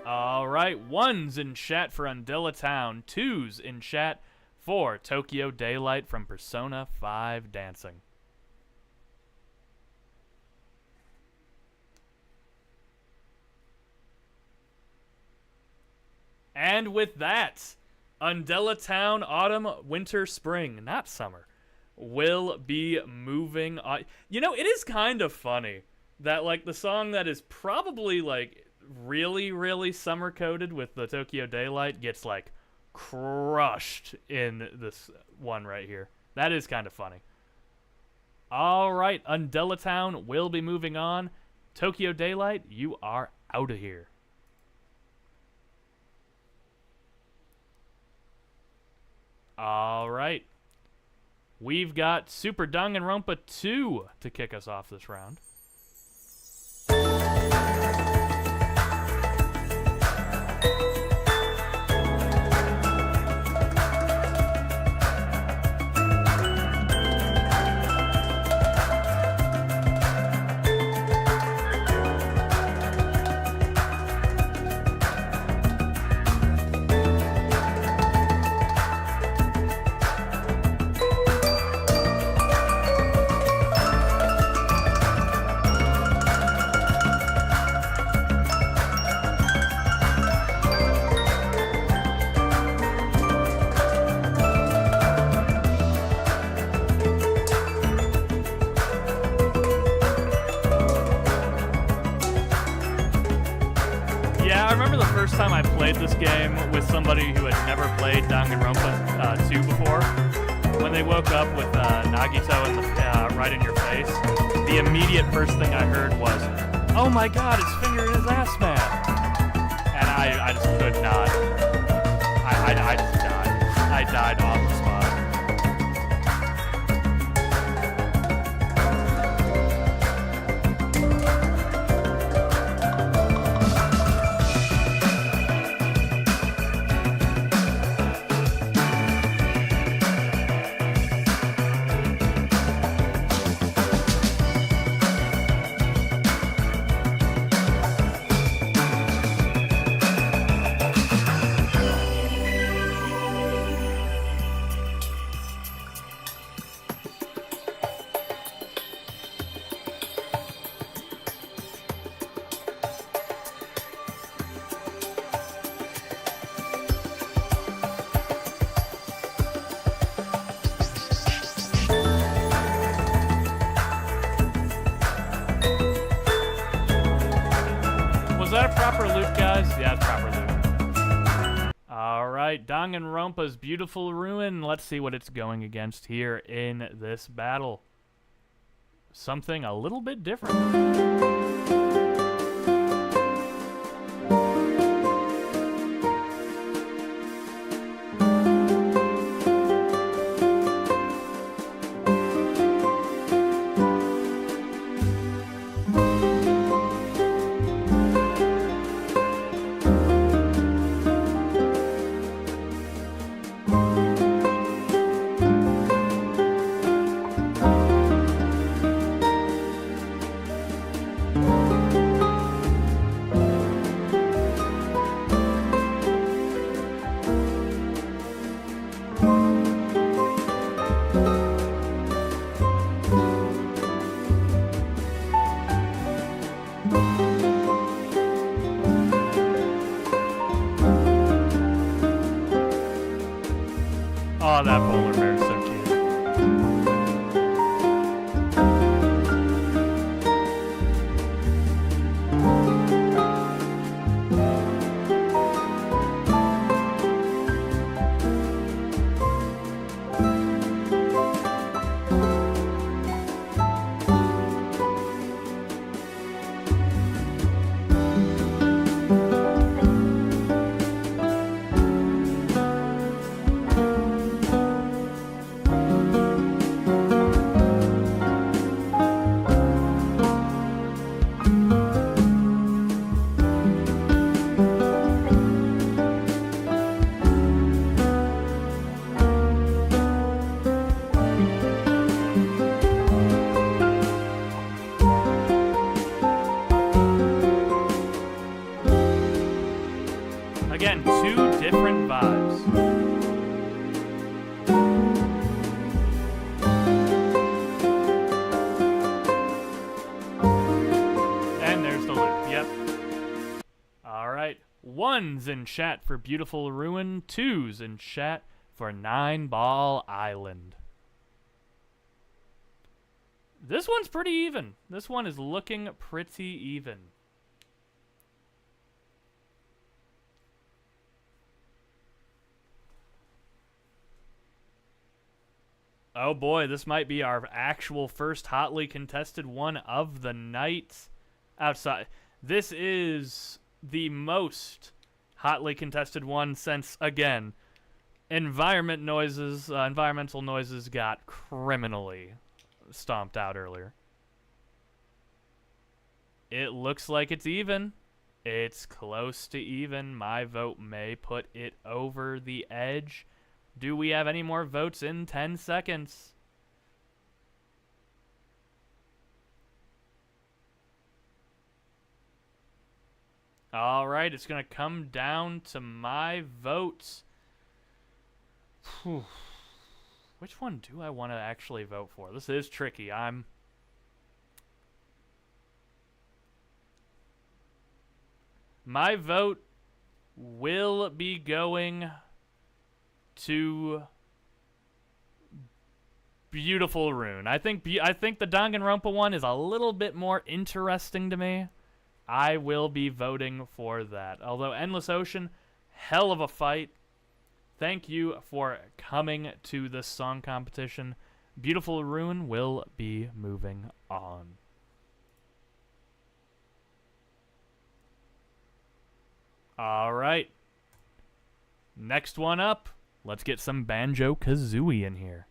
All right, 1's in chat for Undilla Town, 2's in chat for Tokyo Daylight from Persona 5 Dancing. And with that, Undilla Town Autumn, Winter, Spring, not summer, will be moving on. You know, it is kind of funny that, like, the song that is probably, like, really, really summer-coded with the Tokyo Daylight gets, like, crushed in this one right here. That is kind of funny. All right, Undilla Town will be moving on. Tokyo Daylight, you are out of here. All right. We've got Super Danganronpa 2 to kick us off this round. First time I played this game with somebody who had never played Danganronpa 2 before, when they woke up with Nagito right in your face, the immediate first thing I heard was, "Oh my god, it's Finger in his ass, man!" And I just could not. I just died. I died on the spot. Danganronpa's Beautiful Ruin. Let's see what it's going against here in this battle. Something a little bit different. getting two different vibes. And there's the loop, yep. Alright, 1's in chat for Beautiful Ruin, 2's in chat for 9 Ball Island. This one's pretty even. This one is looking pretty even. Oh boy, this might be our actual first hotly contested one of the night. Outside. This is the most hotly contested one since, again, environmental noises got criminally stomped out earlier. It looks like it's even. It's close to even. My vote may put it over the edge. Do we have any more votes in 10 seconds? All right, it's going to come down to my votes. Whew. Which one do I want to actually vote for? This is tricky. My vote will be going to Beautiful Rune. I think the Danganronpa one is a little bit more interesting to me. I will be voting for that. Although Endless Ocean, hell of a fight. Thank you for coming to this song competition. Beautiful Rune will be moving on. All right. Next one up. Let's get some Banjo-Kazooie in here.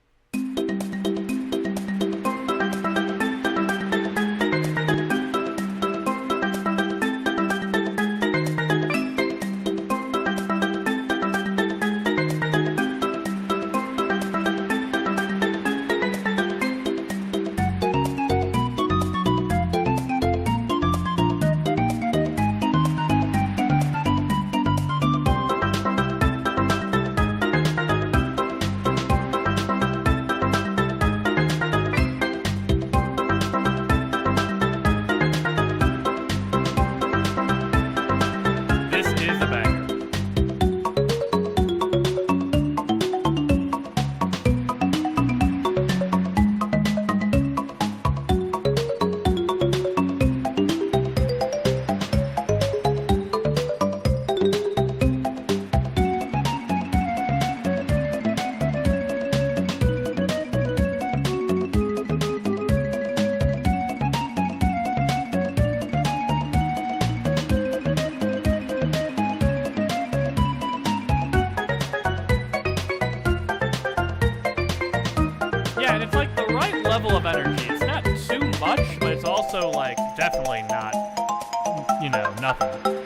Level of energy. It's not too much, but it's also, like, definitely not, you know, nothing.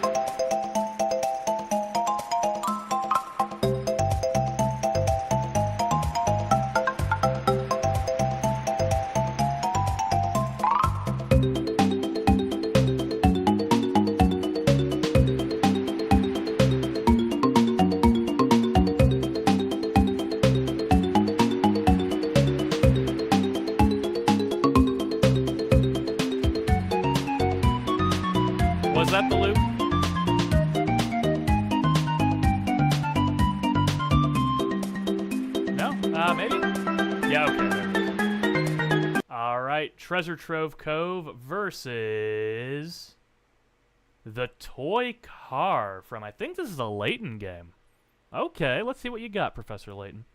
Was that the loop? No? Maybe? Yeah, okay. Alright, Treasure Trove Cove versus the Toy Car from, I think this is a Layton game. Okay, let's see what you got, Professor Layton.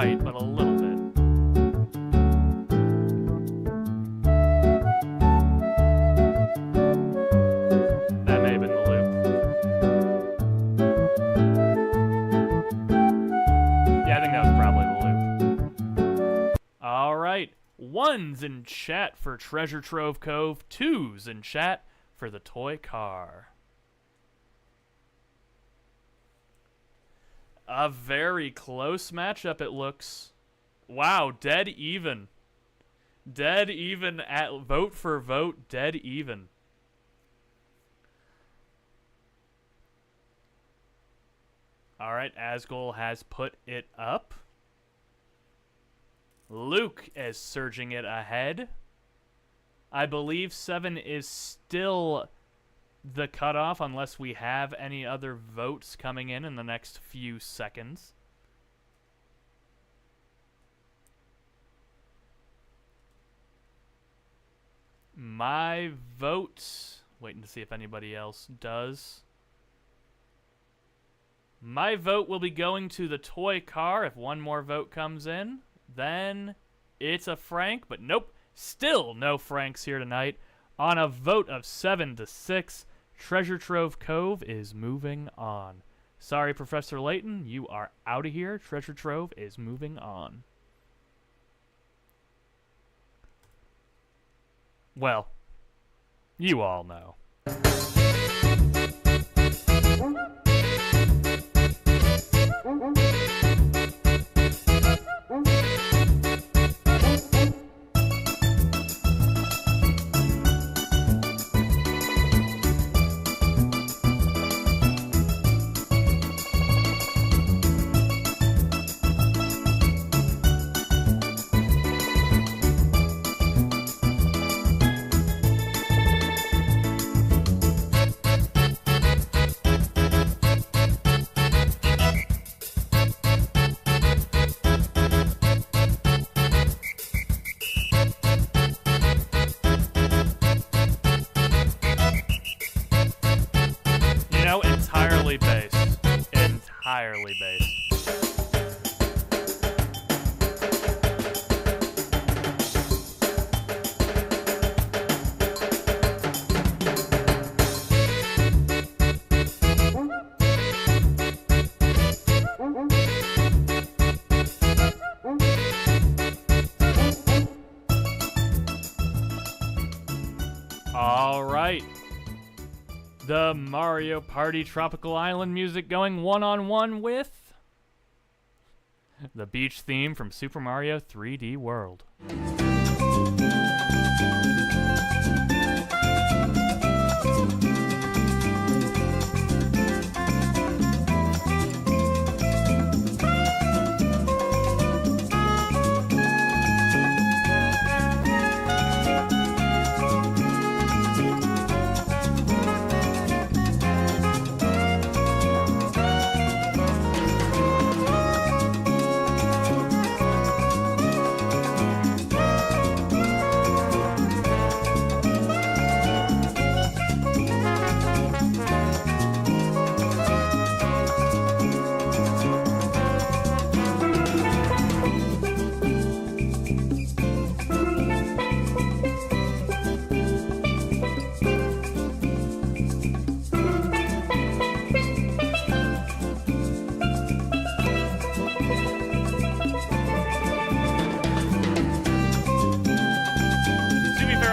quite, but a little bit. That may have been the loop. Yeah, I think that was probably the loop. All right. 1s in chat for Treasure Trove Cove, 2s in chat for the toy car. A very close matchup, it looks. Wow, dead even. Dead even at vote for vote, dead even. All right, Asgol has put it up. Luke is surging it ahead. I believe 7 is still the cutoff unless we have any other votes coming in the next few seconds. My vote, waiting to see if anybody else does. My vote will be going to the toy car. If one more vote comes in, then it's a Frank, but nope, still no Franks here tonight. On a vote of 7-6, Treasure Trove Cove is moving on. Sorry, Professor Layton, you are out of here. Treasure Trove is moving on. Well, you all know. Entirely based. Entirely based. All right. The Mario Party Tropical Island music going one-on-one with the beach theme from Super Mario 3D World.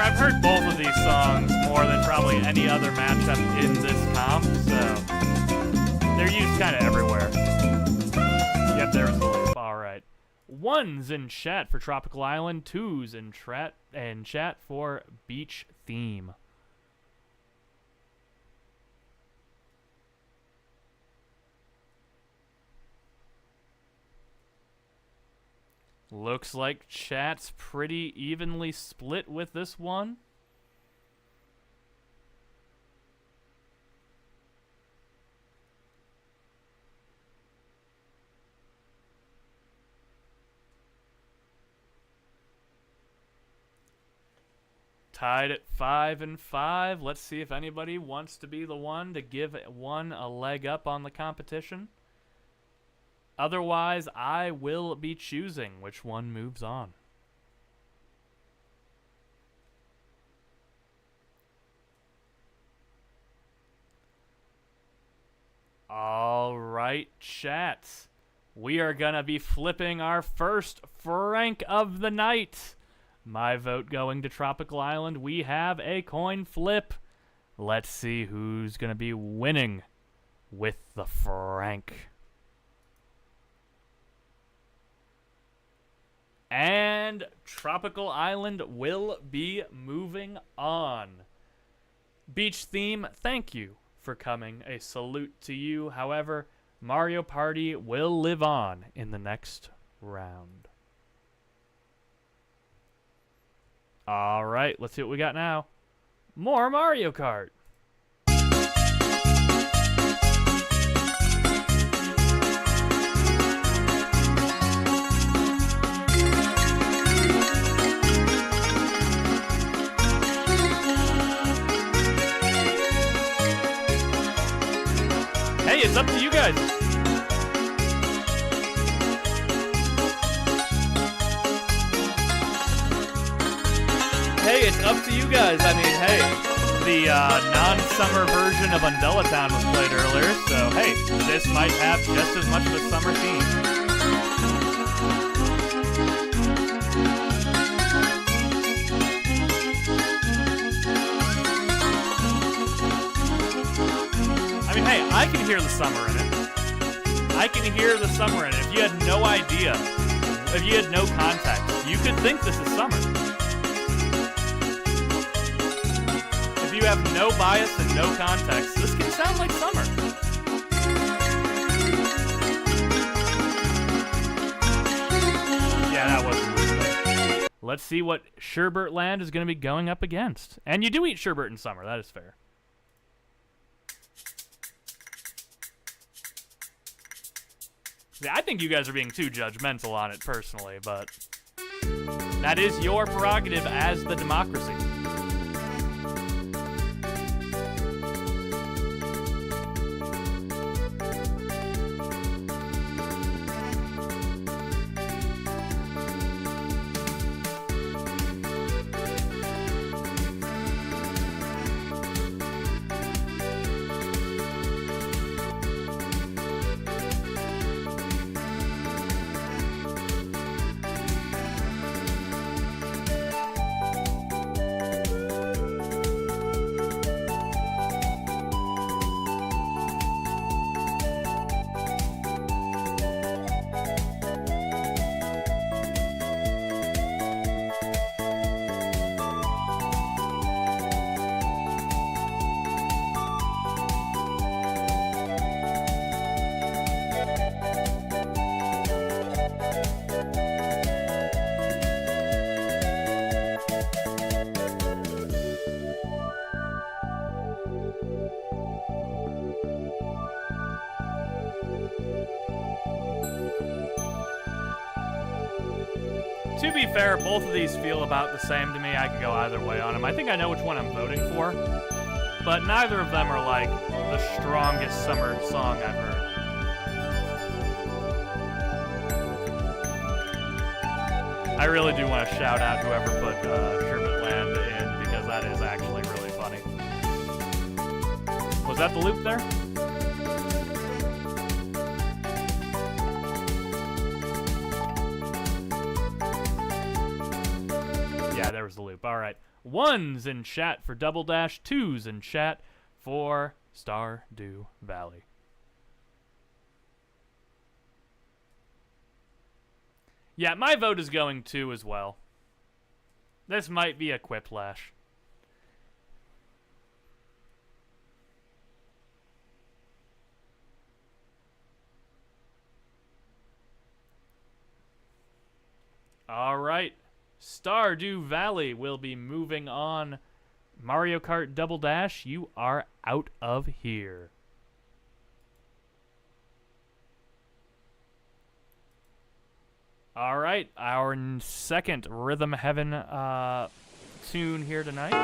I've heard both of these songs more than probably any other matchup in this comp, so they're used kind of everywhere. Yep, there's the loop. All right. 1s in chat for Tropical Island, 2s in chat for Beach Theme. Looks like chat's pretty evenly split with this one. Tied at 5-5. Let's see if anybody wants to be the one to give one a leg up on the competition. Otherwise, I will be choosing which one moves on. All right, chat. We are going to be flipping our first Frank of the night. My vote going to Tropical Island. We have a coin flip. Let's see who's going to be winning with the Frank. And Tropical Island will be moving on. Beach theme, thank you for coming. A salute to you. However, Mario Party will live on in the next round. All right, let's see what we got now. More Mario Kart. Hey, it's up to you guys. Hey, it's up to you guys. I mean, hey, the non-summer version of Undella Town was played earlier, so hey, this might have just as much of a summer theme. I mean, hey, I can hear the summer in it. I can hear the summer in it. If you had no idea, if you had no context, you could think this is summer. If you have no bias and no context, this can sound like summer. Yeah, that wasn't weird. Let's see what Sherbert Land is going to be going up against. And you do eat sherbet in summer, that is fair. Yeah, I think you guys are being too judgmental on it personally, but that is your prerogative as the democracy. To be fair, both of these feel about the same to me. I could go either way on them. I think I know which one I'm voting for, but neither of them are like the strongest summer song I've heard. I really do want to shout out whoever put Sherbet Land in, because that is actually really funny. Was that the loop there? Yeah, there was the loop. All right. 1s in chat for Double Dash, 2s in chat for Stardew Valley. Yeah, my vote is going 2 as well. This might be a quiplash. All right. Stardew Valley will be moving on. Mario Kart Double Dash, you are out of here. All right, our second Rhythm Heaven tune here tonight.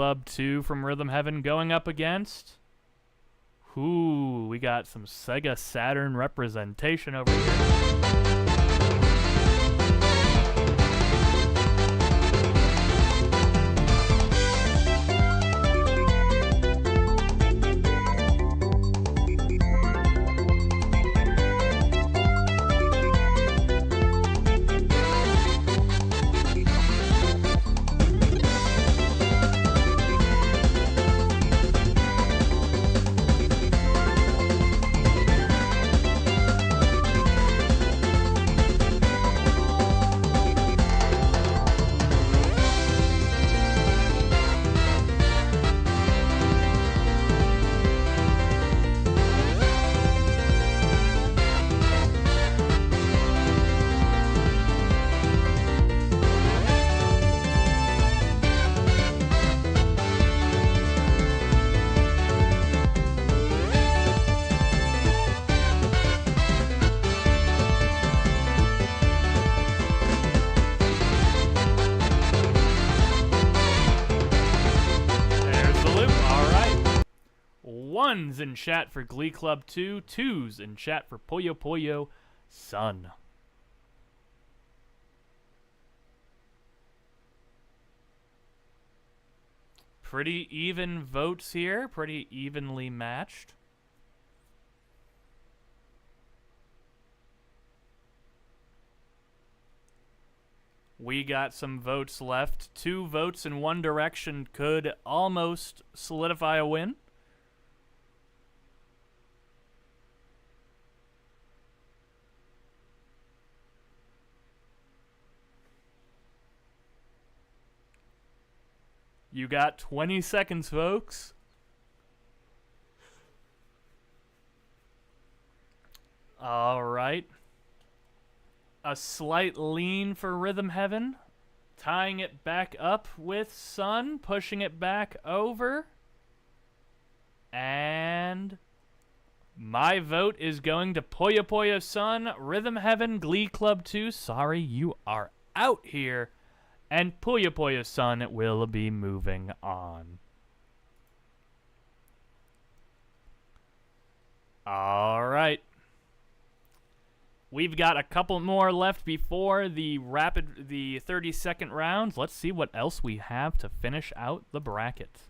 Club 2 from Rhythm Heaven going up against... Ooh, we got some Sega Saturn representation over here. Ones in chat for Glee Club 2, twos in chat for Puyo Puyo Sun. Pretty even votes here, pretty evenly matched. We got some votes left. 2 votes in one direction could almost solidify a win. You got 20 seconds, folks. All right. A slight lean for Rhythm Heaven. Tying it back up with Sun. Pushing it back over. And my vote is going to Puyo Puyo Sun. Rhythm Heaven, Glee Club 2. Sorry, you are out here. And Puyo Puyo Sun will be moving on. All right. We've got a couple more left before the 30-second rounds. Let's see what else we have to finish out the bracket.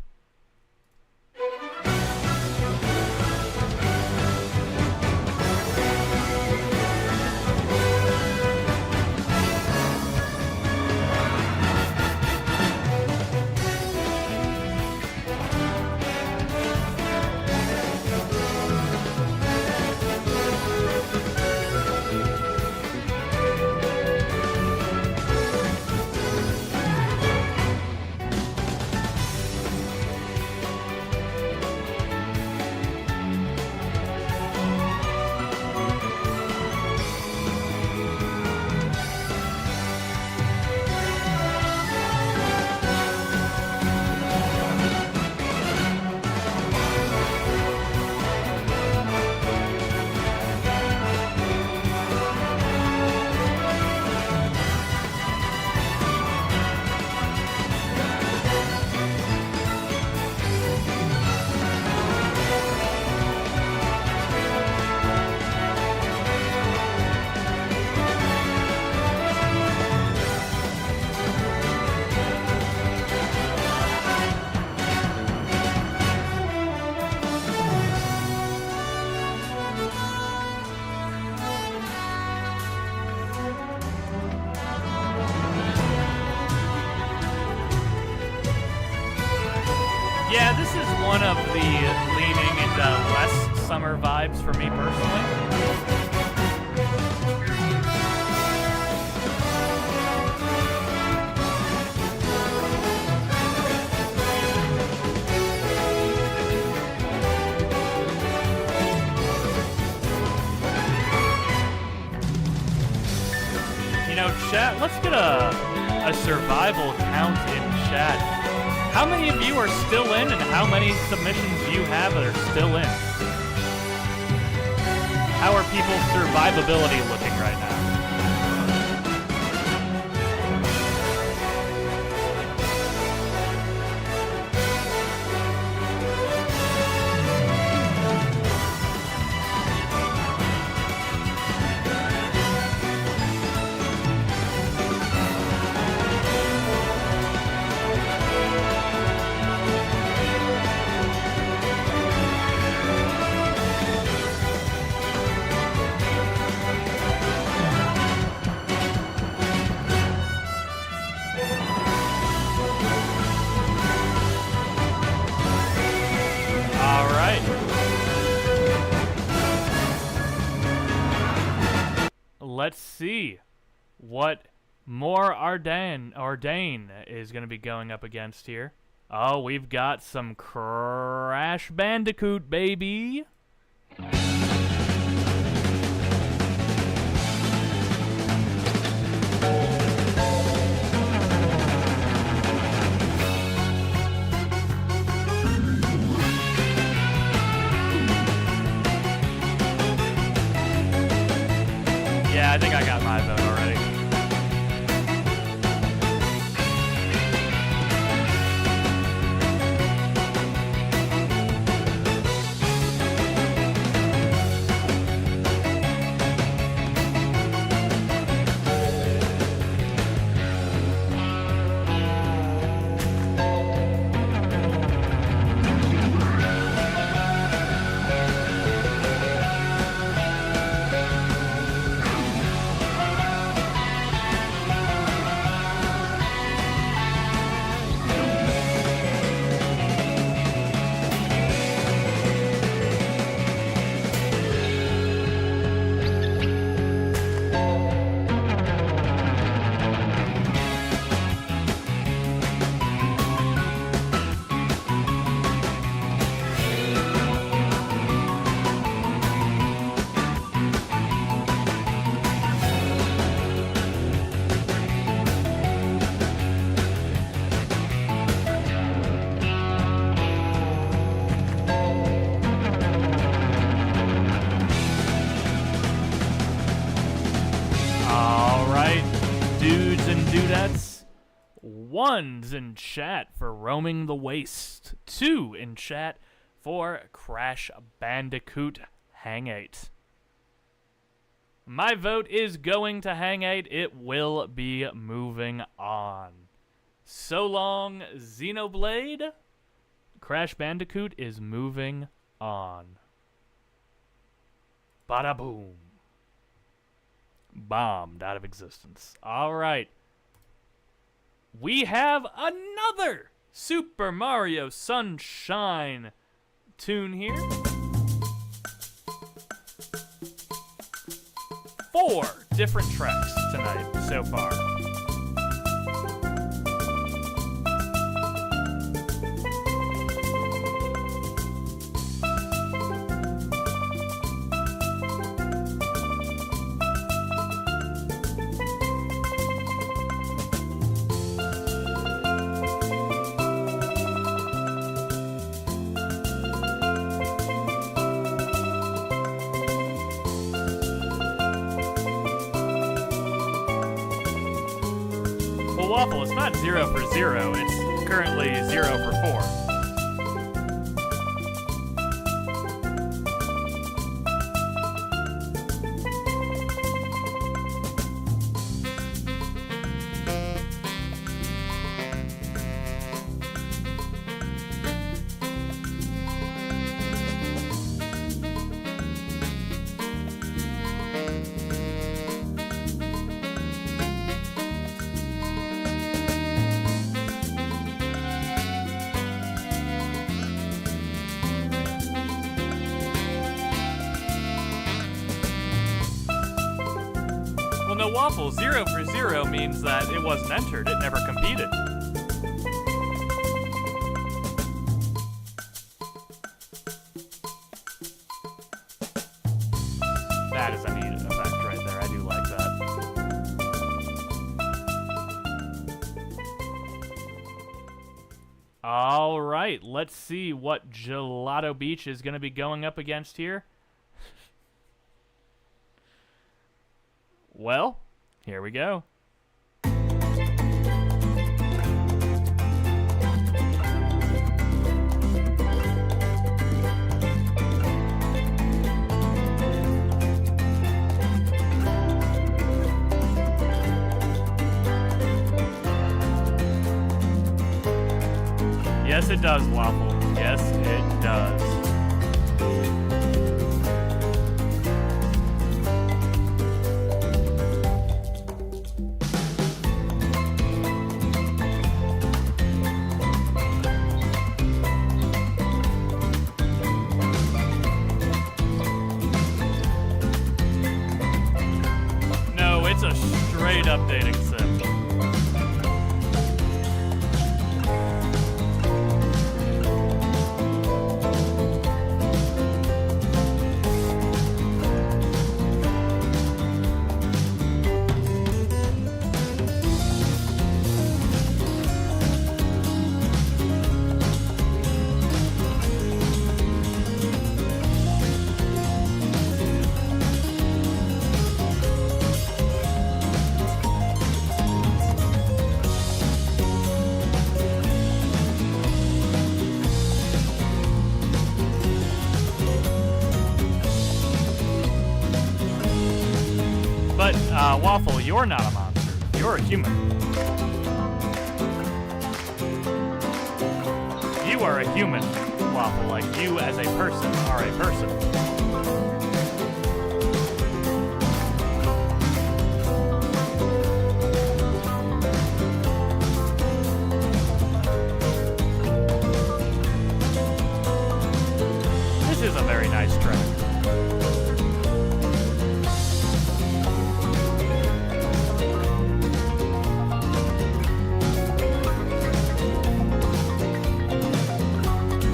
Yeah, this is one of the leaning into less summer vibes for me personally. You know, chat, let's get a survival count in chat. How many of you are still in, and how many submissions do you have that are still in? How are people's survivability looking right now? let's see what more Ardain is going to be going up against here. Oh, we've got some Crash Bandicoot, baby. Yeah, I think I got my vote already. Dudes and dudettes, 1's in chat for Roaming the Waste, 2 in chat for Crash Bandicoot Hang-8. My vote is going to Hang-8. It will be moving on. So long, Xenoblade. Crash Bandicoot is moving on. Bada boom. Bombed out of existence. All right. We have another Super Mario Sunshine tune here. 4 different tracks tonight so far. Waffle, it's not 0 for 0, it's currently 0 for 4. Well, no Waffle, 0 for 0 means that it wasn't entered, it never competed. That is a neat effect right there, I do like that. All right, let's see what Gelato Beach is going to be going up against here. Well, here we go. Yes, it does, Waffle. Yes, it does. Great updating sim. But, Waffle, you're not a monster. You're a human. You are a human, Waffle. Like, you as a person are a person. This is a very nice track.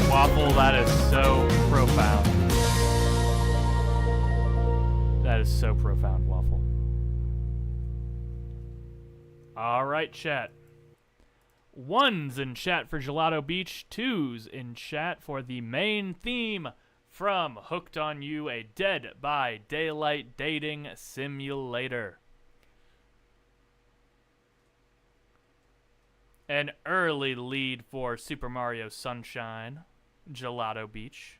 Waffle, that is so profound. That is so profound, Waffle. All right, chat. 1s in chat for Gelato Beach, 2s in chat for the main theme from Hooked on You, a Dead by Daylight dating simulator. An early lead for Super Mario Sunshine, Gelato Beach.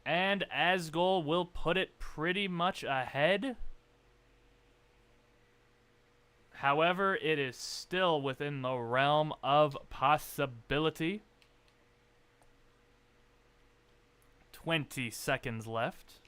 And Asgol will put it pretty much ahead. However, it is still within the realm of possibility. 20 seconds left.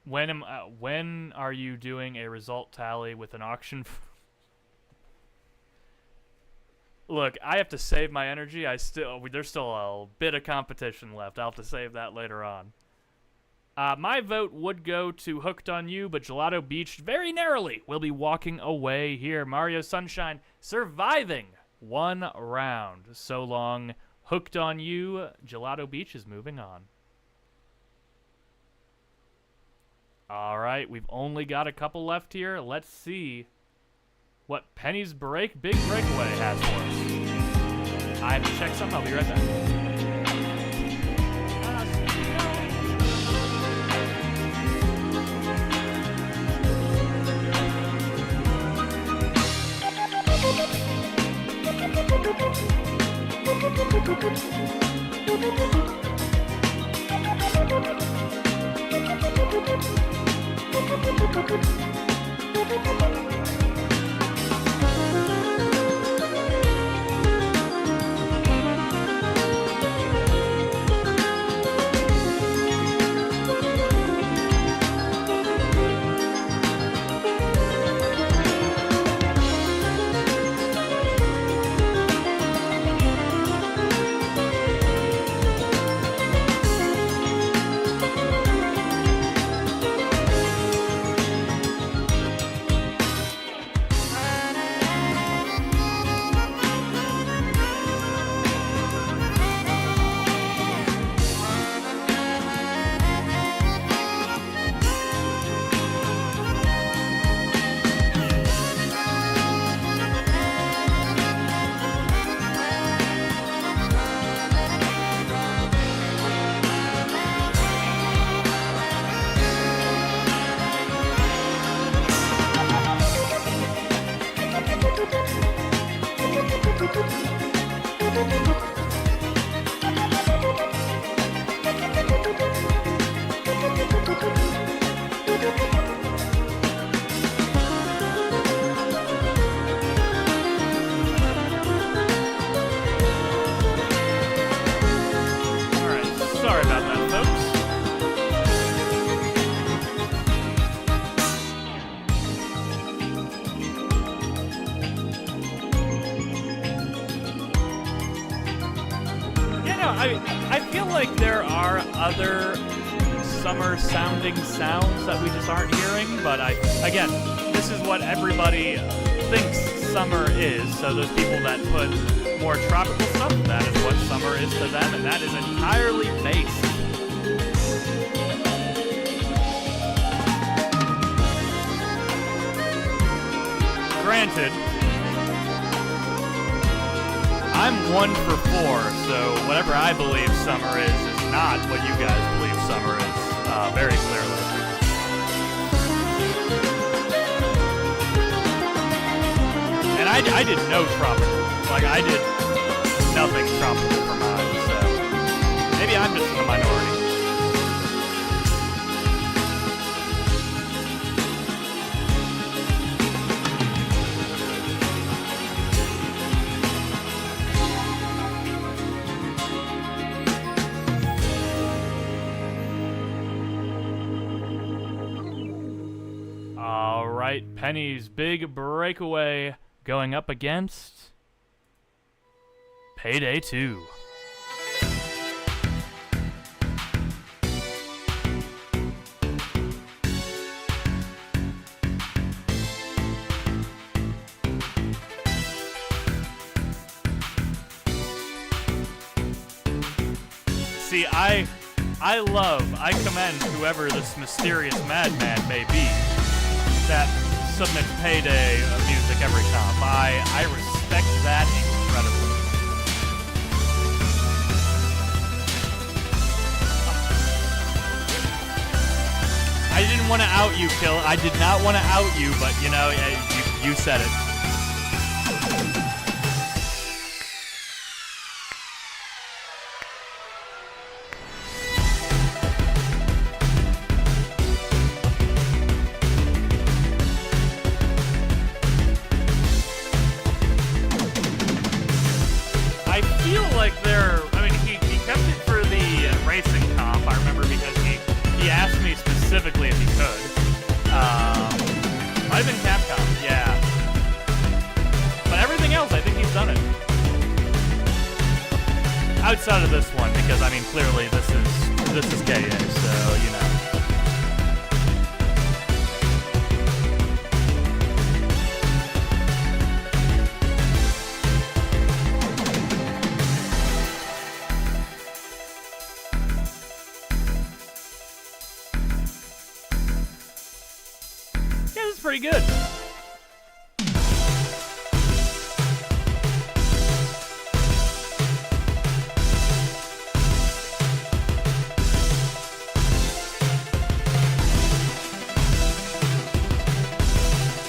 When are you doing a result tally with an auction? Look, I have to save my energy. There's still a bit of competition left. I'll have to save that later on. My vote would go to Hooked on You, but Gelato Beach very narrowly will be walking away here. Mario Sunshine surviving one round. So long, Hooked on You. Gelato Beach is moving on. All right, we've only got a couple left here. Let's see what Penny's Big Breakaway has for us. I have to check something. I'll be right back. Sorry about that, folks. know. I feel like there are other summer-sounding sounds that we just aren't hearing. But again, this is what everybody thinks summer is. So those people that put more tropical stuff, that is what summer is to them, and that is entirely based. Granted, I'm 1 for 4, so whatever I believe summer is not what you guys believe summer is, very clearly. And I did no tropical. Like, I did nothing tropical for mine, so maybe I'm just in the minority. All right, Penny's big breakaway going up against Payday 2. See, I commend whoever this mysterious madman may be that submits Payday music every comp. I respect that incredibly. I didn't want to out you, Kill. I did not want to out you, but you know, you said it. Specifically, if he could. Might have been Capcom, yeah. But everything else, I think he's done it. Outside of this one, because I mean, clearly this is KA, so you know. Pretty good.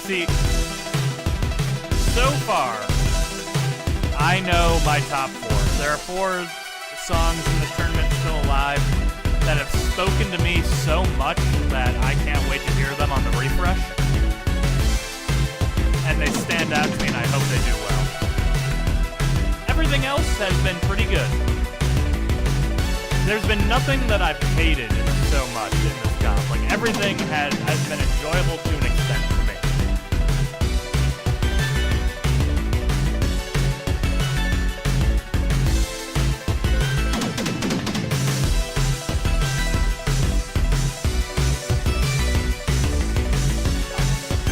See, so far, I know my top 4. There are 4 songs in this tournament still alive that have spoken to me so much that I can't wait to hear them on the refresh. And they stand out to me, and I hope they do well. Everything else has been pretty good. There's been nothing that I've hated so much in this comp. Like, everything has been enjoyable to an extent for me.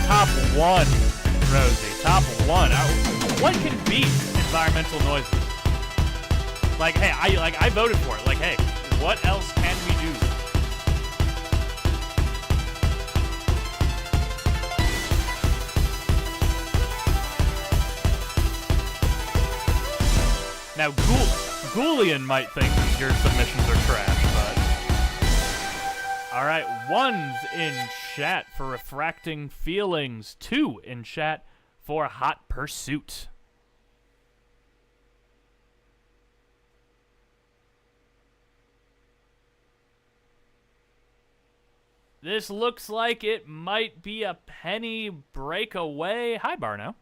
Top 1. Rosie, top 1. What can beat environmental noises? Like, hey, I voted for it. Like, hey, what else can we do? Now, Ghoulian might think your submissions are trash, but... Alright, 1's in chat for Refracting Feelings, 2 in chat for Hot Pursuit. This looks like it might be a Penny breakaway. Hi, Barno.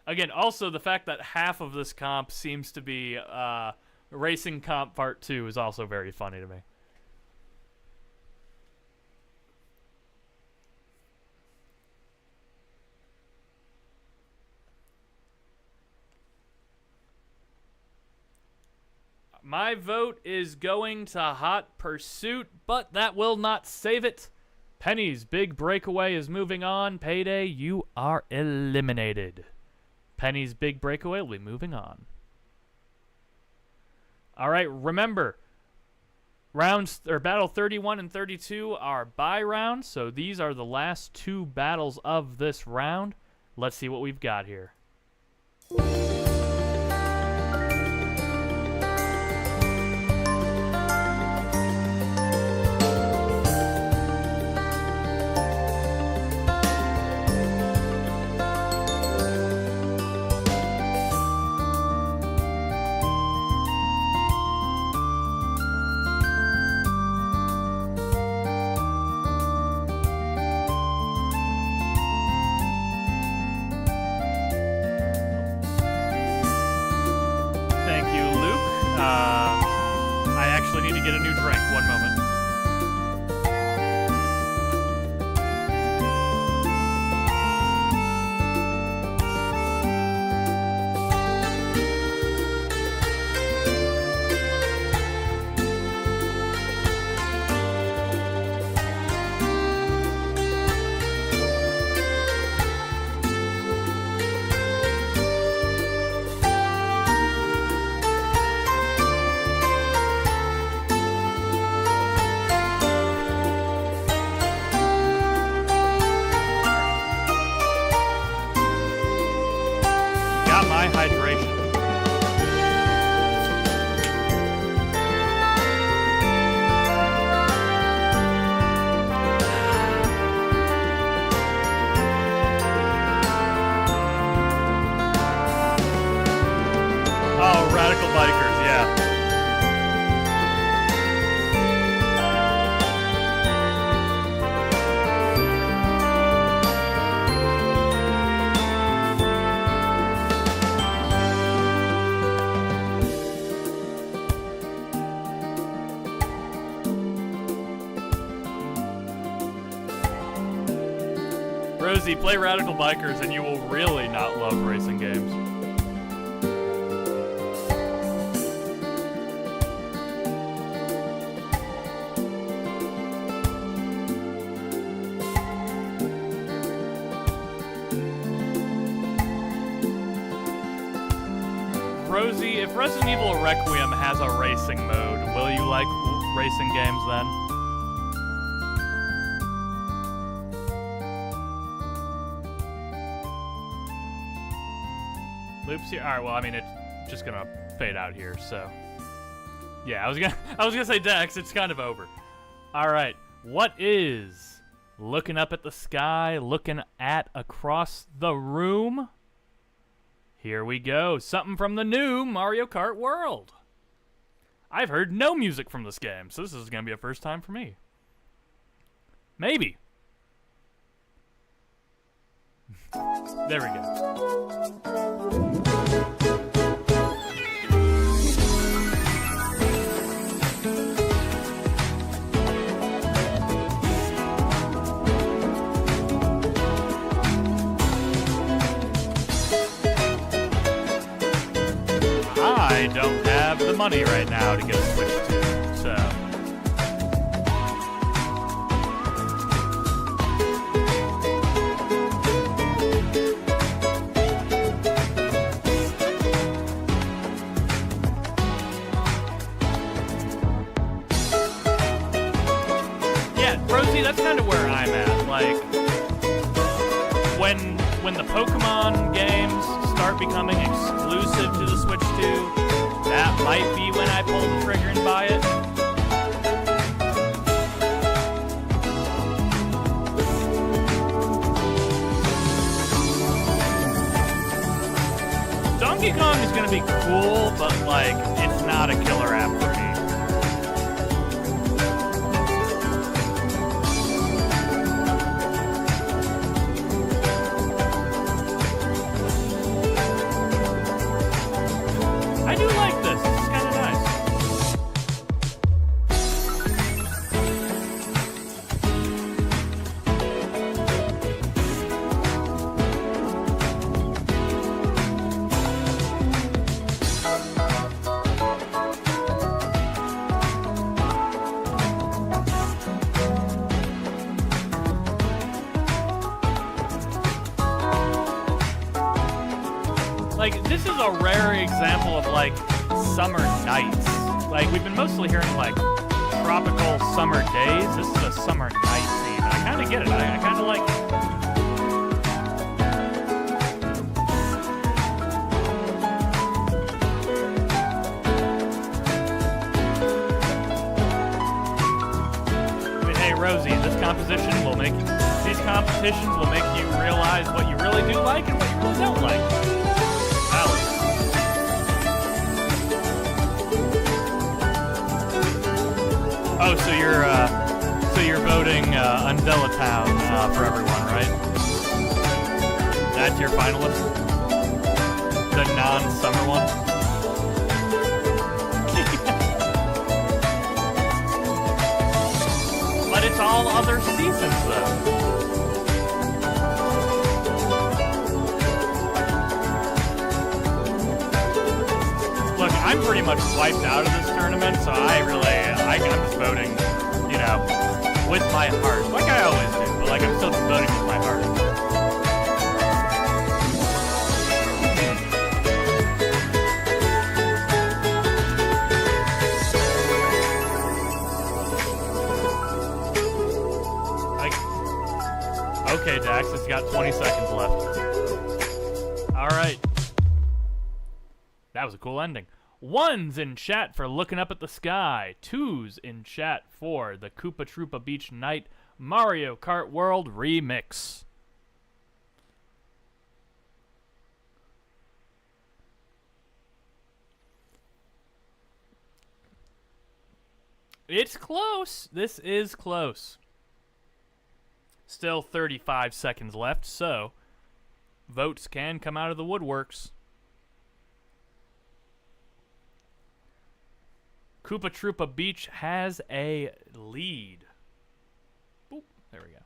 Again, also the fact that half of this comp seems to be Racing Comp Part 2 is also very funny to me. My vote is going to Hot Pursuit, but that will not save it. Penny's Big Breakaway is moving on. Payday, you are eliminated. Penny's Big Breakaway will be moving on. All right, remember, battle 31 and 32 are bye rounds, so these are the last two battles of this round. Let's see what we've got here. Need to get a new drink. One moment. Radical bikers, yeah. Rosie, play Radical Bikers and you will really not love racing games. Rosie, if Resident Evil Requiem has a racing mode, will you like racing games then? Loops here. All right. Well, I mean, it's just gonna fade out here. So, yeah, I was gonna say Dex. It's kind of over. All right. What is looking up at the sky, looking at across the room? Here we go. Something from the new Mario Kart World. I've heard no music from this game, so this is going to be a first time for me. Maybe. There we go. I don't have the money right now to get a Switch 2, so... Yeah, Rosie, that's kind of where I'm at. Like, when the Pokemon games start becoming exclusive to the Switch 2, that might be when I pull the trigger and buy it. Donkey Kong is gonna be cool, but like, it's not a killer app for me. I do like this. This is kind of nice. a rare example of, like, summer nights. Like, we've been mostly hearing, like, tropical summer days. This is a summer night theme, and I kind of get it. I kind of like it. I mean, hey, Rosie, these competitions will make you realize what you really do like and what you really don't like. Alex. Oh, so you're voting Undella Town for everyone, right? That's your finalist? The non-summer one? But it's all other seasons, though. Look, I'm pretty much wiped out of this tournament, so I'm just voting, you know, with my heart. Like I always do, but like I'm still just voting with my heart. Okay, Dax, it's got 20 seconds left. All right. That was a cool ending. 1's in chat for Looking Up at the Sky. 2's in chat for the Koopa Troopa Beach Night Mario Kart World Remix. It's close. This is close. Still 35 seconds left, so votes can come out of the woodworks. Koopa Troopa Beach has a lead. Boop, there we go.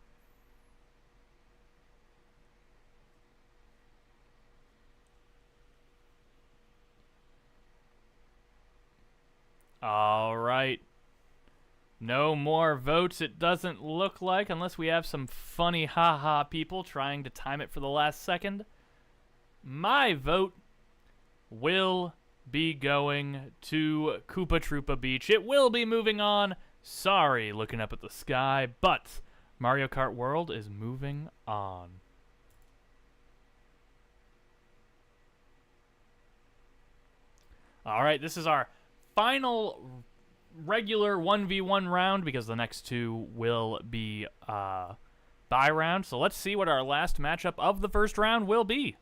All right. No more votes, it doesn't look like, unless we have some funny haha people trying to time it for the last second. My vote will be going to Koopa Troopa Beach. It will be moving on. Sorry, Looking Up at the Sky, but Mario Kart World is moving on. All right, this is our final regular 1v1 round because the next two will be bye round. So let's see what our last matchup of the first round will be.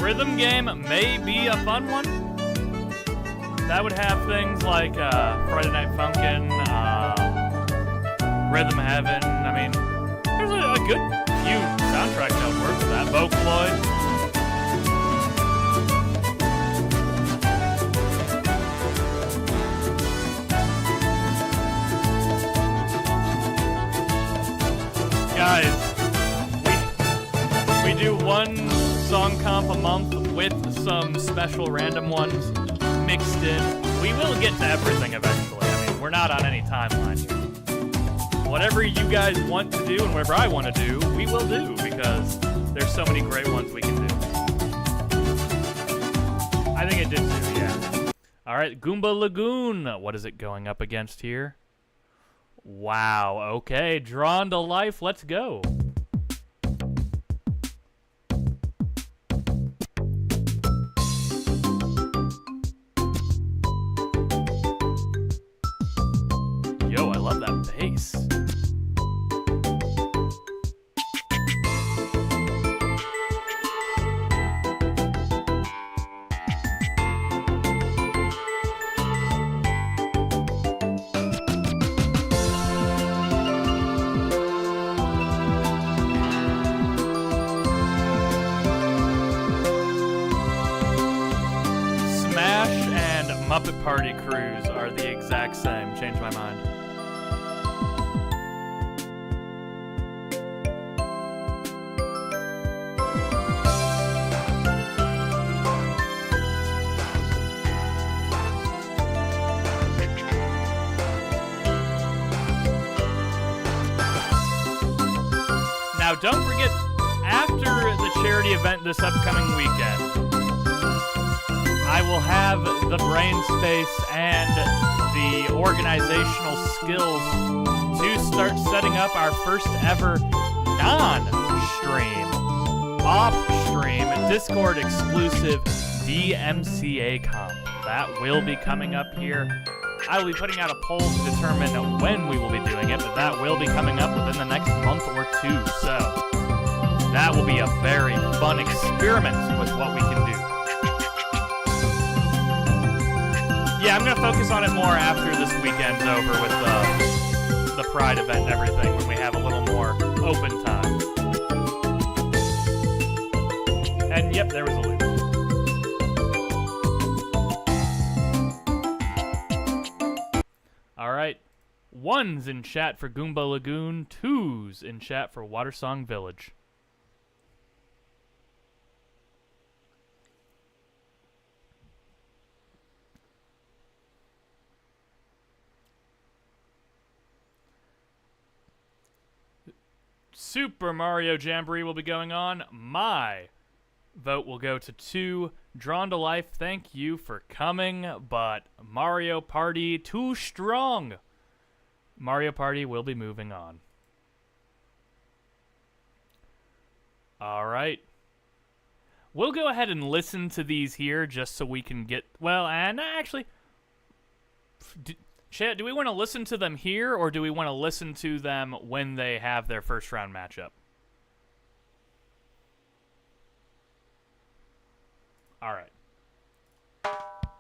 Rhythm game may be a fun one. That would have things like Friday Night Funkin', Rhythm Heaven. I mean, there's a good few soundtracks that would work for that. Vocaloid. Guys, we do one song comp a month with some special random ones mixed in. We will get to everything eventually. I mean, we're not on any timeline here. Whatever you guys want to do and whatever I want to do, we will do because there's so many great ones we can do. I think it did too, yeah. All right, Goomba Lagoon. What is it going up against here? Wow, okay, Drawn to Life, let's go. Peace. Muppet Party Cruise are the exact same. Changed my mind. Now, don't forget, after the charity event this upcoming weekend, I will have the brain space and the organizational skills to start setting up our first ever non-stream, off-stream, Discord exclusive DMCA comp. That will be coming up here. I will be putting out a poll to determine when we will be doing it, but that will be coming up within the next month or two. So that will be a very fun experiment with what we can do. Yeah, I'm going to focus on it more after this weekend's over with the Pride event and everything, when we have a little more open time. And yep, there was a loop. Alright. 1's in chat for Goomba Lagoon, 2's in chat for Watersong Village. Super Mario Jamboree will be going on. My vote will go to 2. Drawn to Life, thank you for coming, but Mario Party, too strong. Mario Party will be moving on. Alright. We'll go ahead and listen to these here just so we can get... Well, and actually... Chat, do we want to listen to them here, or do we want to listen to them when they have their first round matchup? All right.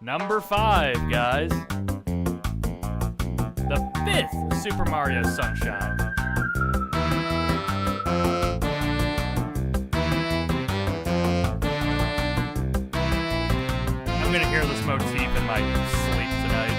Number 5, guys. The 5th Super Mario Sunshine. I'm going to hear this motif in my sleep tonight.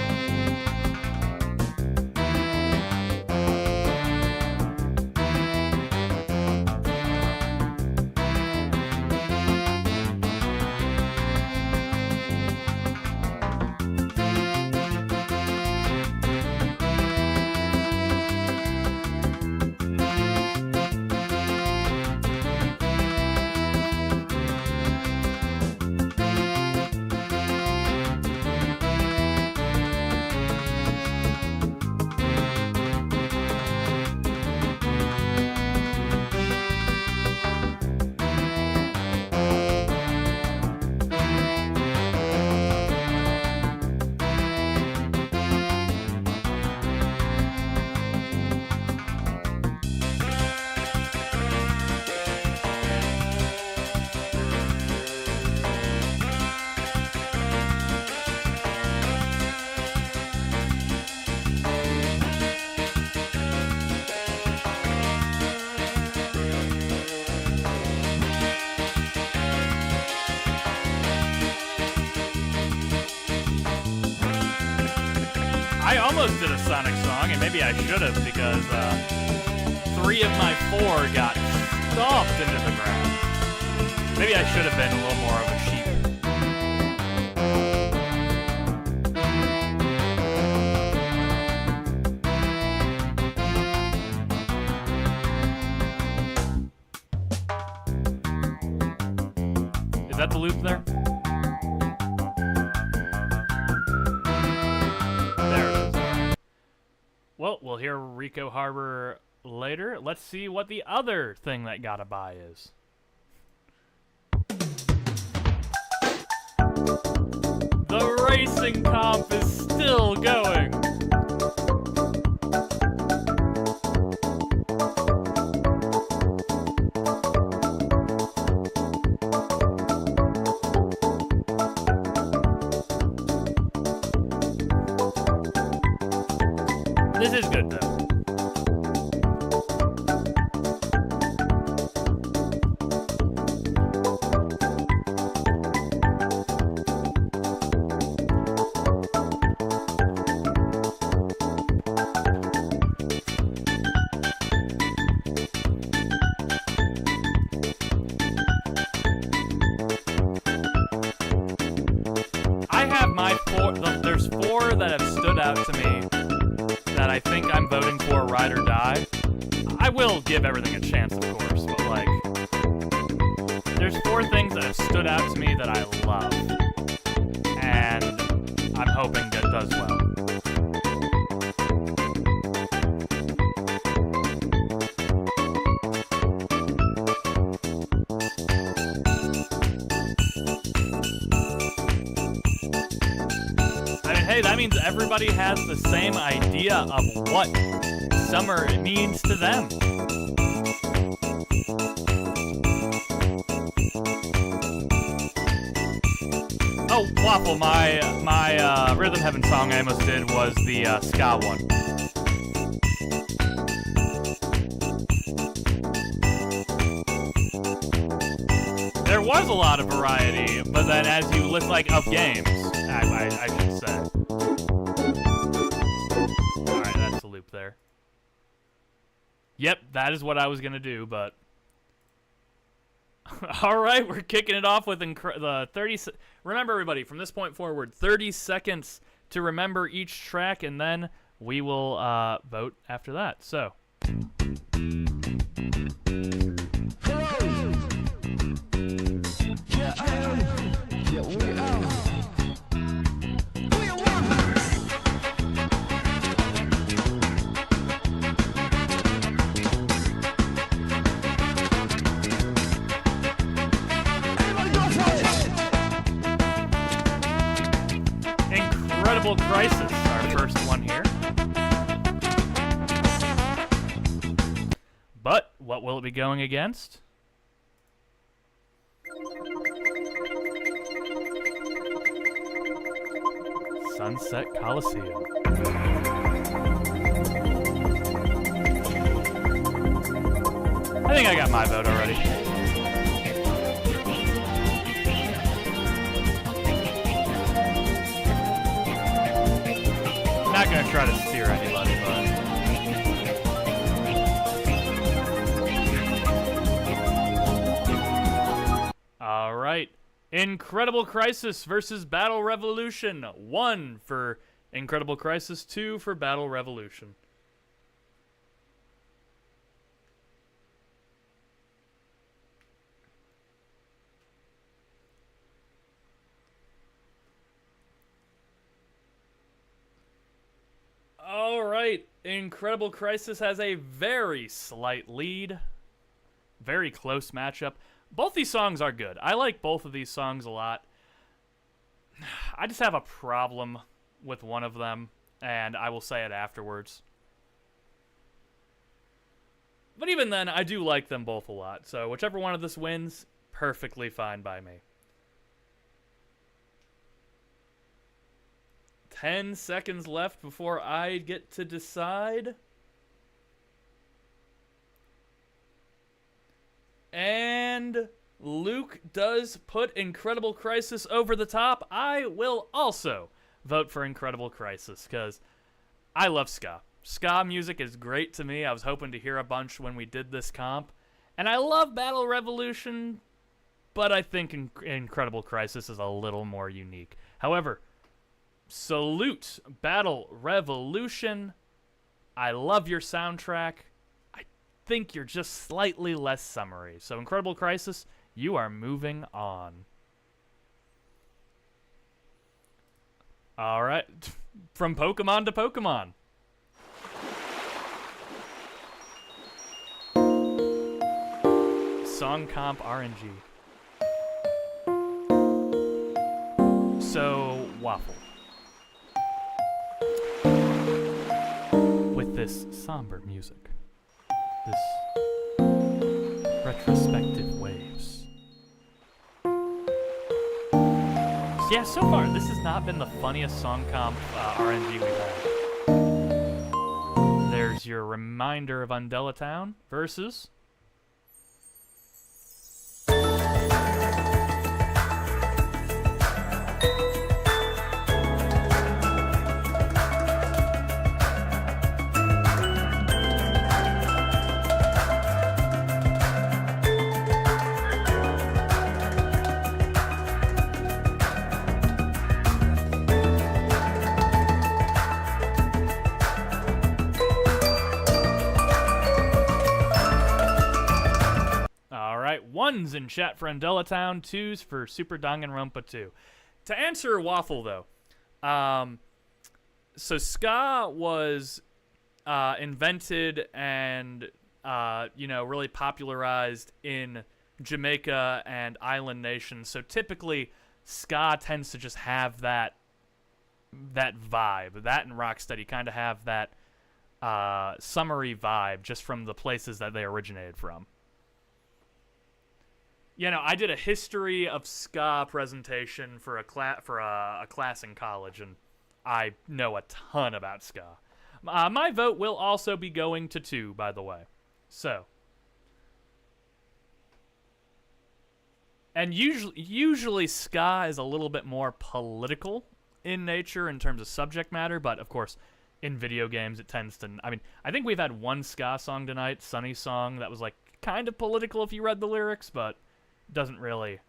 I almost did a Sonic song, and maybe I should have, because 3 of my 4 got stomped into the ground. Maybe I should have been a little more of a sheep. Is that the loop there? Well, we'll hear Rico Harbor later. Let's see what the other thing that got a bye is. The racing comp is still going. of my four, there's four that have stood out to me that I think I'm voting for ride or die. I will give everything a chance, of course, but like, there's four things that have stood out to me that I love, and I'm hoping that does well. Hey, that means everybody has the same idea of what summer means to them. Oh, Waffle, my Rhythm Heaven song I almost did was the ska one. There was a lot of variety, but then as you list, like, of games, I should say. Alright, that's the loop there. Yep, that is what I was gonna do, but... Alright, we're kicking it off with the 30... Remember, everybody, from this point forward, 30 seconds to remember each track, and then we will vote after that. So... Incredible Crisis, our first one here. But what will it be going against? Sunset Coliseum. I think I got my vote already. Not gonna try to steer anybody, but... Alright. Incredible Crisis versus Battle Revolution. 1 for Incredible Crisis, 2 for Battle Revolution. Alright, Incredible Crisis has a very slight lead. Very close matchup. Both these songs are good. I like both of these songs a lot. I just have a problem with one of them, and I will say it afterwards. But even then, I do like them both a lot, so whichever one of this wins, perfectly fine by me. 10 seconds left before I get to decide. And Luke does put Incredible Crisis over the top. I will also vote for Incredible Crisis because I love ska. Ska music is great to me. I was hoping to hear a bunch when we did this comp. And I love Battle Revolution, but I think Incredible Crisis is a little more unique. However, salute Battle Revolution. I love your soundtrack. I think you're just slightly less summery. So Incredible Crisis, you are moving on. All right, from Pokemon to Pokemon. Song comp RNG. So, Waffle. With this somber music, this retrospective waves. So yeah, so far this has not been the funniest song comp RNG we've had. There's your Reminder of Undella Town versus 1s in chat for Undella Town, 2s for Super Danganronpa 2. To answer Waffle, though, so ska was invented and, really popularized in Jamaica and island nations. So typically, ska tends to just have that vibe. That and Rocksteady kind of have that summery vibe just from the places that they originated from. I did a history of ska presentation for a class in college, and I know a ton about ska. My vote will also be going to 2, by the way. So, and usually ska is a little bit more political in nature in terms of subject matter, but of course, in video games it tends to. I think we've had one ska song tonight, Sunny Song, that was like kind of political if you read the lyrics, but doesn't really,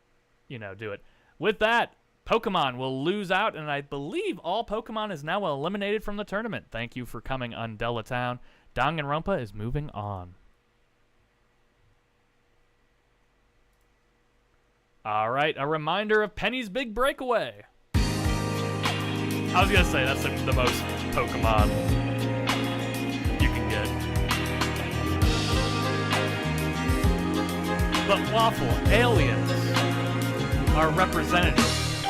do it. With that, Pokemon will lose out, and I believe all Pokemon is now eliminated from the tournament. Thank you for coming, Undella Town. Danganronpa is moving on. All right, a reminder of Penny's Big Breakaway. I was gonna say that's the most Pokemon you can get. But Waffle, aliens are representatives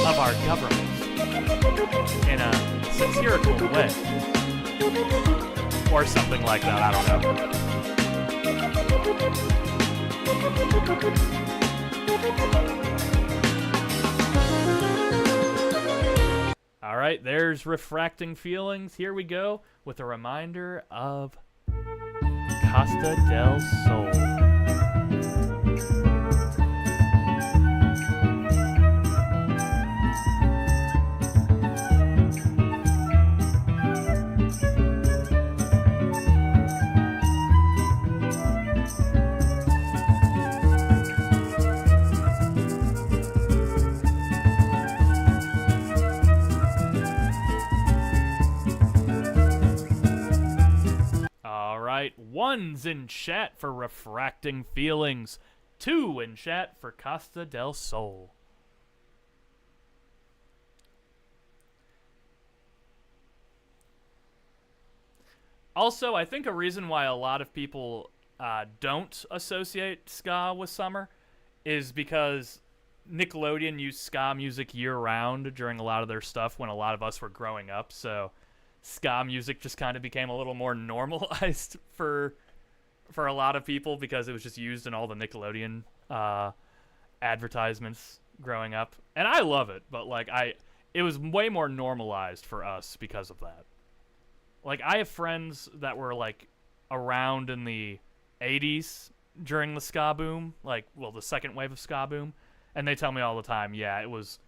of our government in a satirical way. Or something like that, I don't know. All right, there's Refracting Feelings. Here we go with a reminder of Costa del Sol. Right, 1s in chat for Refracting Feelings, 2 in chat for Costa del Sol. Also, I think a reason why a lot of people don't associate ska with summer is because Nickelodeon used ska music year-round during a lot of their stuff when a lot of us were growing up, so ska music just kind of became a little more normalized for a lot of people because it was just used in all the Nickelodeon advertisements growing up. And I love it, but it was way more normalized for us because of that. Like, I have friends that were around in the 80s during the ska boom, the second wave of ska boom, and they tell me all the time, yeah, it was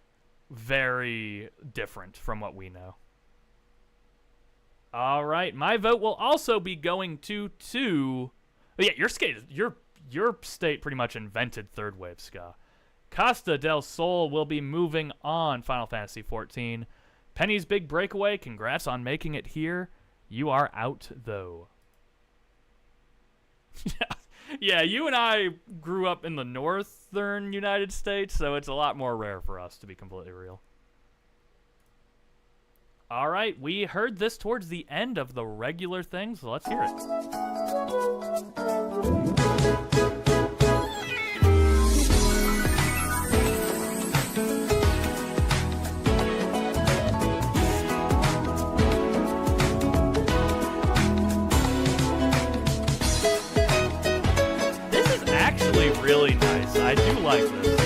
very different from what we know. All right, my vote will also be going to 2. Yeah, your state pretty much invented third wave ska. Costa del Sol will be moving on. Final Fantasy XIV. Penny's Big Breakaway. Congrats on making it here. You are out though. Yeah, you and I grew up in the northern United States, so it's a lot more rare for us, to be completely real. All right, we heard this towards the end of the regular thing, so let's hear it. This is actually really nice. I do like this.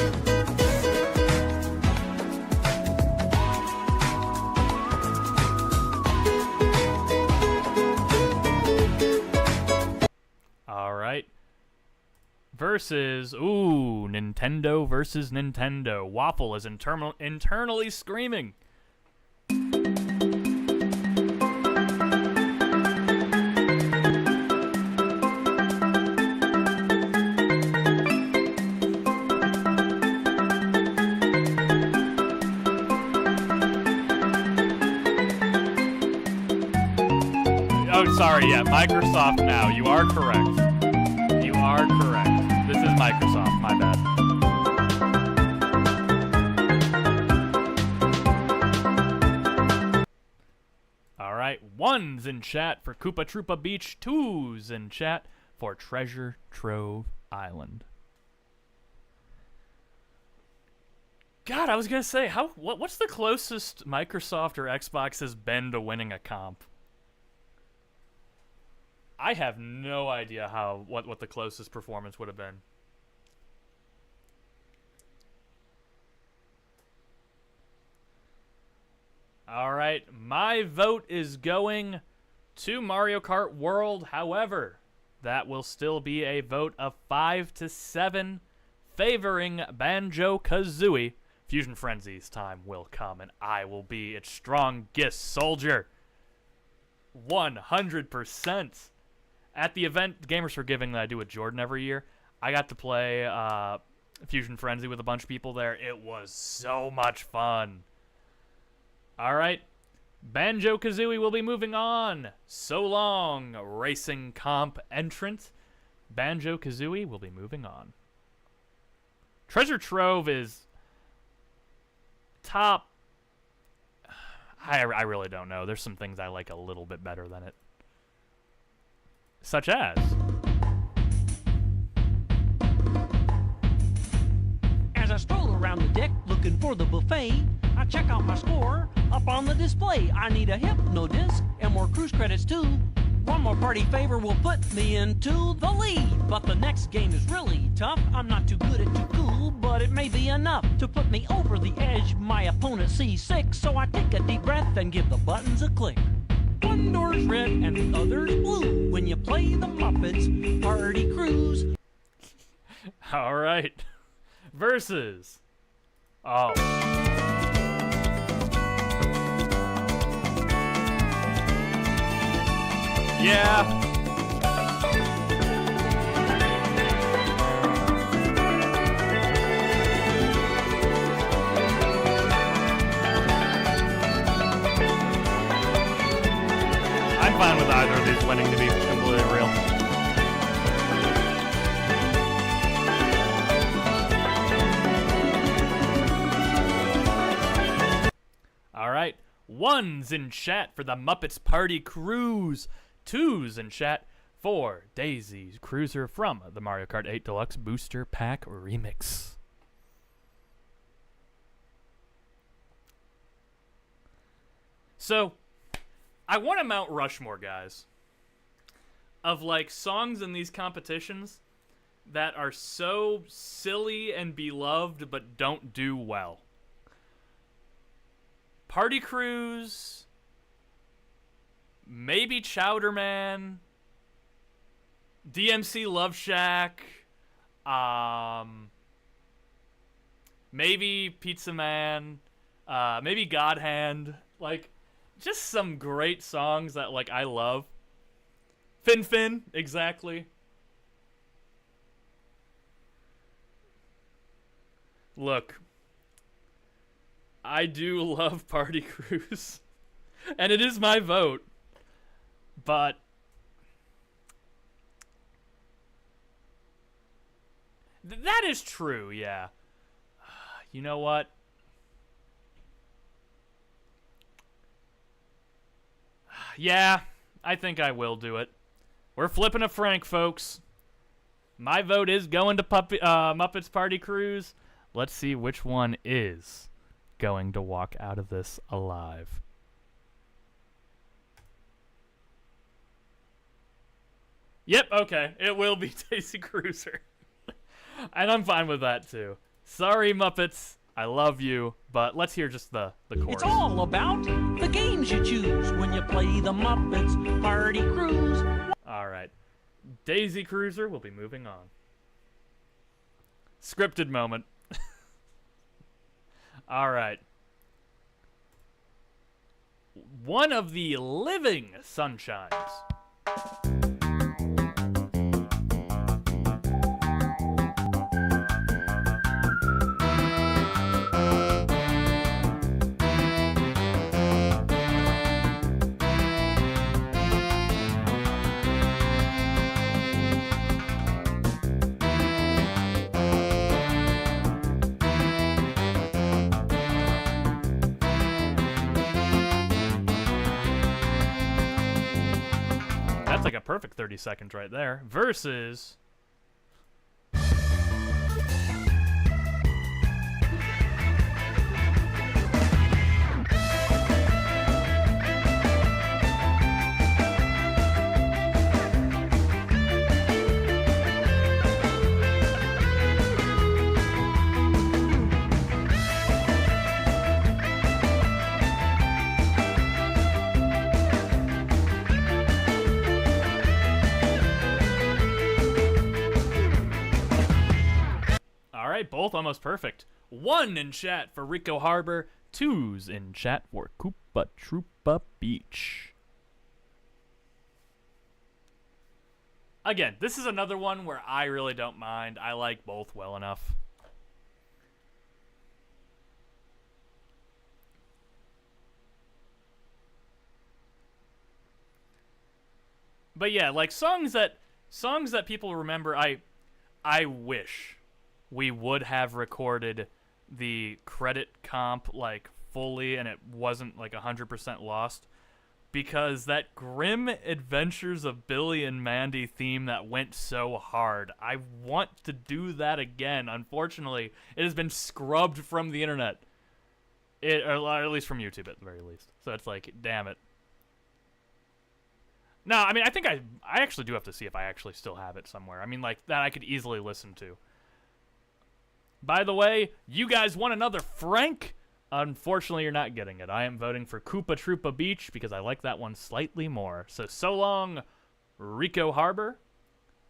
Versus, Nintendo versus Nintendo. Waffle is internally screaming. Oh, sorry, yeah, Microsoft Now. You are correct. You are correct. This is Microsoft, my bad. Alright, 1's in chat for Koopa Troopa Beach, 2's in chat for Treasure Trove Island. God, I was gonna say, what's the closest Microsoft or Xbox has been to winning a comp? I have no idea what the closest performance would have been. All right, my vote is going to Mario Kart World. However, that will still be a vote of 5-7 favoring Banjo-Kazooie. Fusion Frenzy's time will come, and I will be its strongest soldier. 100%. At the event, Gamers for Giving, that I do with Jordan every year, I got to play Fusion Frenzy with a bunch of people there. It was so much fun. All right, Banjo-Kazooie will be moving on. So long, racing comp entrant. Banjo-Kazooie will be moving on. Treasure Trove is top. I really don't know. There's some things I like a little bit better than it. Such as... As I stroll around the deck looking for the buffet, I check out my score up on the display. I need a hypno disc and more cruise credits too. One more party favor will put me into the lead. But the next game is really tough. I'm not too good at too cool, but it may be enough to put me over the edge. My opponent sees 6, so I take a deep breath and give the buttons a click. One door's red and the other's blue when you play the Muppets Party Cruise. All right. Versus. Oh. Yeah. I'm fine with either of these winning, to be completely real. All right. 1's in chat for the Muppets Party Cruise. 2's in chat for Daisy's Cruiser from the Mario Kart 8 Deluxe Booster Pack Remix. So, I want a Mount Rushmore, guys, of like songs in these competitions that are so silly and beloved but don't do well. Party Cruise, maybe Chowder Man, DMC Love Shack, maybe Pizza Man, maybe God Hand, like just some great songs that like I love. Fin Fin, exactly. Look, I do love Party Cruise, and it is my vote, but that is true, yeah. You know what? Yeah, I think I will do it. We're flipping a Frank, folks. My vote is going to Muppets Party Cruise. Let's see which one is going to walk out of this alive. Yep, okay. It will be Daisy Cruiser. And I'm fine with that, too. Sorry, Muppets. I love you, but let's hear just the chorus. It's all about the games you choose when you play the Muppets Party Cruise. All right. Daisy Cruiser will be moving on. Scripted moment. All right. One of the Living Sunshines. like a perfect 30 seconds right there. Versus... both almost perfect. 1 in chat for Rico Harbor, 2s in chat for Koopa Troopa Beach. Again, this is another one where I really don't mind. I like both well enough. But yeah, like songs that people remember, I wish we would have recorded the credit comp like fully and it wasn't like 100% lost, because that Grim Adventures of Billy and Mandy theme that went so hard. I want to do that again. Unfortunately, it has been scrubbed from the internet. Or at least from YouTube at the very least. So it's like, damn it. No, I mean, I think I actually do have to see if I actually still have it somewhere. I mean, like, that I could easily listen to. By the way, you guys want another Frank? Unfortunately, you're not getting it. I am voting for Koopa Troopa Beach because I like that one slightly more. So long, Rico Harbor.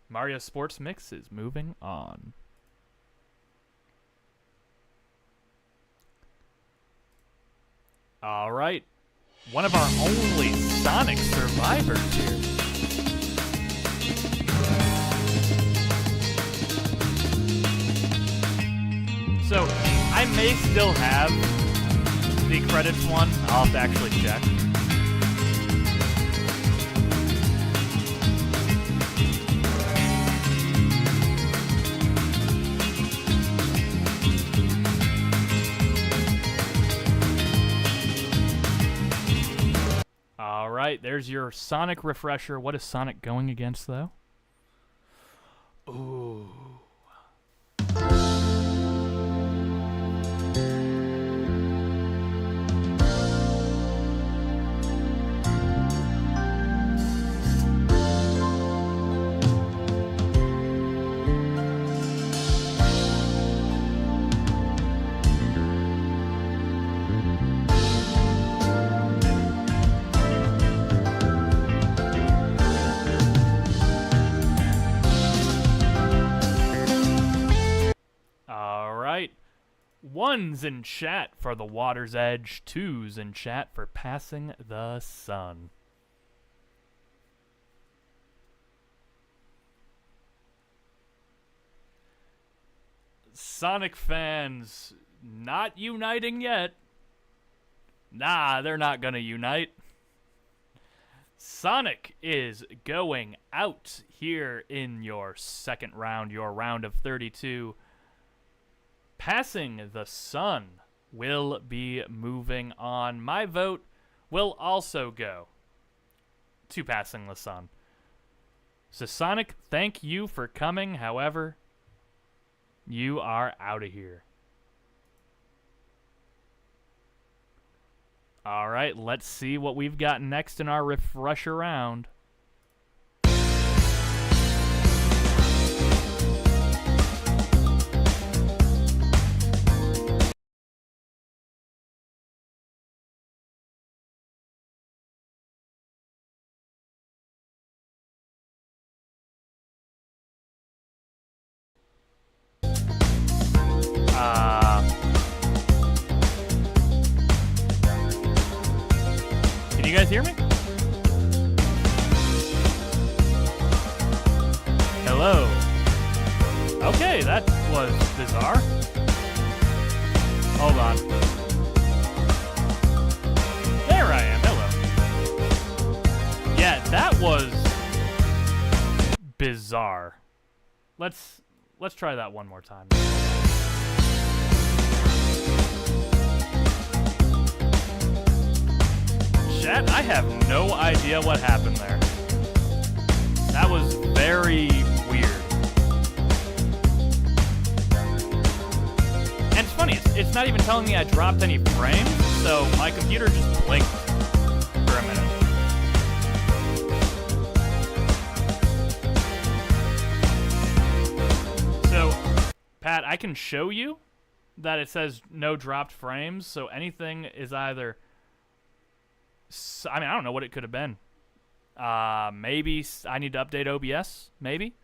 Mario Sports Mix is moving on. All right. One of our only Sonic survivors here. So, I may still have the credits one. I'll have to actually check. All right, there's your Sonic refresher. What is Sonic going against, though? Ooh. Ones in chat for The Water's Edge, 2s in chat for Passing the Sun. Sonic fans not uniting yet. Nah, they're not gonna unite. Sonic is going out here in your second round, your round of 32. Passing the Sun will be moving on. My vote will also go to Passing the Sun. So Sonic, thank you for coming. However, you are out of here. All right, let's see what we've got next in our refresher round. Can you guys hear me? Hello. Okay, that was bizarre. Hold on. There I am. Hello. Yeah, that was bizarre. Let's try that one more time. Chat, I have no idea what happened there. That was very weird. And it's funny, it's not even telling me I dropped any frames, so my computer just blinked for a minute. So, Pat, I can show you that it says no dropped frames, so anything is either... I mean, I don't know what it could have been. Maybe I need to update OBS, maybe?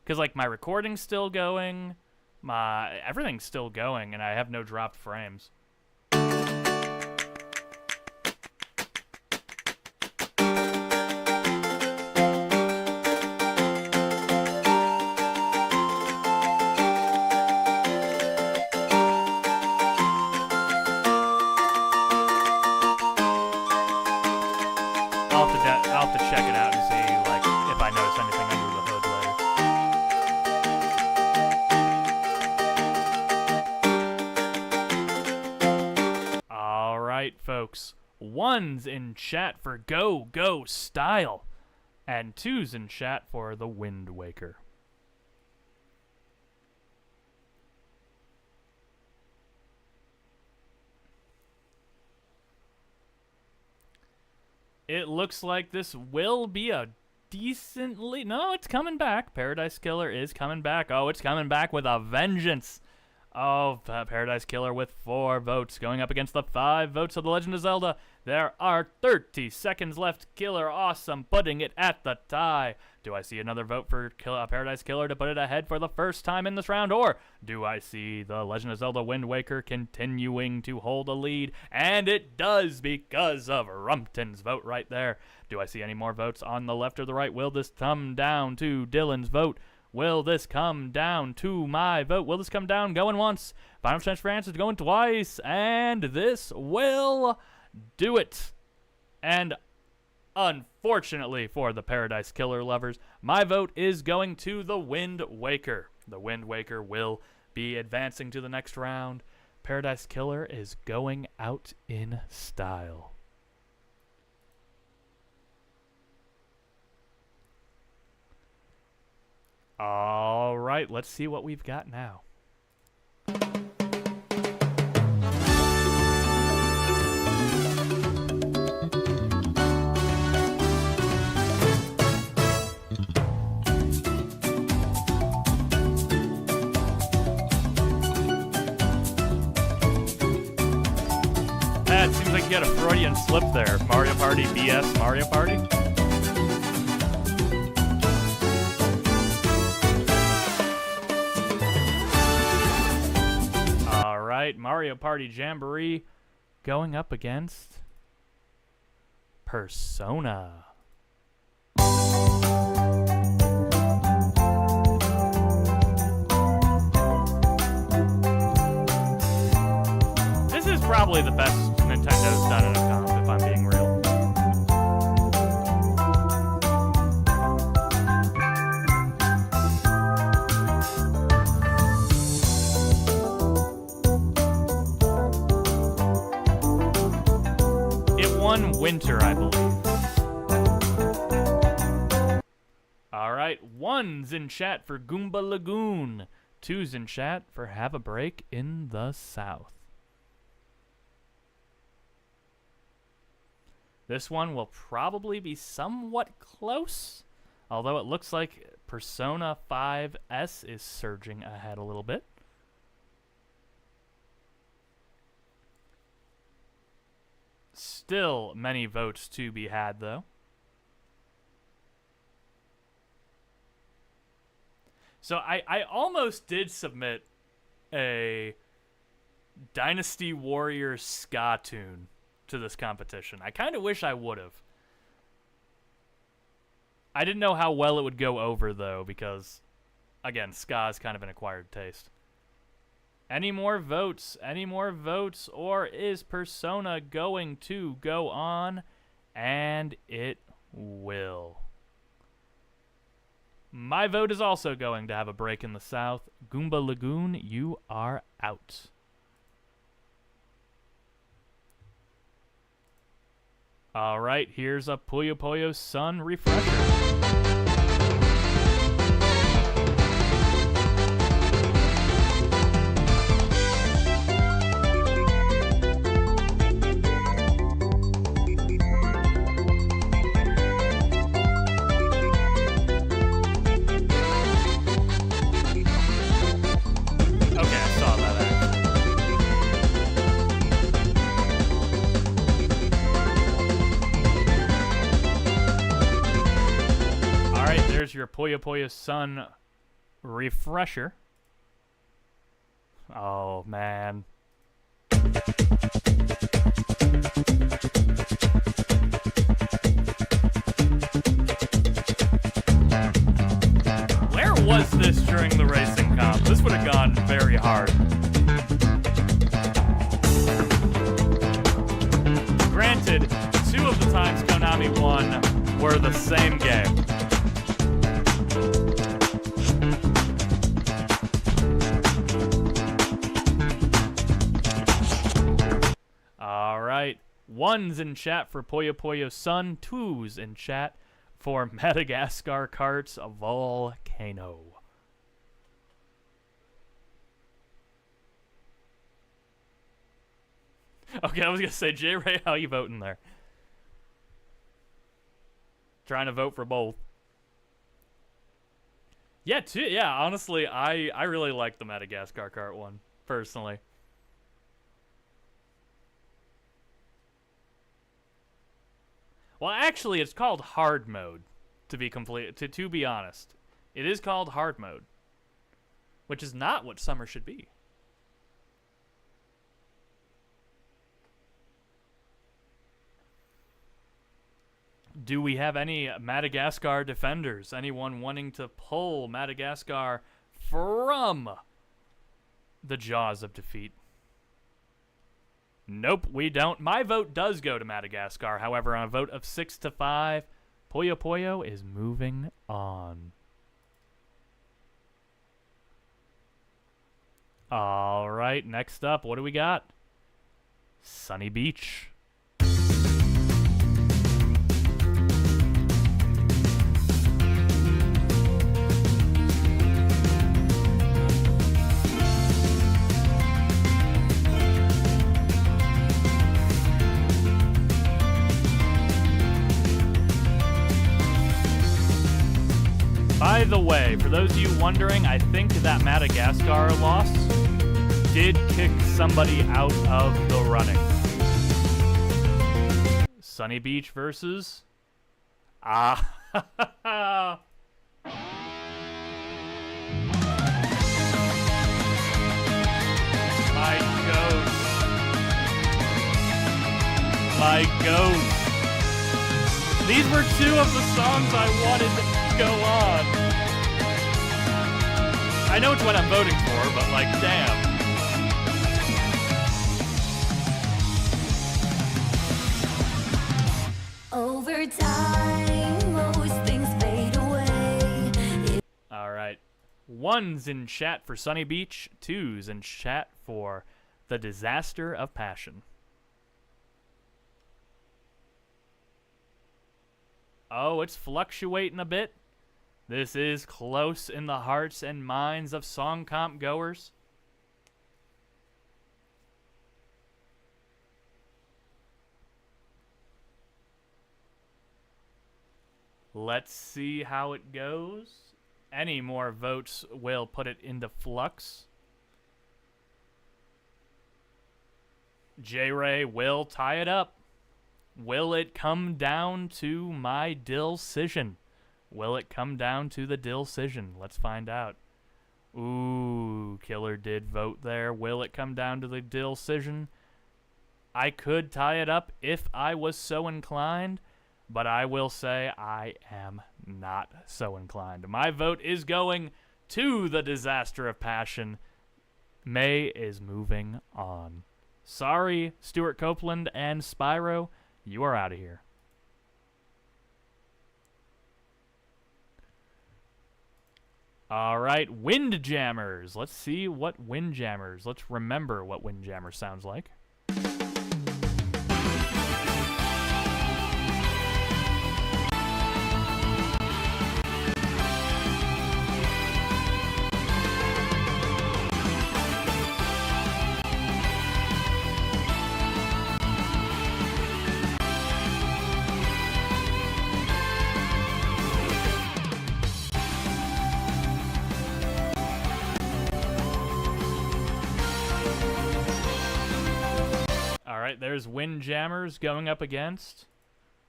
Because, like, my recording's still going, everything's still going, and I have no dropped frames. I'll have to check it out and see, like, if I notice anything under the hood later. All right, folks. 1's in chat for Go Go Style, and 2's in chat for The Wind Waker. It looks like this will be a decently... No, it's coming back. Paradise Killer is coming back. Oh, it's coming back with a vengeance. Oh, Paradise Killer with 4 votes going up against the 5 votes of The Legend of Zelda. There are 30 seconds left. Killer awesome, putting it at the tie. Do I see another vote for Paradise Killer to put it ahead for the first time in this round? Or do I see The Legend of Zelda Wind Waker continuing to hold a lead? And it does, because of Rumpton's vote right there. Do I see any more votes on the left or the right? Will this come down to Dylan's vote? Will this come down to my vote? Will this come down going once? Final chance for answers going twice. And this will do it. And unfortunately for the Paradise Killer lovers, my vote is going to The Wind Waker. The Wind Waker will be advancing to the next round. Paradise Killer is going out in style. All right, let's see what we've got now. It seems like you got a Freudian slip there. Mario Party BS Mario Party. All right, Mario Party Jamboree going up against Persona. This is probably the best Nintendo's done in a comp, if I'm being real. It won Winter, I believe. Alright, 1's in chat for Goomba Lagoon. 2's in chat for Have a Break in the South. This one will probably be somewhat close, although it looks like Persona 5S is surging ahead a little bit. Still many votes to be had, though. So I almost did submit a Dynasty Warriors ska tune to this competition. I kind of wish I would have. I didn't know how well it would go over, though, because, again, ska is kind of an acquired taste. Any more votes? Any more votes? Or is Persona going to go on? And it will. My vote is also going to Have a Break in the South. Goomba Lagoon, you are out. All right, here's a Puyo Puyo Sun refresher. your Puyo Puyo Sun refresher. Oh, man. Where was this during the racing comp? This would have gone very hard. Granted, 2 of the times Konami won were the same game. Alright, 1's in chat for Puyo Puyo Sun, 2's in chat for Madagascar Kart's Volcano. Okay, I was gonna say, J-Ray, how you voting there? Trying to vote for both. Yeah, honestly, I really like the Madagascar Kart one, personally. Well, actually, it's called hard mode, to be honest. It is called hard mode, which is not what summer should be. Do we have any Madagascar defenders? Anyone wanting to pull Madagascar from the jaws of defeat? Nope, we don't. My vote does go to Madagascar. However, on a vote of 6-5, Puyo Puyo is moving on. All right, next up, what do we got? Sunny Beach. By the way, for those of you wondering, I think that Madagascar loss did kick somebody out of the running. Sunny Beach versus... My ghost. My ghost. These were 2 of the songs I wanted to go on. I know it's what I'm voting for, but like, damn. Over time, most things fade away. Alright. 1's in chat for Sunny Beach, 2's in chat for The Disaster of Passion. Oh, it's fluctuating a bit. This is close in the hearts and minds of song comp goers. Let's see how it goes. Any more votes will put it into flux. J-Ray will tie it up. Will it come down to my decision? Will it come down to the decision? Let's find out. Ooh, Killer did vote there. Will it come down to the decision? I could tie it up if I was so inclined, but I will say I am not so inclined. My vote is going to The Disaster of Passion. May is moving on. Sorry, Stuart Copeland and Spyro. You are out of here. All right, Windjammers. Let's see what Windjammers. Let's remember what Windjammers sounds like. Alright, there's Windjammers going up against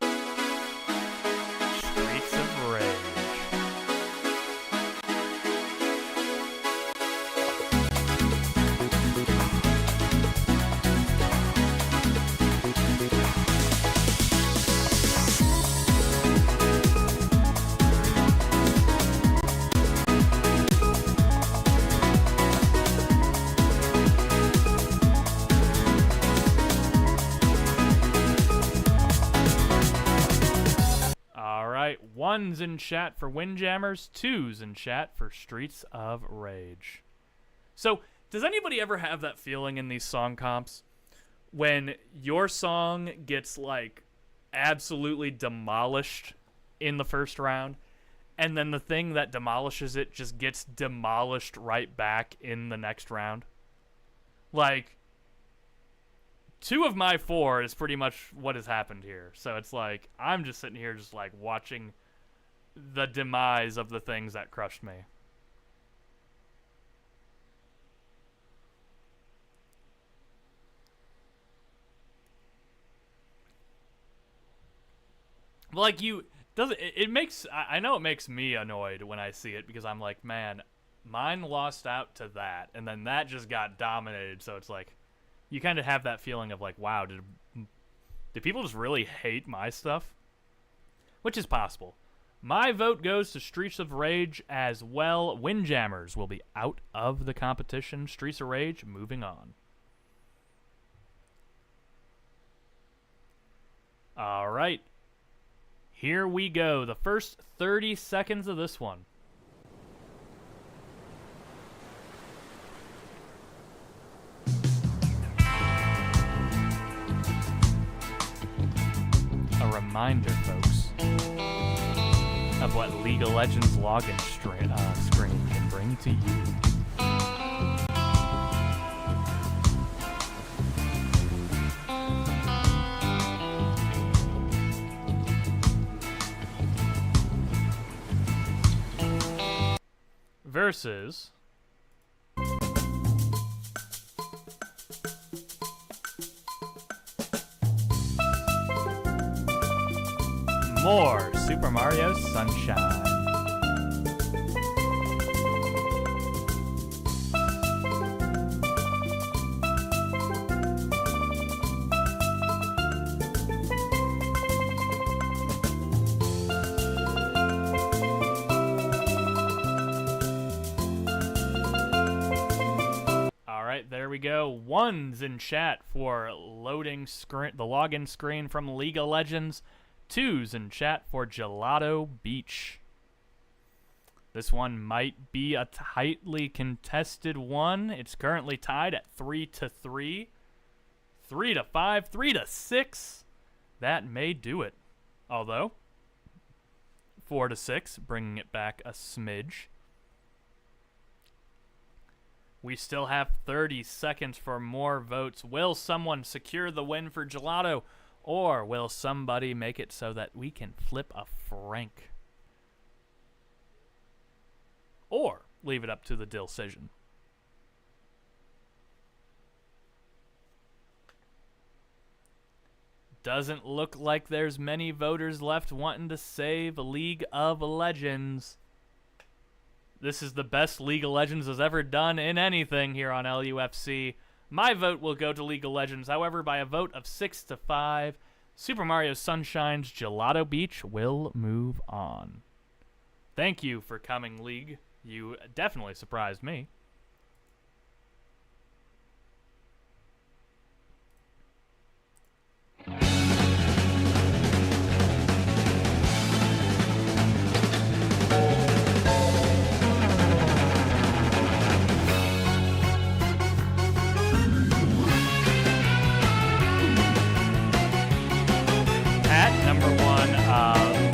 Streets of Rage. 1's in chat for Windjammers, 2's in chat for Streets of Rage. So, does anybody ever have that feeling in these song comps when your song gets, like, absolutely demolished in the first round, and then the thing that demolishes it just gets demolished right back in the next round? Like, 2 of my 4 is pretty much what has happened here. So it's like, I'm just sitting here just like watching the demise of the things that crushed me. Like, it makes, I know it makes me annoyed when I see it, because I'm like, man, mine lost out to that, and then that just got dominated. So it's like, you kind of have that feeling of like, wow, did people just really hate my stuff? Which is possible. My vote goes to Streets of Rage as well. Windjammers will be out of the competition. Streets of Rage moving on. All right. Here we go. The first 30 seconds of this one. A reminder, folks, of what League of Legends login screen can bring to you. Versus more Super Mario Sunshine. There we go. 1's in chat for loading screen, the login screen from League of Legends. 2's in chat for Gelato Beach. This one might be a tightly contested one. It's currently tied at 3-3, 3-5, 3-6. That may do it. Although 4-6, bringing it back a smidge. We still have 30 seconds for more votes. Will someone secure the win for Gelato? Or will somebody make it so that we can flip a franc? Or leave it up to the decision. Doesn't look like there's many voters left wanting to save League of Legends. This is the best League of Legends has ever done in anything here on LUFC. My vote will go to League of Legends. However, by a vote of 6-5, Super Mario Sunshine's Gelato Beach will move on. Thank you for coming, League. You definitely surprised me.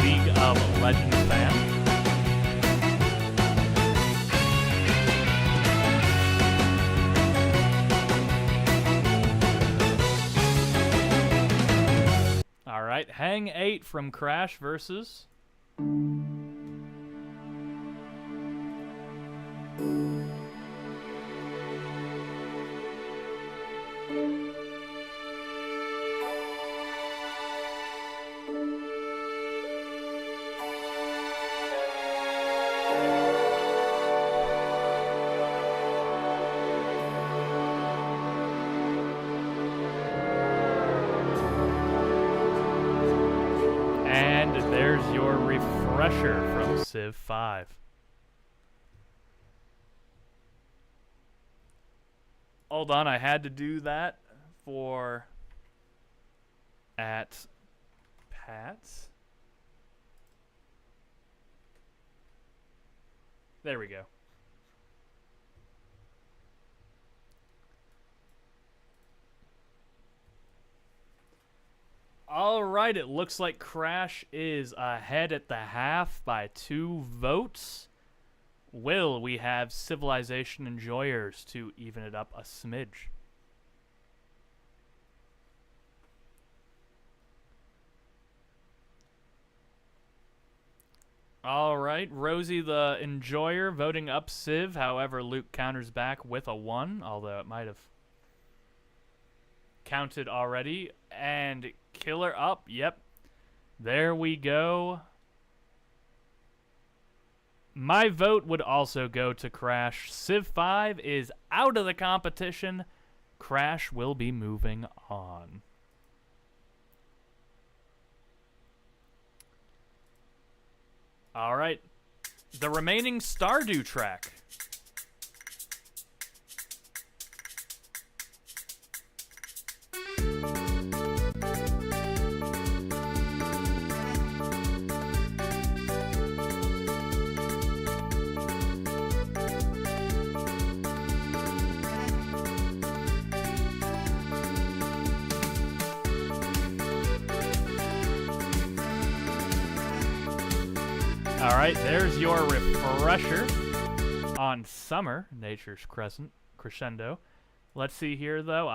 League of Legends fan. All right, Hang 8 from Crash versus from Civ 5. Hold on, I had to do that for at Pat's. There we go. All right, it looks like Crash is ahead at the half by 2 votes. Will we have Civilization Enjoyers to even it up a smidge? All right, Rosie the Enjoyer voting up Civ. However, Luke counters back with a 1, although it might have counted already. And Killer up. Yep. There we go. My vote would also go to Crash. Civ 5 is out of the competition. Crash will be moving on. All right. The remaining Stardew track. All right, there's your refresher on Summer, Nature's Crescendo. Let's see here, though.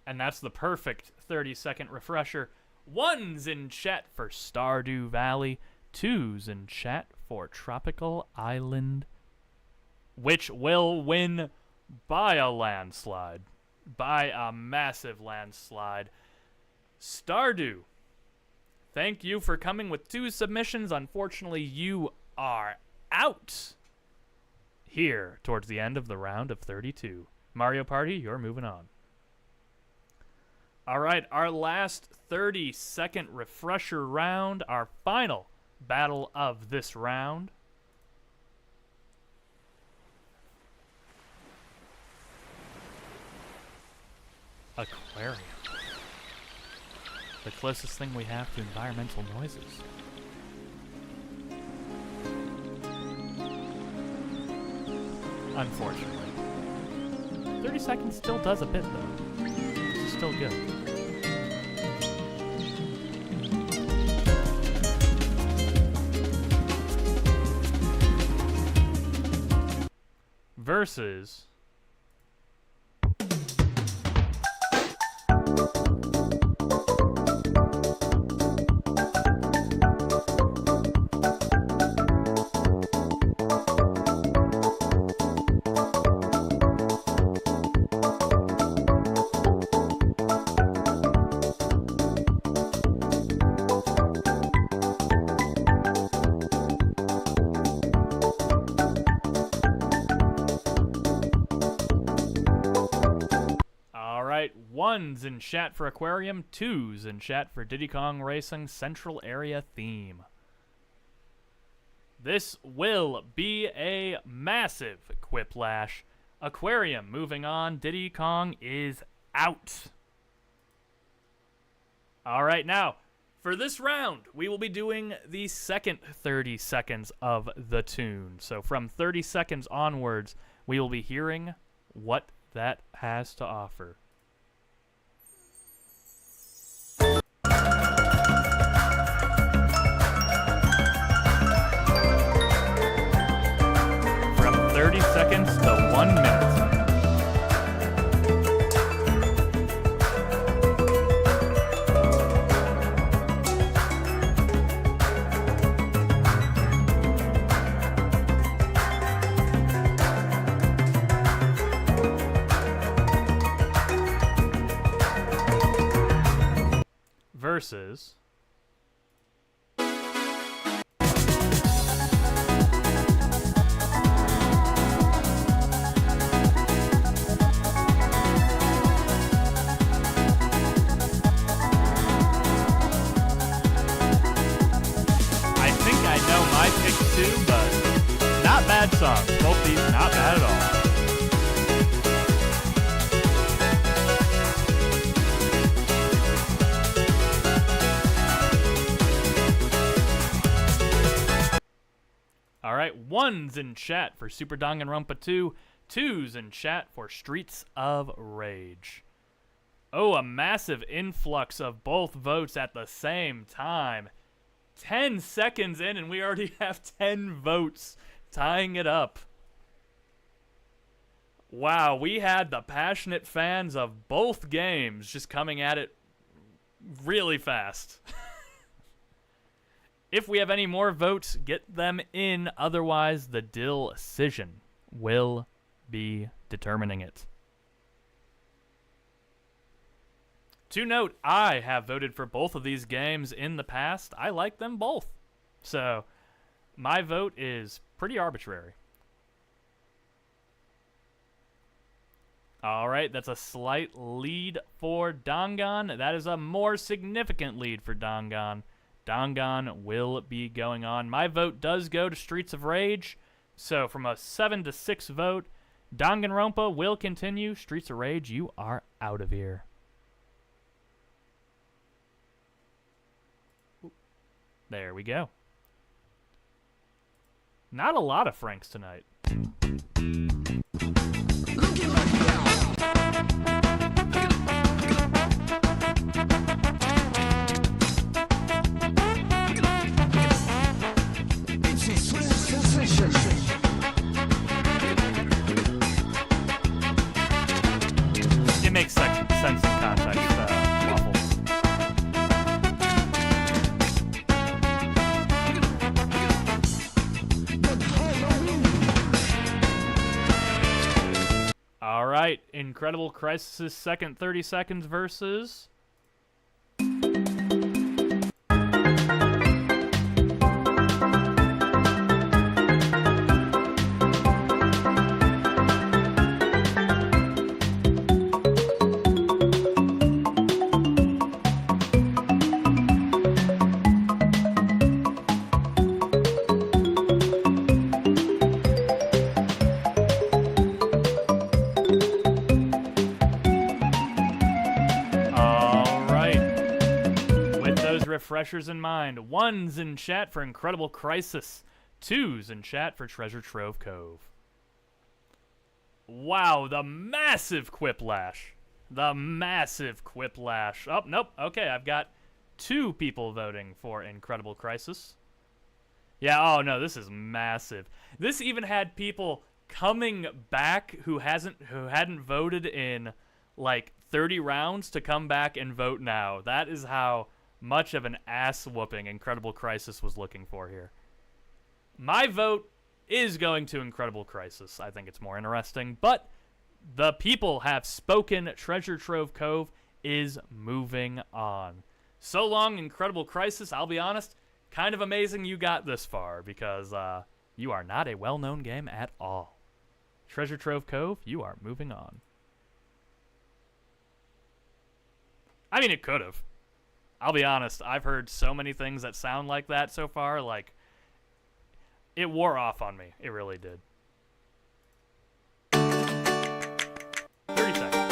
And that's the perfect 30-second refresher. 1's in chat for Stardew Valley. 2's in chat for Tropical Island, which will win by a landslide. By a massive landslide. Stardew, thank you for coming with 2 submissions. Unfortunately, you are out here towards the end of the round of 32. Mario Party, you're moving on. All right, our last 30-second refresher round, our final battle of this round. Aquarium. The closest thing we have to environmental noises. Unfortunately. 30 seconds still does a bit, though. This is still good. Versus One's in chat for Aquarium, 2's in chat for Diddy Kong Racing Central Area Theme. This will be a massive quiplash. Aquarium moving on, Diddy Kong is out. All right, now, for this round, we will be doing the second 30 seconds of the tune. So from 30 seconds onwards, we will be hearing what that has to offer. From 30 seconds to 1 minute. Versus bad songs. Both these not bad at all. All right, 1's in chat for Super Danganronpa 2, 2's in chat for Streets of Rage. Oh, a massive influx of both votes at the same time. 10 seconds in and we already have 10 votes tying it up. Wow, we had the passionate fans of both games just coming at it really fast. If we have any more votes, get them in. Otherwise, the decision will be determining it. To note, I have voted for both of these games in the past. I like them both. So, my vote is pretty arbitrary. All right, that's a slight lead for Dangan. That is a more significant lead for Dangan. Dangan will be going on. My vote does go to Streets of Rage. So from a 7-6 vote, Danganronpa will continue. Streets of Rage, you are out of here. There we go. Not a lot of Franks tonight. It makes sense in context, Waffle. All right, Incredible Crisis' second 30 seconds versus... refreshers in mind. 1's in chat for Incredible Crisis. 2's in chat for Treasure Trove Cove. Wow, the massive quiplash. The massive quiplash. Oh, nope. Okay, I've got 2 people voting for Incredible Crisis. Yeah, oh no, this is massive. This even had people coming back who hadn't voted in like 30 rounds to come back and vote now. That is how much of an ass whooping Incredible Crisis was looking for here. My vote is going to Incredible Crisis. I think it's more interesting, but the people have spoken. Treasure Trove Cove is moving on. So long, Incredible Crisis. I'll be honest, kind of amazing you got this far because you are not a well-known game at all. Treasure Trove Cove, you are moving on. I mean, it could have. I'll be honest, I've heard so many things that sound like that so far, like, it wore off on me. It really did. 30 seconds.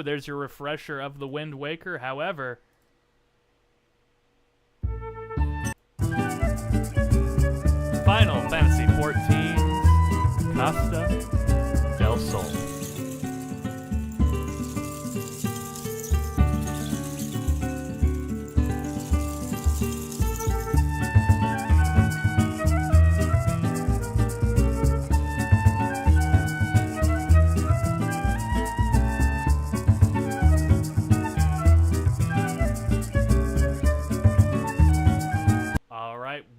There's your refresher of the Wind Waker. However, Final Fantasy XIV, Costa del Sol.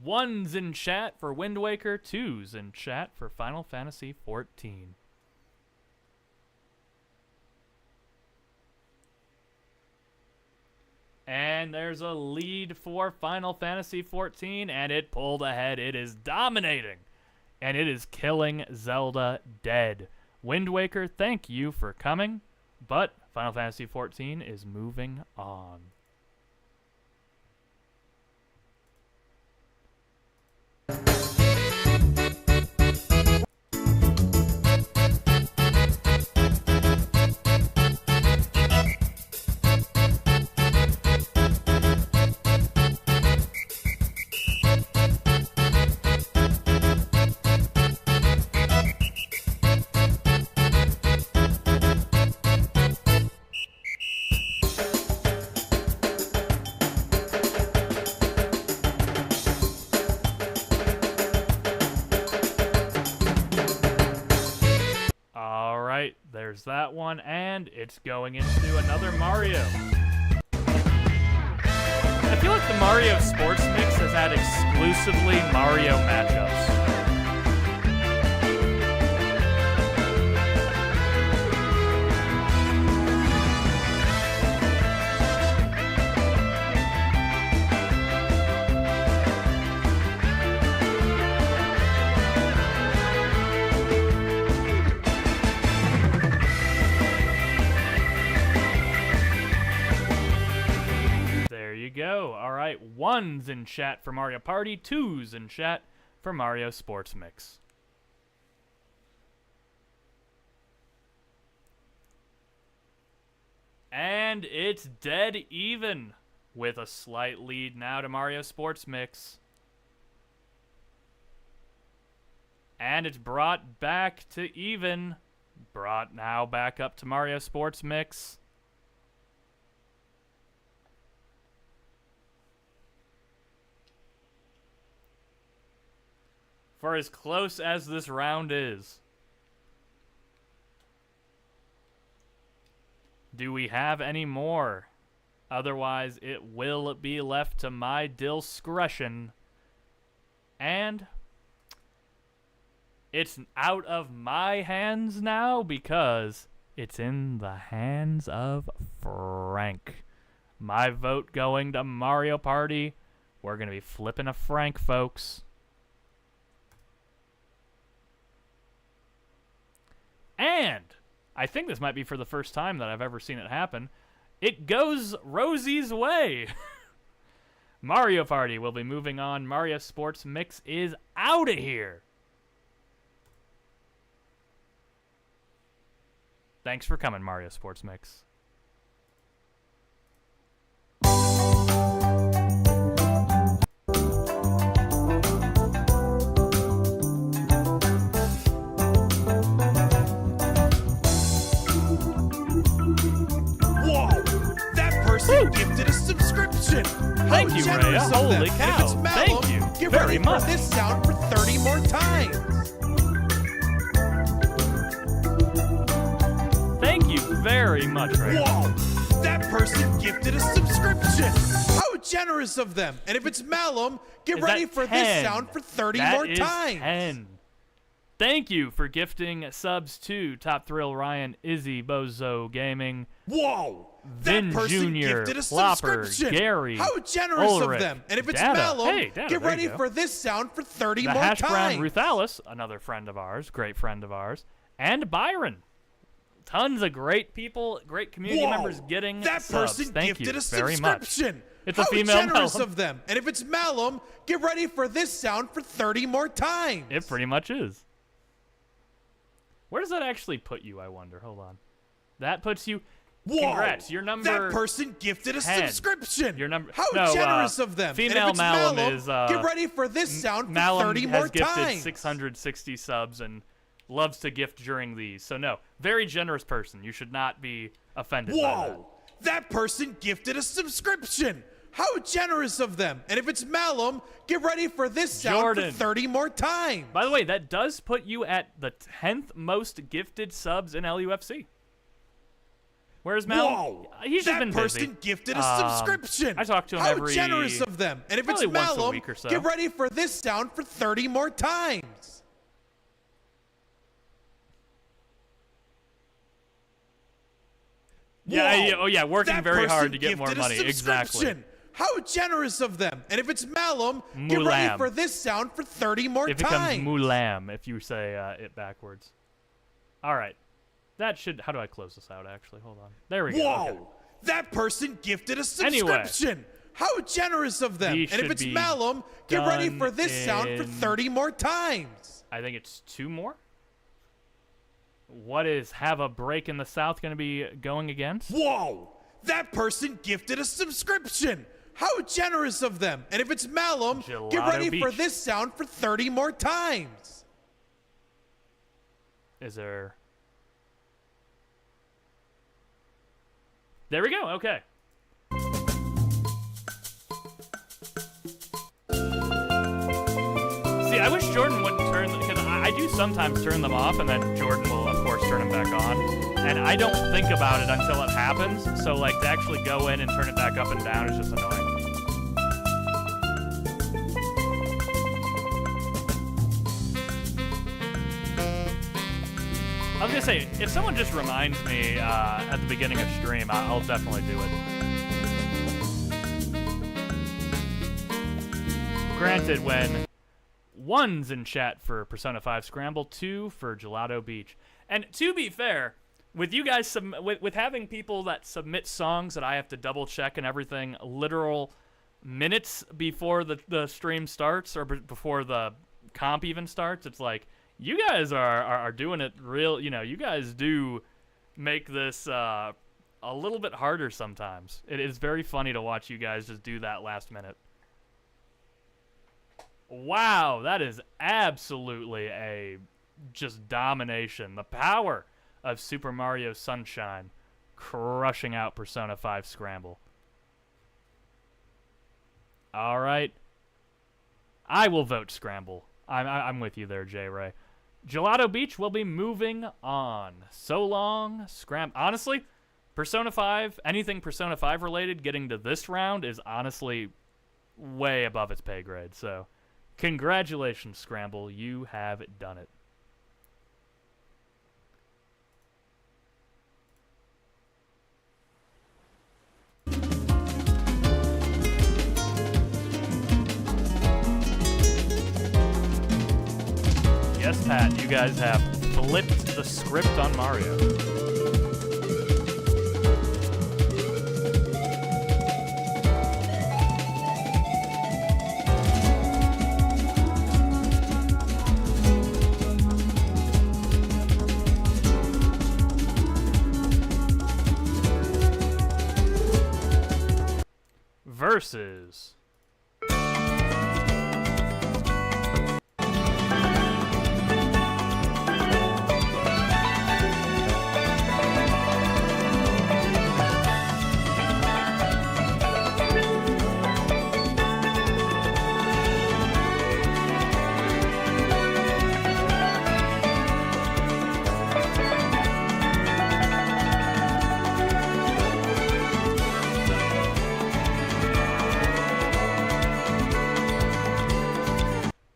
1s in chat for Wind Waker, 2s in chat for Final Fantasy XIV. And there's a lead for Final Fantasy XIV, and it pulled ahead. It is dominating, and it is killing Zelda dead. Wind Waker, thank you for coming, but Final Fantasy XIV is moving on. There's that one, and it's going into another Mario. I feel like the Mario Sports Mix has had exclusively Mario matchups. Go. All right, 1s in chat for Mario Party, 2s in chat for Mario Sports Mix. And it's dead even with a slight lead now to Mario Sports Mix. And it's brought back to even. Brought now back up to Mario Sports Mix. For as close as this round is, do we have any more? Otherwise, it will be left to my discretion. And it's out of my hands now because it's in the hands of Frank. My vote going to Mario Party. We're going to be flipping a Frank, folks. And I think this might be for the first time that I've ever seen it happen. It goes Rosie's way. Mario Party will be moving on. Mario Sports Mix is out of here. Thanks for coming, Mario Sports Mix. Gifted a subscription. Thank you, Rhea. Holy cow. If it's Malum, thank you get very ready much. For this sound for 30 more times. Thank you very much, Rhea. Whoa! That person gifted a subscription. How generous of them. And if it's Malum, get ready for 10? this sound for 30 that more is times. 10. Thank you for gifting subs to Top Thrill Ryan, Izzy, Bozo Gaming. Whoa! Vin That person Jr., gifted a Flopper, subscription. Gary, How generous Ulrich, of them. And if it's Data. Malum, Hey, Data, get there ready you go. for this sound for 30 The more Hash Brown times. Ruth Alice, another friend of ours, great friend of ours, and Byron. Tons of great people, great community Whoa, members getting that subs. person Thank gifted you a very much. subscription. It's a How female generous Malum. of them. And if it's Malum, get ready for this sound for 30 more times. It pretty much is. Where does that actually put you, I wonder? Hold on. That puts you... Whoa, Congrats, your number that person gifted a 10. subscription. Your number... How no, generous of them. Female and if it's Malum Malum, is... get ready for this sound for Malum 30 has more gifted times. 660 subs and loves to gift during these. So no, very generous person. You should not be offended by that. Whoa, that person gifted a subscription. How generous of them. And if it's Malum, get ready for this sound Jordan. for 30 more times. By the way, that does put you at the 10th most gifted subs in LUFC. Where's Mal? Whoa! He's just been that person busy. gifted a subscription. I talk to him How every generous of them! And if it's probably once a Malum, week or so. get ready for this sound for 30 more times. Yeah, Whoa, yeah, working that very hard person to get more gifted a money. Exactly. subscription. How generous of them! And if it's Malum, get ready Mulam. for this sound for 30 more It becomes times. Mulam if you say it backwards. All right. That should... How do I close this out, actually? Hold on. There we go. Whoa! Okay. That person gifted a Anyway. subscription. How generous of them! These And if should it's be Malum, get ready done for this sound for in- 30 more times. I think it's 2 more. What is Have a Break in the South going to be going against? Whoa! That person gifted a subscription. How generous of them! And if it's Malum, get Gelato ready for Beach. this sound for 30 more times. Is there... There we go. Okay. See, I wish Jordan wouldn't turn them, because I do sometimes turn them off, and then Jordan will, of course, turn them back on. And I don't think about it until it happens, so, like, to actually go in and turn it back up and down is just annoying. I was gonna say, if someone just reminds me at the beginning of stream, I'll definitely do it. Granted, when 1's in chat for Persona 5 Scramble, 2 for Gelato Beach. And to be fair, with you guys, with having people that submit songs that I have to double check and everything literal minutes before the stream starts or before the comp even starts, it's like, you guys are doing it real, you guys do make this a little bit harder sometimes. It is very funny to watch you guys just do that last minute. Wow, that is absolutely a just domination. The power of Super Mario Sunshine crushing out Persona 5 Scramble. All right. I will vote Scramble. I'm with you there, J-Ray. Gelato Beach will be moving on. So long, honestly, Persona 5, anything Persona 5 related, getting to this round is honestly way above its pay grade. So, congratulations, Scramble. You have done it. Yes, Pat, you guys have flipped the script on Mario. Versus...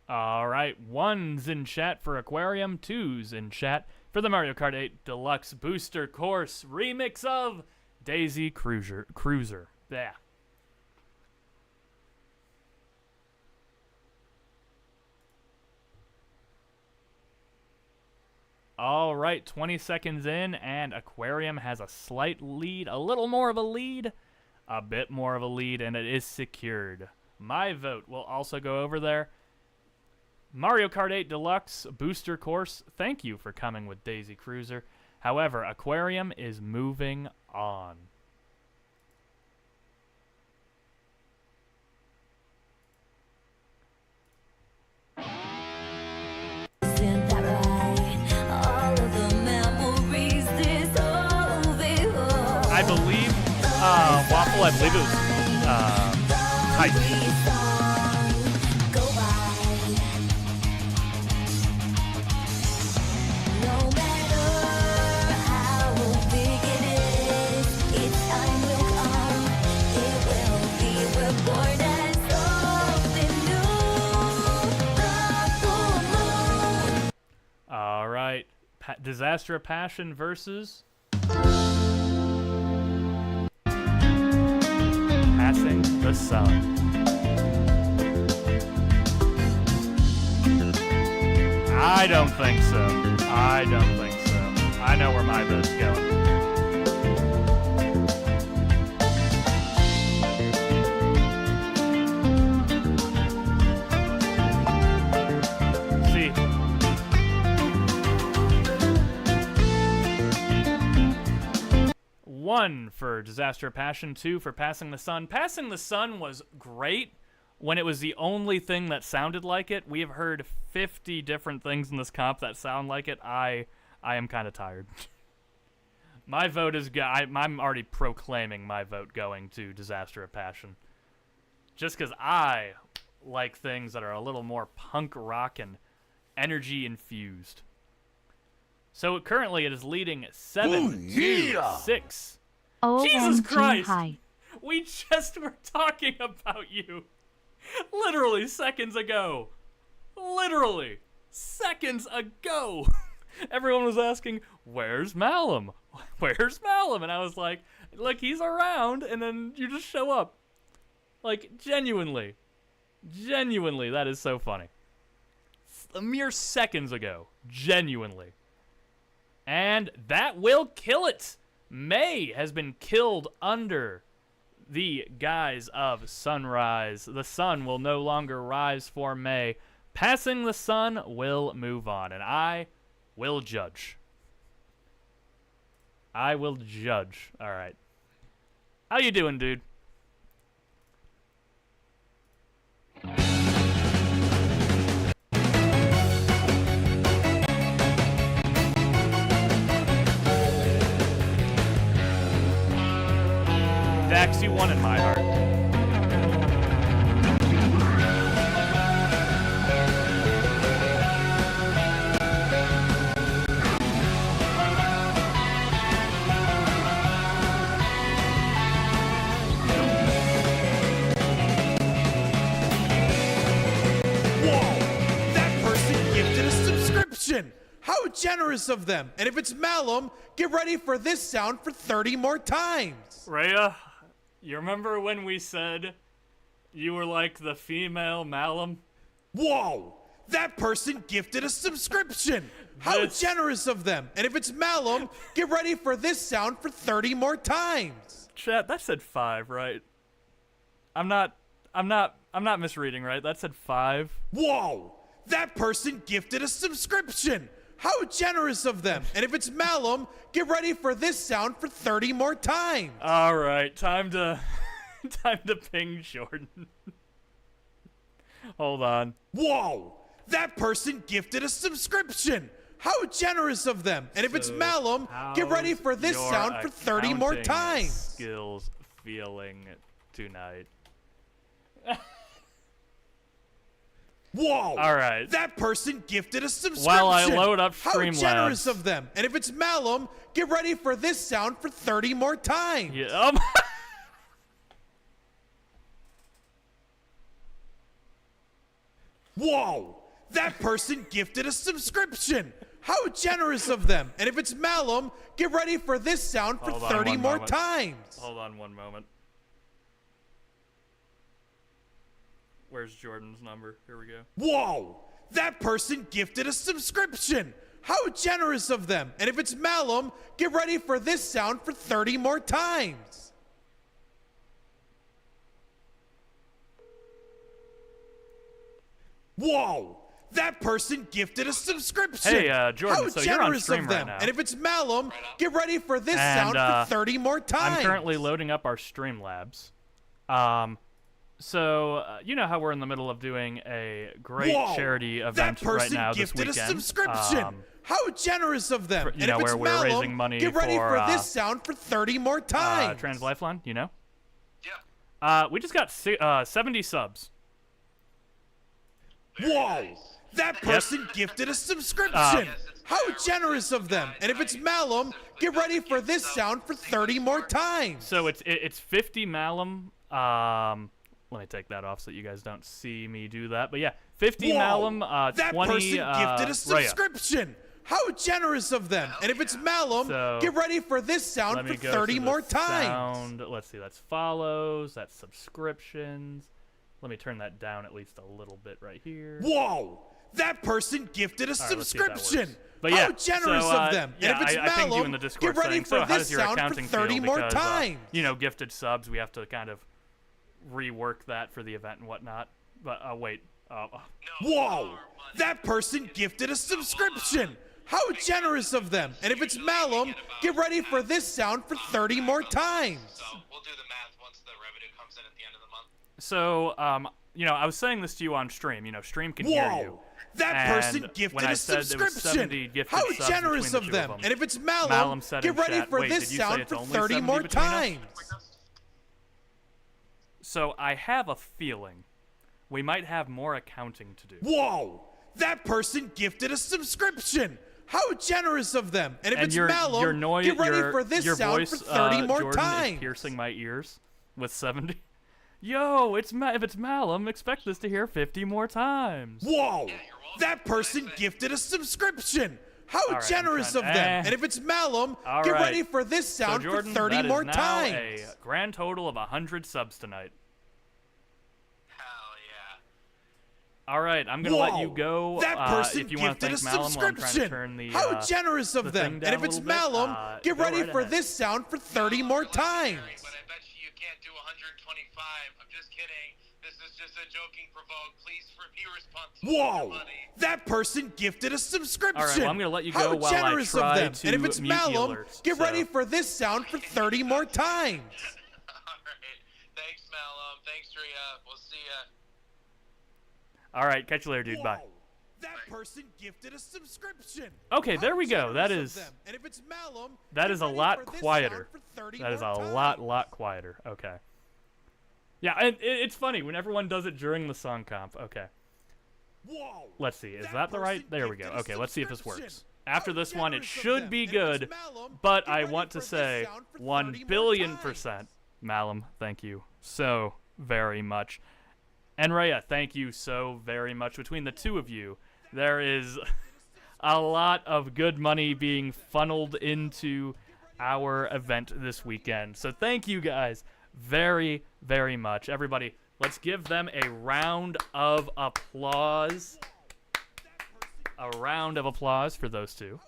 Alright, 1's in chat for Aquarium, 2's in chat for the Mario Kart 8 Deluxe Booster Course remix of Daisy Cruiser. Yeah. Alright, 20 seconds in, and Aquarium has a slight lead, a little more of a lead, a bit more of a lead, and it is secured. My vote will also go over there. Mario Kart 8 Deluxe Booster Course, thank you for coming with Daisy Cruiser. However, Aquarium is moving on. Isn't that right? All of the memories dissolve. I believe, Waffle, I believe it was, Titan. Go by. No matter how big it is, Disaster of Passion versus Passing the Sun. I don't think so. I don't think so. I know where my vote's going. See. One for Disaster of Passion, 2 for Passing the Sun. Passing the Sun was great when it was the only thing that sounded like it. We have heard 50 different things in this comp that sound like it. I am kind of tired. My vote is I'm already proclaiming my vote going to Disaster of Passion. Just because I like things that are a little more punk rock and energy infused. So currently it is leading 7-6. Jesus Christ! Hi. We just were talking about you. Literally seconds ago. Literally seconds ago. Everyone was asking, where's Malum? Where's Malum? And I was like, look, he's around, and then you just show up. Like, genuinely, that is so funny. A mere seconds ago. Genuinely. And that will kill it. May has been killed under the guise of sunrise. The sun will no longer rise for May. Passing the Sun will move on, and I will judge. I will judge. All right. How you doing, dude? Dax, you won in my heart. How generous of them. And if it's Malum, get ready for this sound for 30 more times. Rhea, you remember when we said you were like the female Malum? Whoa! That person gifted a subscription. How generous of them. And if it's Malum, get ready for this sound for 30 more times. Chat, that said 5, right? I'm not misreading, right? That said 5. Whoa! That person gifted a subscription. How generous of them. And if it's Malum, get ready for this sound for 30 more times. All right, time to ping Jordan. Hold on. Whoa! That person gifted a subscription. How generous of them. And if it's Malum, get ready for this sound for 30 more times. Skills feeling tonight. Whoa! All right. That person gifted a subscription. While I load up Streamlabs. How generous of them. And if it's Malum, get ready for this sound for 30 more times. Yeah. Whoa! That person gifted a subscription. How generous of them. And if it's Malum, get ready for this sound for 30 more times. Hold on one moment. Where's Jordan's number? Here we go. Whoa! That person gifted a subscription. How generous of them. And if it's Malum, get ready for this sound for 30 more times. Whoa! That person gifted a subscription. Hey, Jordan, How so you're on stream of them. right now. And if it's Malum, get ready for this sound for 30 more times. I'm currently loading up our Streamlabs. So, you know how we're in the middle of doing a great charity event right now this weekend. That person gifted a subscription. How generous of them. You know, and if where it's we're Malum, raising money get ready for this for sound for 30 more times. Trans Lifeline, you know? Yeah. We just got 70 subs. Whoa! That person gifted a subscription. How generous of them. And if it's Malum, get ready for this sound for 30 more times. So it's 50 Malum. Let me take that off so you guys don't see me do that. But yeah, 50 Malum, that 20 person gifted a subscription. How generous of them. And if it's Malum, So, get ready for this sound let for me go 30 to the more times. sound. Let's see, that's follows, that's subscriptions. Let me turn that down at least a little bit right here. Whoa! That person gifted a All right, let's see if that subscription. works. But yeah, How generous so, of them. Yeah, and if it's I pinged you in Malum, the Discord get ready saying, for so how this does your sound for accounting 30 feel? more Because, times. Gifted subs, we have to kind of rework that for the event and whatnot. But, wait. Whoa! That person gifted a subscription. How generous of them. And if it's Malum, get ready for this sound for 30 more times. So we'll do the math once the revenue comes in at the end of the month. So, I was saying this to you on stream. Stream can hear you. Whoa! That And person gifted when I a said there was 70 subscription. gifted How subs generous between the of two them. And if it's Malum, Malum said get in ready chat, for wait, this did you say sound it's for only 30 more 70 between us? times. So I have a feeling we might have more accounting to do. Whoa! That person gifted a subscription. How generous of them. And if it's your Malum, noise, get ready for this your sound voice, for 30 more Jordan, times. is piercing my ears with 70. Yo, if it's Malum, expect this to hear 50 more times. Whoa! That person gifted a subscription. How All right, generous I'm of trying- them. And if it's Malum, All get right. ready for this sound so Jordan, for 30 that more is now times. a grand total of 100 subs tonight. Hell yeah. All right, I'm gonna let you go. That person if you want to gifted thank a Malum, while I'm trying to subscription. turn the How generous the of thing them. down And if a it's little bit. Malum, get Go ready right for ahead. this sound for 30 more times. But I bet you can't do 125. I'm just kidding. This is just a joking provoke. Please be responsible. Whoa! For your money. That person gifted a subscription. All right, well, I'm gonna let you How go while I generous try of them. to And if it's mute the Malum, alerts, get so- ready for this sound for 30 more times. All right. Thanks, Malum. Thanks, Rhea. We'll see ya. All right, catch you later, dude. Bye. Whoa, that person gifted a subscription. Okay, there How we go. That generous is of them. And if it's Malum, that get is a ready lot for this quieter. sound for 30 That is a more times. lot quieter. Okay. Yeah, and it's funny when everyone does it during the song comp. Okay. Whoa, Let's see. Is that that the right? person There we go. gifted a Okay, let's see if this subscription. works. After How this one, it generous of should them. be And if it's good, Malum, but get I ready want for to this say sound for 1 30 more billion times. percent. Malum, thank you so very much. And Rhea, thank you so very much. Between the two of you, there is a lot of good money being funneled into our event this weekend. So thank you guys very, very much. Everybody, let's give them a round of applause. A round of applause for those two.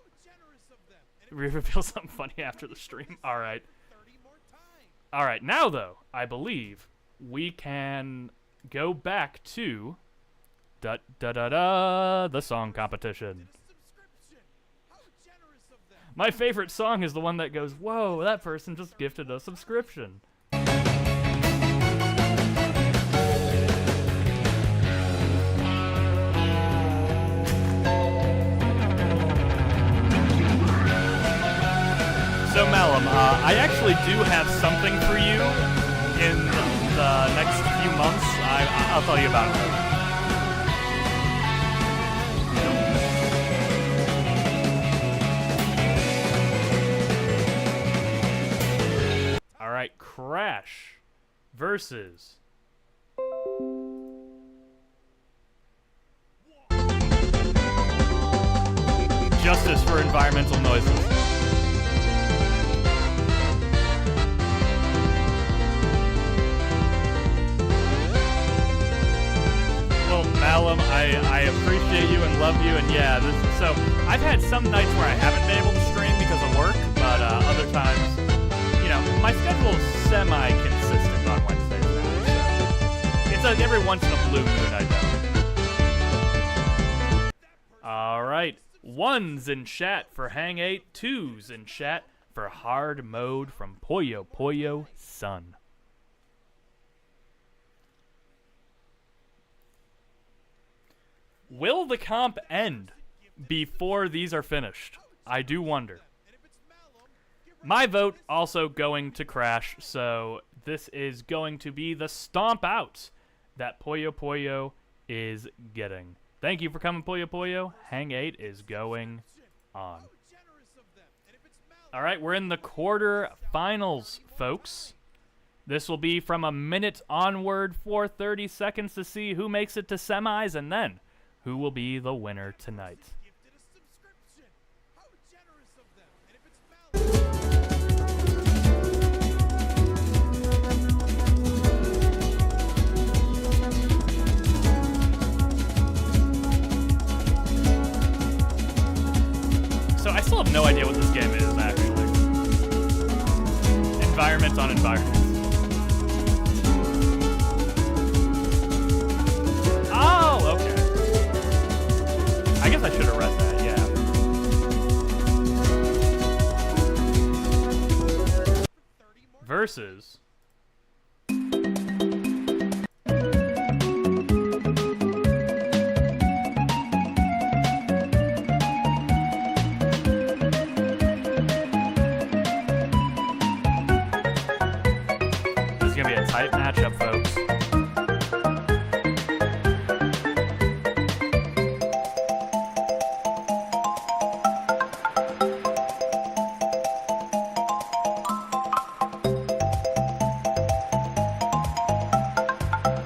We reveal something funny after the stream. All right. All right. Now, though, I believe we can go back to the song competition. My favorite song is the one that goes, "Whoa, that person just gifted a subscription." So Malum, I actually do have something for you in the next few months. I'll tell you about it. All right, Crash versus Justice for Environmental Noises. Well, Malum, I appreciate you and love you, and yeah, so I've had some nights where I haven't been able to stream because of work, but other times, my schedule is semi-consistent on Wednesdays now, so it's like every once in a blue moon I don't. All right, 1's in chat for Hang 8, 2's in chat for Hard Mode from Puyo Puyo Sun. Will the comp end before these are finished? I do wonder. My vote also going to Crash, so this is going to be the stomp out that Puyo Puyo is getting. Thank you for coming, Puyo Puyo. Hang 8 is going on. All right, we're in the quarterfinals, folks. This will be from a minute onward for 30 seconds to see who makes it to semis, and then who will be the winner tonight. environments on environments. Oh, okay. I guess I should have read that, yeah. Versus. This is gonna be a tight matchup, folks.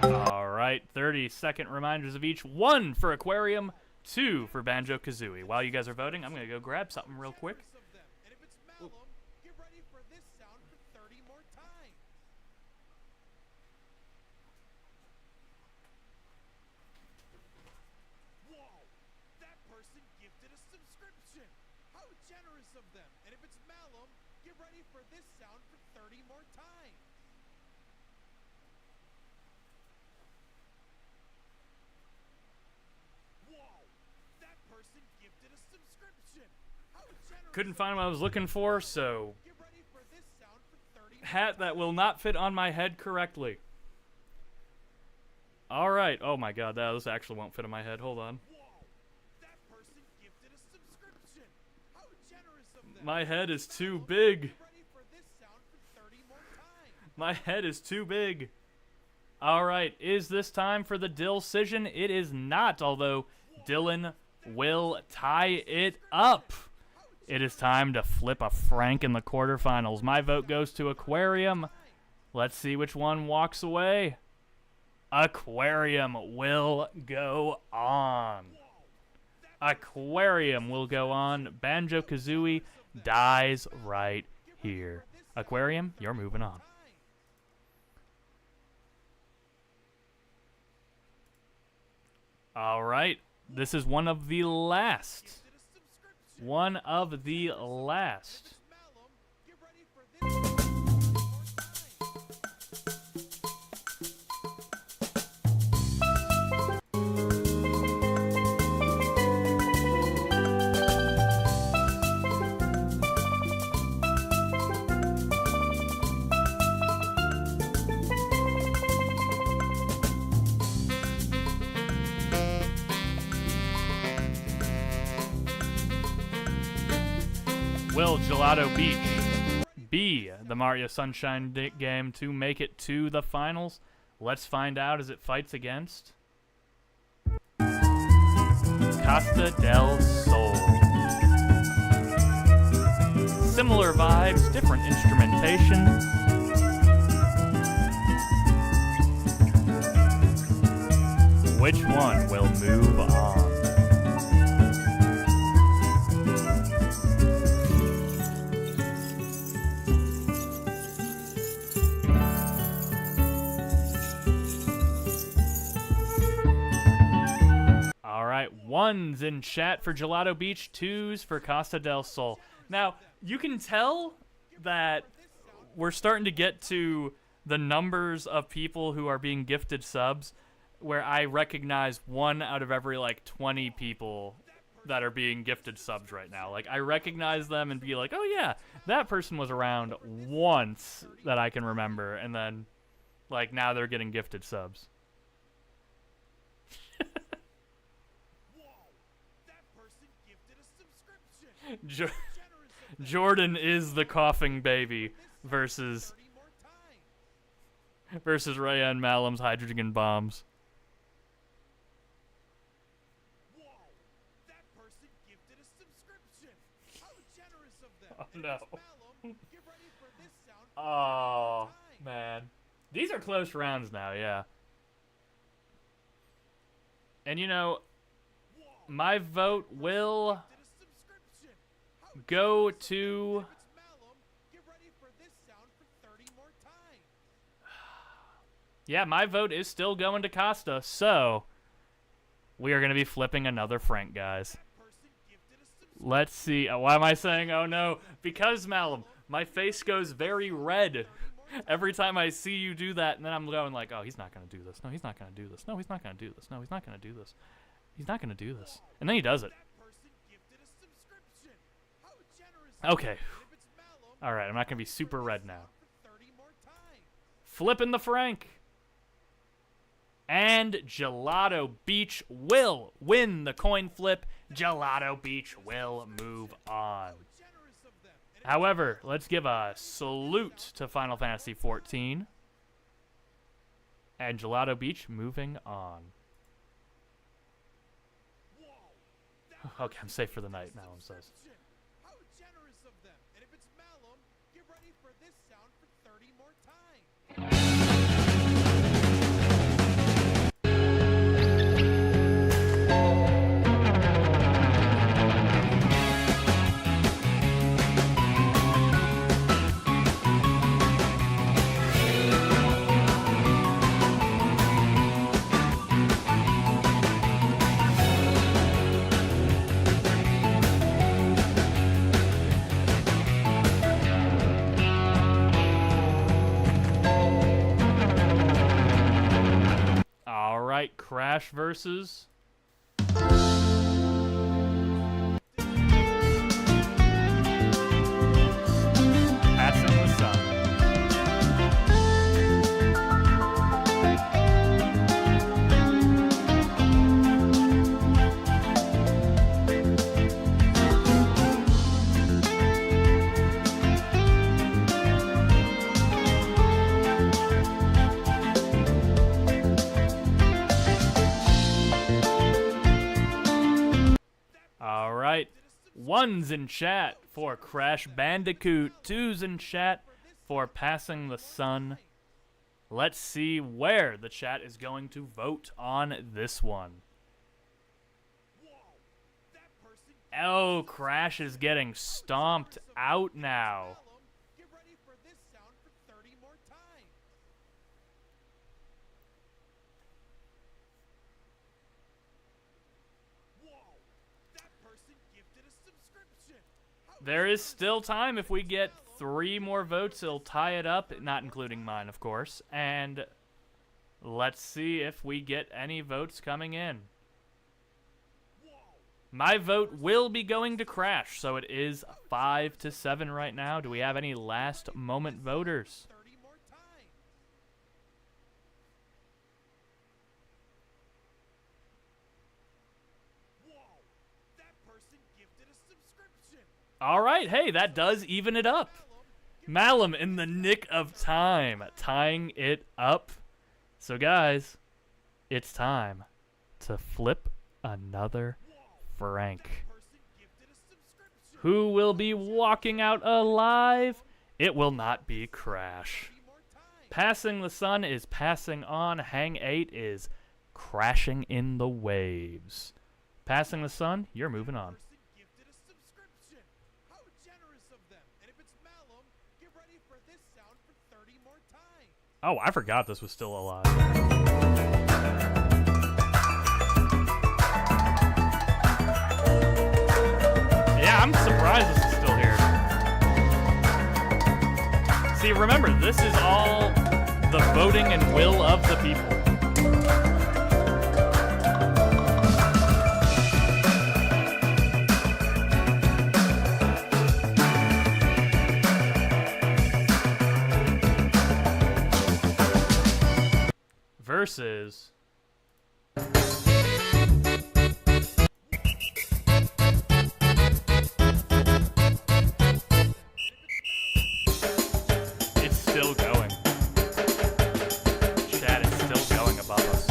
All right, 30-second reminders of each. 1 for Aquarium, 2 for Banjo-Kazooie. While you guys are voting, I'm gonna go grab something real quick. And if it's Malum, get ready for this sound for 30 more times. Whoa! That person gifted a subscription. How generous of them. And if it's Malum, get ready for this sound for 30 more times. Whoa! That person gifted a subscription. How generous. Couldn't find what I was looking for, so Get ready for this sound for 30 more hat that will not fit on my head correctly. All right. Oh my God, this actually won't fit on my head. Hold on. Whoa! That person gifted a subscription. How generous of them. My head is too big. Get ready for this sound for 30 more times. My head is too big. All right. Is this time for the Dill-cision? It is not, although Dylan will tie it up. It is time to flip a Frank in the quarterfinals. My vote goes to Aquarium. Let's see which one walks away. Aquarium will go on. Aquarium will go on. Banjo-Kazooie dies right here. Aquarium, you're moving on. All right. This is one of the last. One of the last. Malum, get ready for this sound for 30 more times. Will Gelato Beach be the Mario Sunshine game to make it to the finals? Let's find out as it fights against Costa del Sol. Similar vibes, different instrumentation. Which one will move on? Ones in chat for Gelato Beach, 2s for Costa del Sol. Now, you can tell that we're starting to get to the numbers of people who are being gifted subs where I recognize 1 out of every, 20 people that are being gifted subs right now. I recognize them and be like, oh, yeah, that person was around once that I can remember. And then, now they're getting gifted subs. Jordan is the coughing baby versus Rayan Malum's hydrogen bombs. Whoa! That person gifted a subscription. How generous of them. Oh And no. it's Malum, get ready for this sound for Oh 30 more times. man. These are close rounds now, yeah. And my vote will Did a subscription. How go generous of them. to If it's Malum, get ready for this sound for 30 more times. yeah, my vote is still going to Costa, so we are going to be flipping another Frank, guys. That person gifted a subscription. Let's see. Why am I saying oh no? Because Malum. My face goes very red every time I see you do that, and then I'm going like, oh, he's not going to do this. No, he's not going to do this. No, he's not going to do this. No, he's not going to do this. He's not going to do this. And then he does it. Okay. All right, I'm not going to be super red now. Flipping the Frank. And Gelato Beach will win the coin flip. Gelato Beach will move on. However, let's give a salute to Final Fantasy XIV. And Gelato Beach moving on. Okay, I'm safe for the night, Malum says. How generous of them. And if it's Malum, get ready for this sound for 30 more times. All right, Crash versus Passing the Sun. All right. One's in chat for Crash Bandicoot. Two's in chat for Passing the Sun. Let's see where the chat is going to vote on this one. Oh, Crash is getting stomped out now. Get ready for this sound for 30 more times. Whoa, that person gifted a subscription. There is still time. If we get 3 more votes, it'll tie it up, not including mine, of course. And let's see if we get any votes coming in. My vote will be going to Crash, so it is 5-7 right now. Do we have any last moment voters? 30 more times. Whoa, that person gifted a subscription. All right, hey, that does even it up. Malum in the nick of time, tying it up. So guys, it's time to flip another Frank. Person gifted a subscription. Who will be walking out alive? It will not be Crash. 30 more times. Passing the Sun is passing on. Hang 8 is crashing in the waves. Passing the Sun, you're moving on. Person gifted a subscription. How generous of them. And if it's Malum, get ready for this sound for 30 more times. Oh, I forgot this was still alive. Yeah, I'm surprised this is still here. See, remember, this is all the voting and will of the people. Versus it's still going. Chat is still going above us.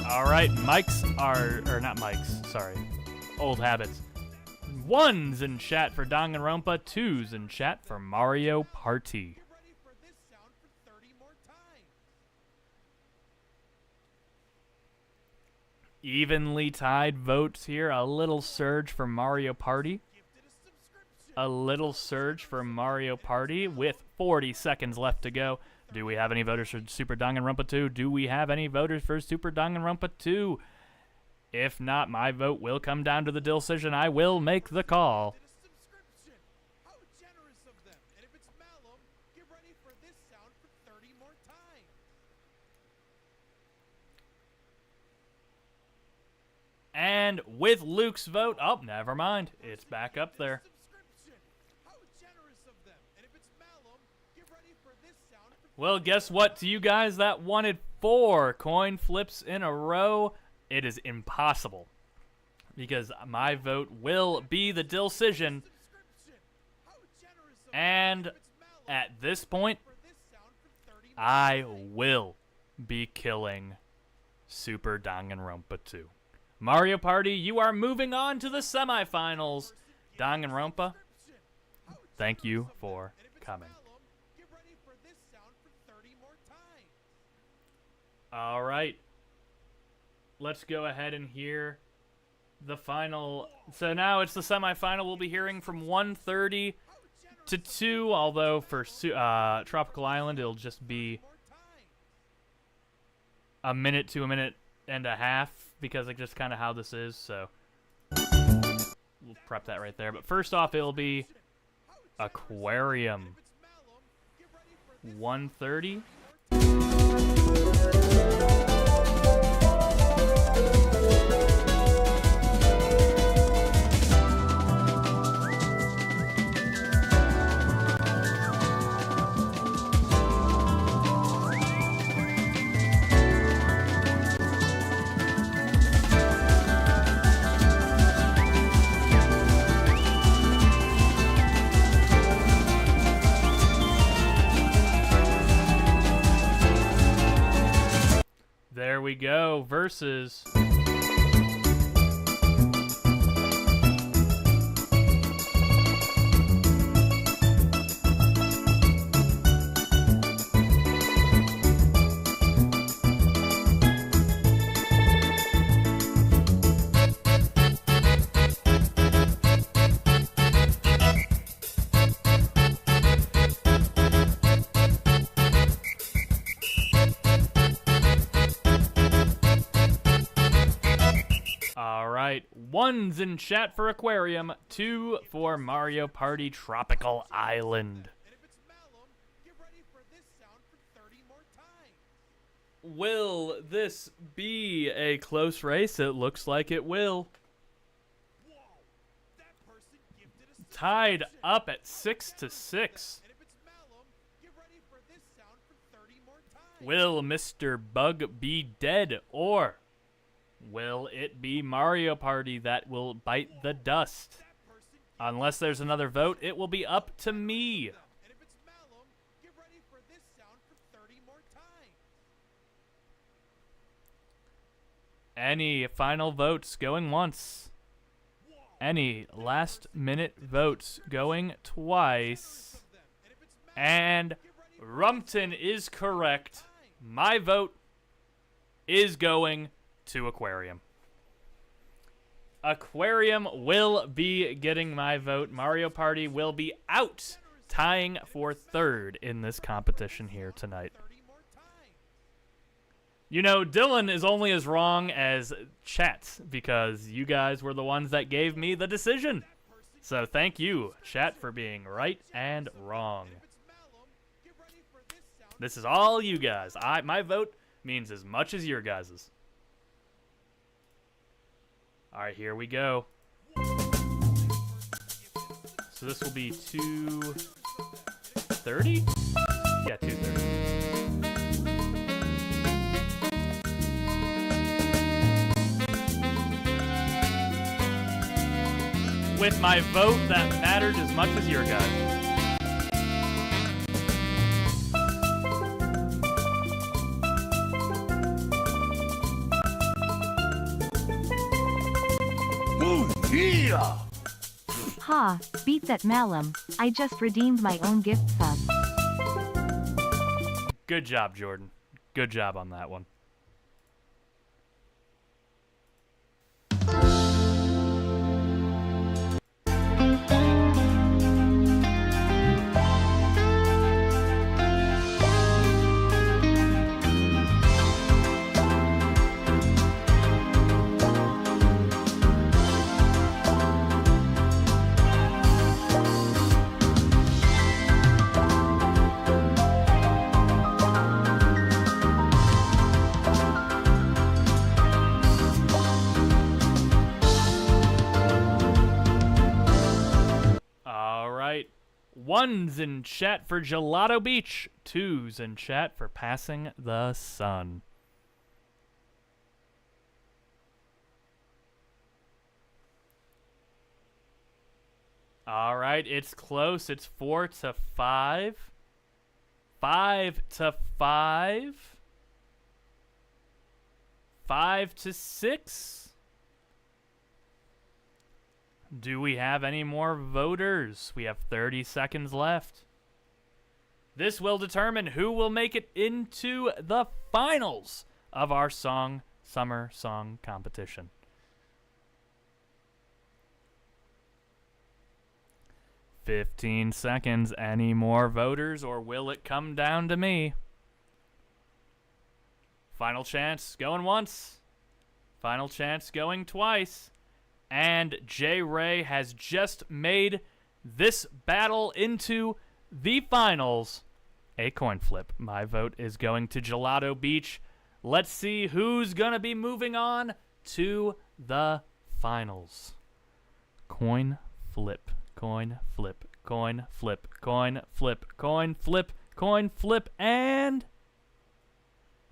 Alright, mics are, or not mics, sorry. Old habits. 1's in chat for Danganronpa, 2's in chat for Mario Party. Get ready for this sound for 30 more times. Evenly tied votes here, a little surge for Mario Party. Gifted a subscription. a little surge for Mario Party with 40 seconds left to go. Do we have any voters for Super Danganronpa 2? Do we have any voters for Super Danganronpa 2? If not, my vote will come down to the decision. I will make the call. How generous of them. And if it's Malum, get ready for this sound for 30 more times. And with Luke's vote, oh, never mind. It's back up there. How generous of them. And if it's Malum, get ready for this sound for Well, guess what? To you guys that wanted 4 coin flips in a row, it is impossible. Because my vote will be the decision. How generous of And at this point, I will be killing Super Danganronpa 2. Mario Party, you are moving on to the semifinals. Danganronpa, thank you for coming. Get ready for this sound for 30 more times. All right. Let's go ahead and hear the final. So now it's the semifinal. We'll be hearing from 1:30 to 2, although for Tropical Island, it'll just be a minute to a minute and a half, because it's just kind of how this is, so we'll prep that right there. But first off, it'll be Aquarium. 1:30. There we go. Versus ones in chat for Aquarium, 2 for Mario Party Tropical Island. And if it's Malum, get ready for this sound for 30 more times. Will this be a close race? It looks like it will. Whoa! That person gifted us Tied up at 6-6. And if it's Malum, get ready for this sound for 30 more times. Will Mr. Bug be dead, or will it be Mario Party that will bite the dust? Unless there's another vote, it will be up to me. And if it's Malum, get ready for this sound for 30 more times. Any final votes going once? Any last minute votes going twice? And Rumpton is correct. My vote is going to Aquarium. Aquarium will be getting my vote. Mario Party will be out, tying for 3rd in this competition here tonight. You know, Dylan is only as wrong as chat, because you guys were the ones that gave me the decision. So thank you, chat, for being right and wrong. This is all you guys. My vote means as much as your guys's. All right, here we go. So this will be 2:30? Yeah, 2:30. With my vote that mattered as much as your guys'. Ha, beat that Malum. I just redeemed my own gift sub. Good job, Jordan. Good job on that one. Ones in chat for Gelato Beach. Twos in chat for Passing the Sun. All right, it's close. It's 4-5. 5-5. 5-6. Do we have any more voters? We have 30 seconds left. This will determine who will make it into the finals of our summer song competition. "15 seconds. Any more voters, or will it come down to me?" Final chance going once. Final chance going twice. And J. Ray has just made this battle into the finals. A coin flip. My vote is going to Gelato Beach. Let's see who's going to be moving on to the finals. Coin flip. Coin flip. Coin flip. Coin flip. Coin flip. Coin flip. And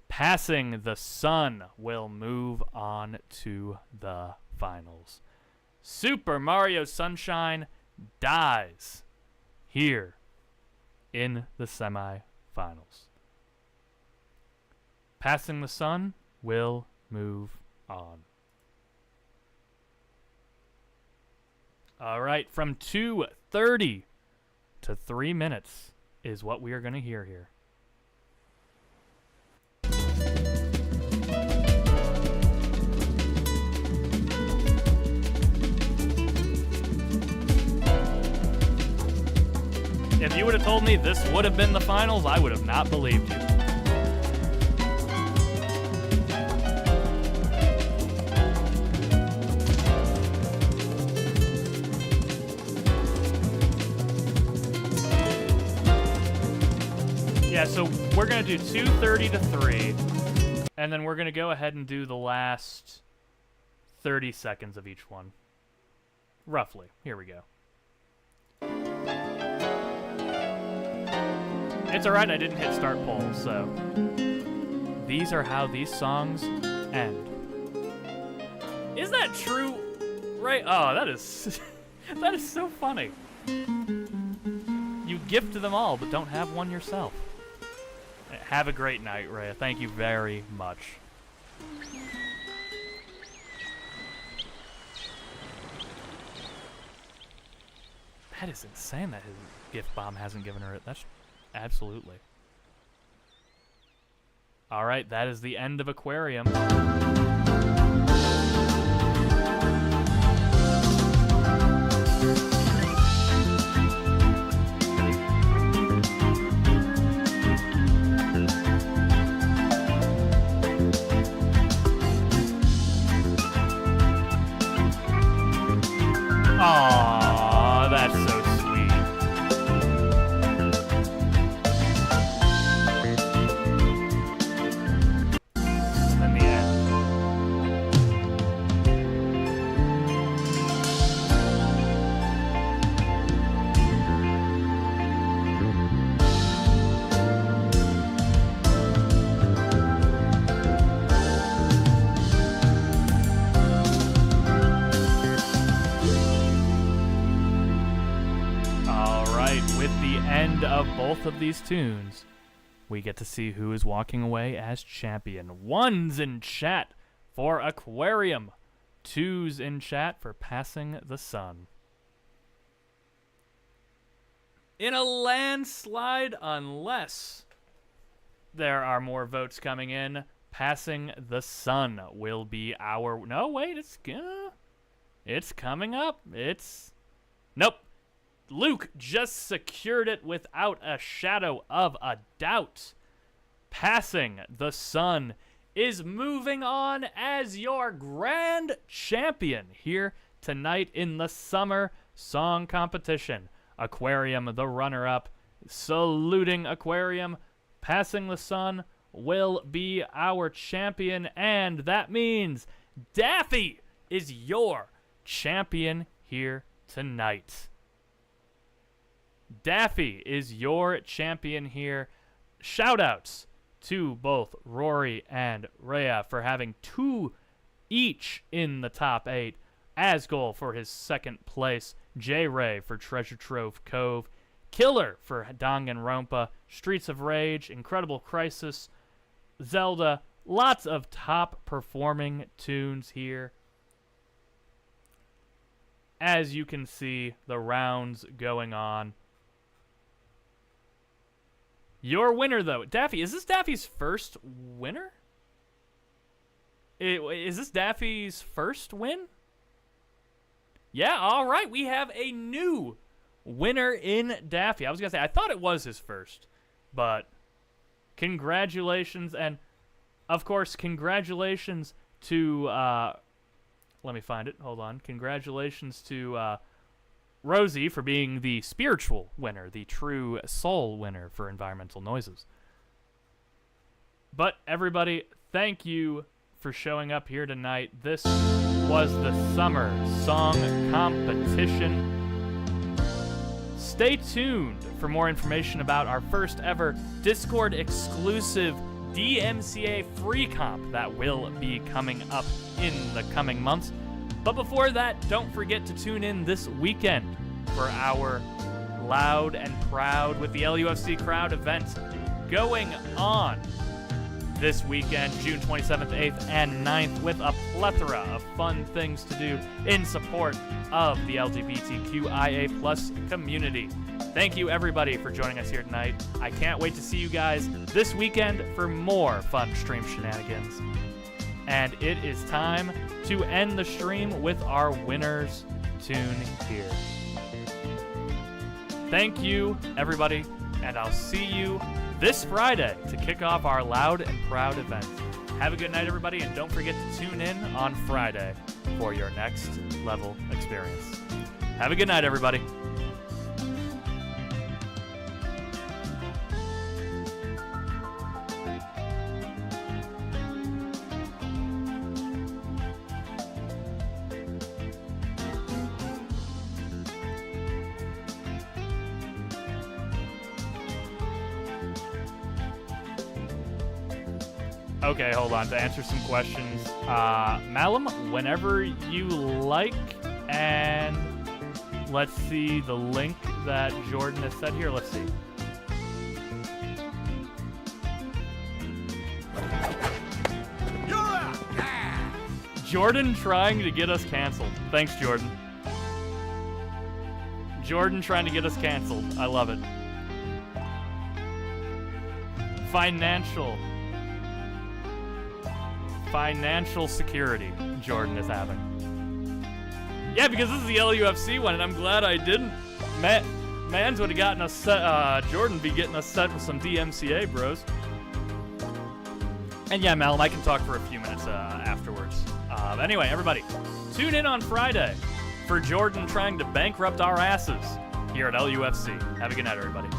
Passing the Sun will move on to the finals. Super Mario Sunshine dies here in the semifinals. Passing the Sun will move on. All right, from 2:30 to 3 minutes is what we are going to hear here. If you would have told me this would have been the finals, I would have not believed you. Yeah, so we're going to do 2:30 to 3, and then we're going to go ahead and do the last 30 seconds of each one. Roughly. Here we go. It's alright, I didn't hit start poll, so these are how these songs end. Is that true? Right? Oh, that is that is so funny. You gift them all, but don't have one yourself. Have a great night, Rhea. Thank you very much. That is insane that his gift bomb hasn't given her it. That's absolutely. All right, that is the end of Aquarium. Aww, that's so sweet. In the end. With the end of both of these tunes, we get to see who is walking away as champion. Ones in chat for Aquarium. Twos in chat for Passing the Sun. In a landslide, unless there are more votes coming in, Passing the Sun will be our... No, wait, it's coming up. Nope. Luke just secured it without a shadow of a doubt. Passing the Sun is moving on as your grand champion here tonight in the Summer Song Competition. Aquarium, the runner-up, saluting Aquarium. Passing the Sun will be our champion, and that means Daffy is your champion here tonight. Daffy is your champion here. Shoutouts to both Rory and Rhea for having 2 each in the top 8. Asgol for his second place. J-Ray for Treasure Trove Cove. Killer for Danganronpa. Streets of Rage. Incredible Crisis. Zelda. Lots of top performing tunes here. As you can see, the rounds going on. Your winner, though. Daffy, is this Daffy's first winner? Is this Daffy's first win? Yeah, all right. We have a new winner in Daffy. I was going to say, I thought it was his first. But congratulations. And, of course, congratulations to... let me find it. Hold on. Congratulations to... Rosie for being the spiritual winner, the true soul winner for environmental noises. But everybody, thank you for showing up here tonight. This was the Summer Song Competition. Stay tuned for more information about our first ever Discord exclusive DMCA free comp that will be coming up in the coming months. But before that, don't forget to tune in this weekend for our Loud and Proud with the LUFC Crowd event going on this weekend, June 27th, 8th, and 9th, with a plethora of fun things to do in support of the LGBTQIA+ community. Thank you, everybody, for joining us here tonight. I can't wait to see you guys this weekend for more fun stream shenanigans. And it is time to end the stream with our winner's tune here. Thank you, everybody, and I'll see you this Friday to kick off our Loud and Proud event. Have a good night, everybody, and don't forget to tune in on Friday for your next level experience. Have a good night, everybody. Okay, hold on. To answer some questions, Malum, whenever you like, and let's see the link that Jordan has said here. Let's see. Jordan trying to get us canceled. Thanks, Jordan. Jordan trying to get us canceled. I love it. Financial security Jordan is having. Yeah, because this is the LUFC one, and I'm glad I didn't. Mans would have gotten us set. Jordan be getting us set with some DMCA bros. And yeah, Malum, I can talk for a few minutes afterwards. Anyway, everybody, tune in on Friday for Jordan trying to bankrupt our asses here at LUFC. Have a good night, everybody.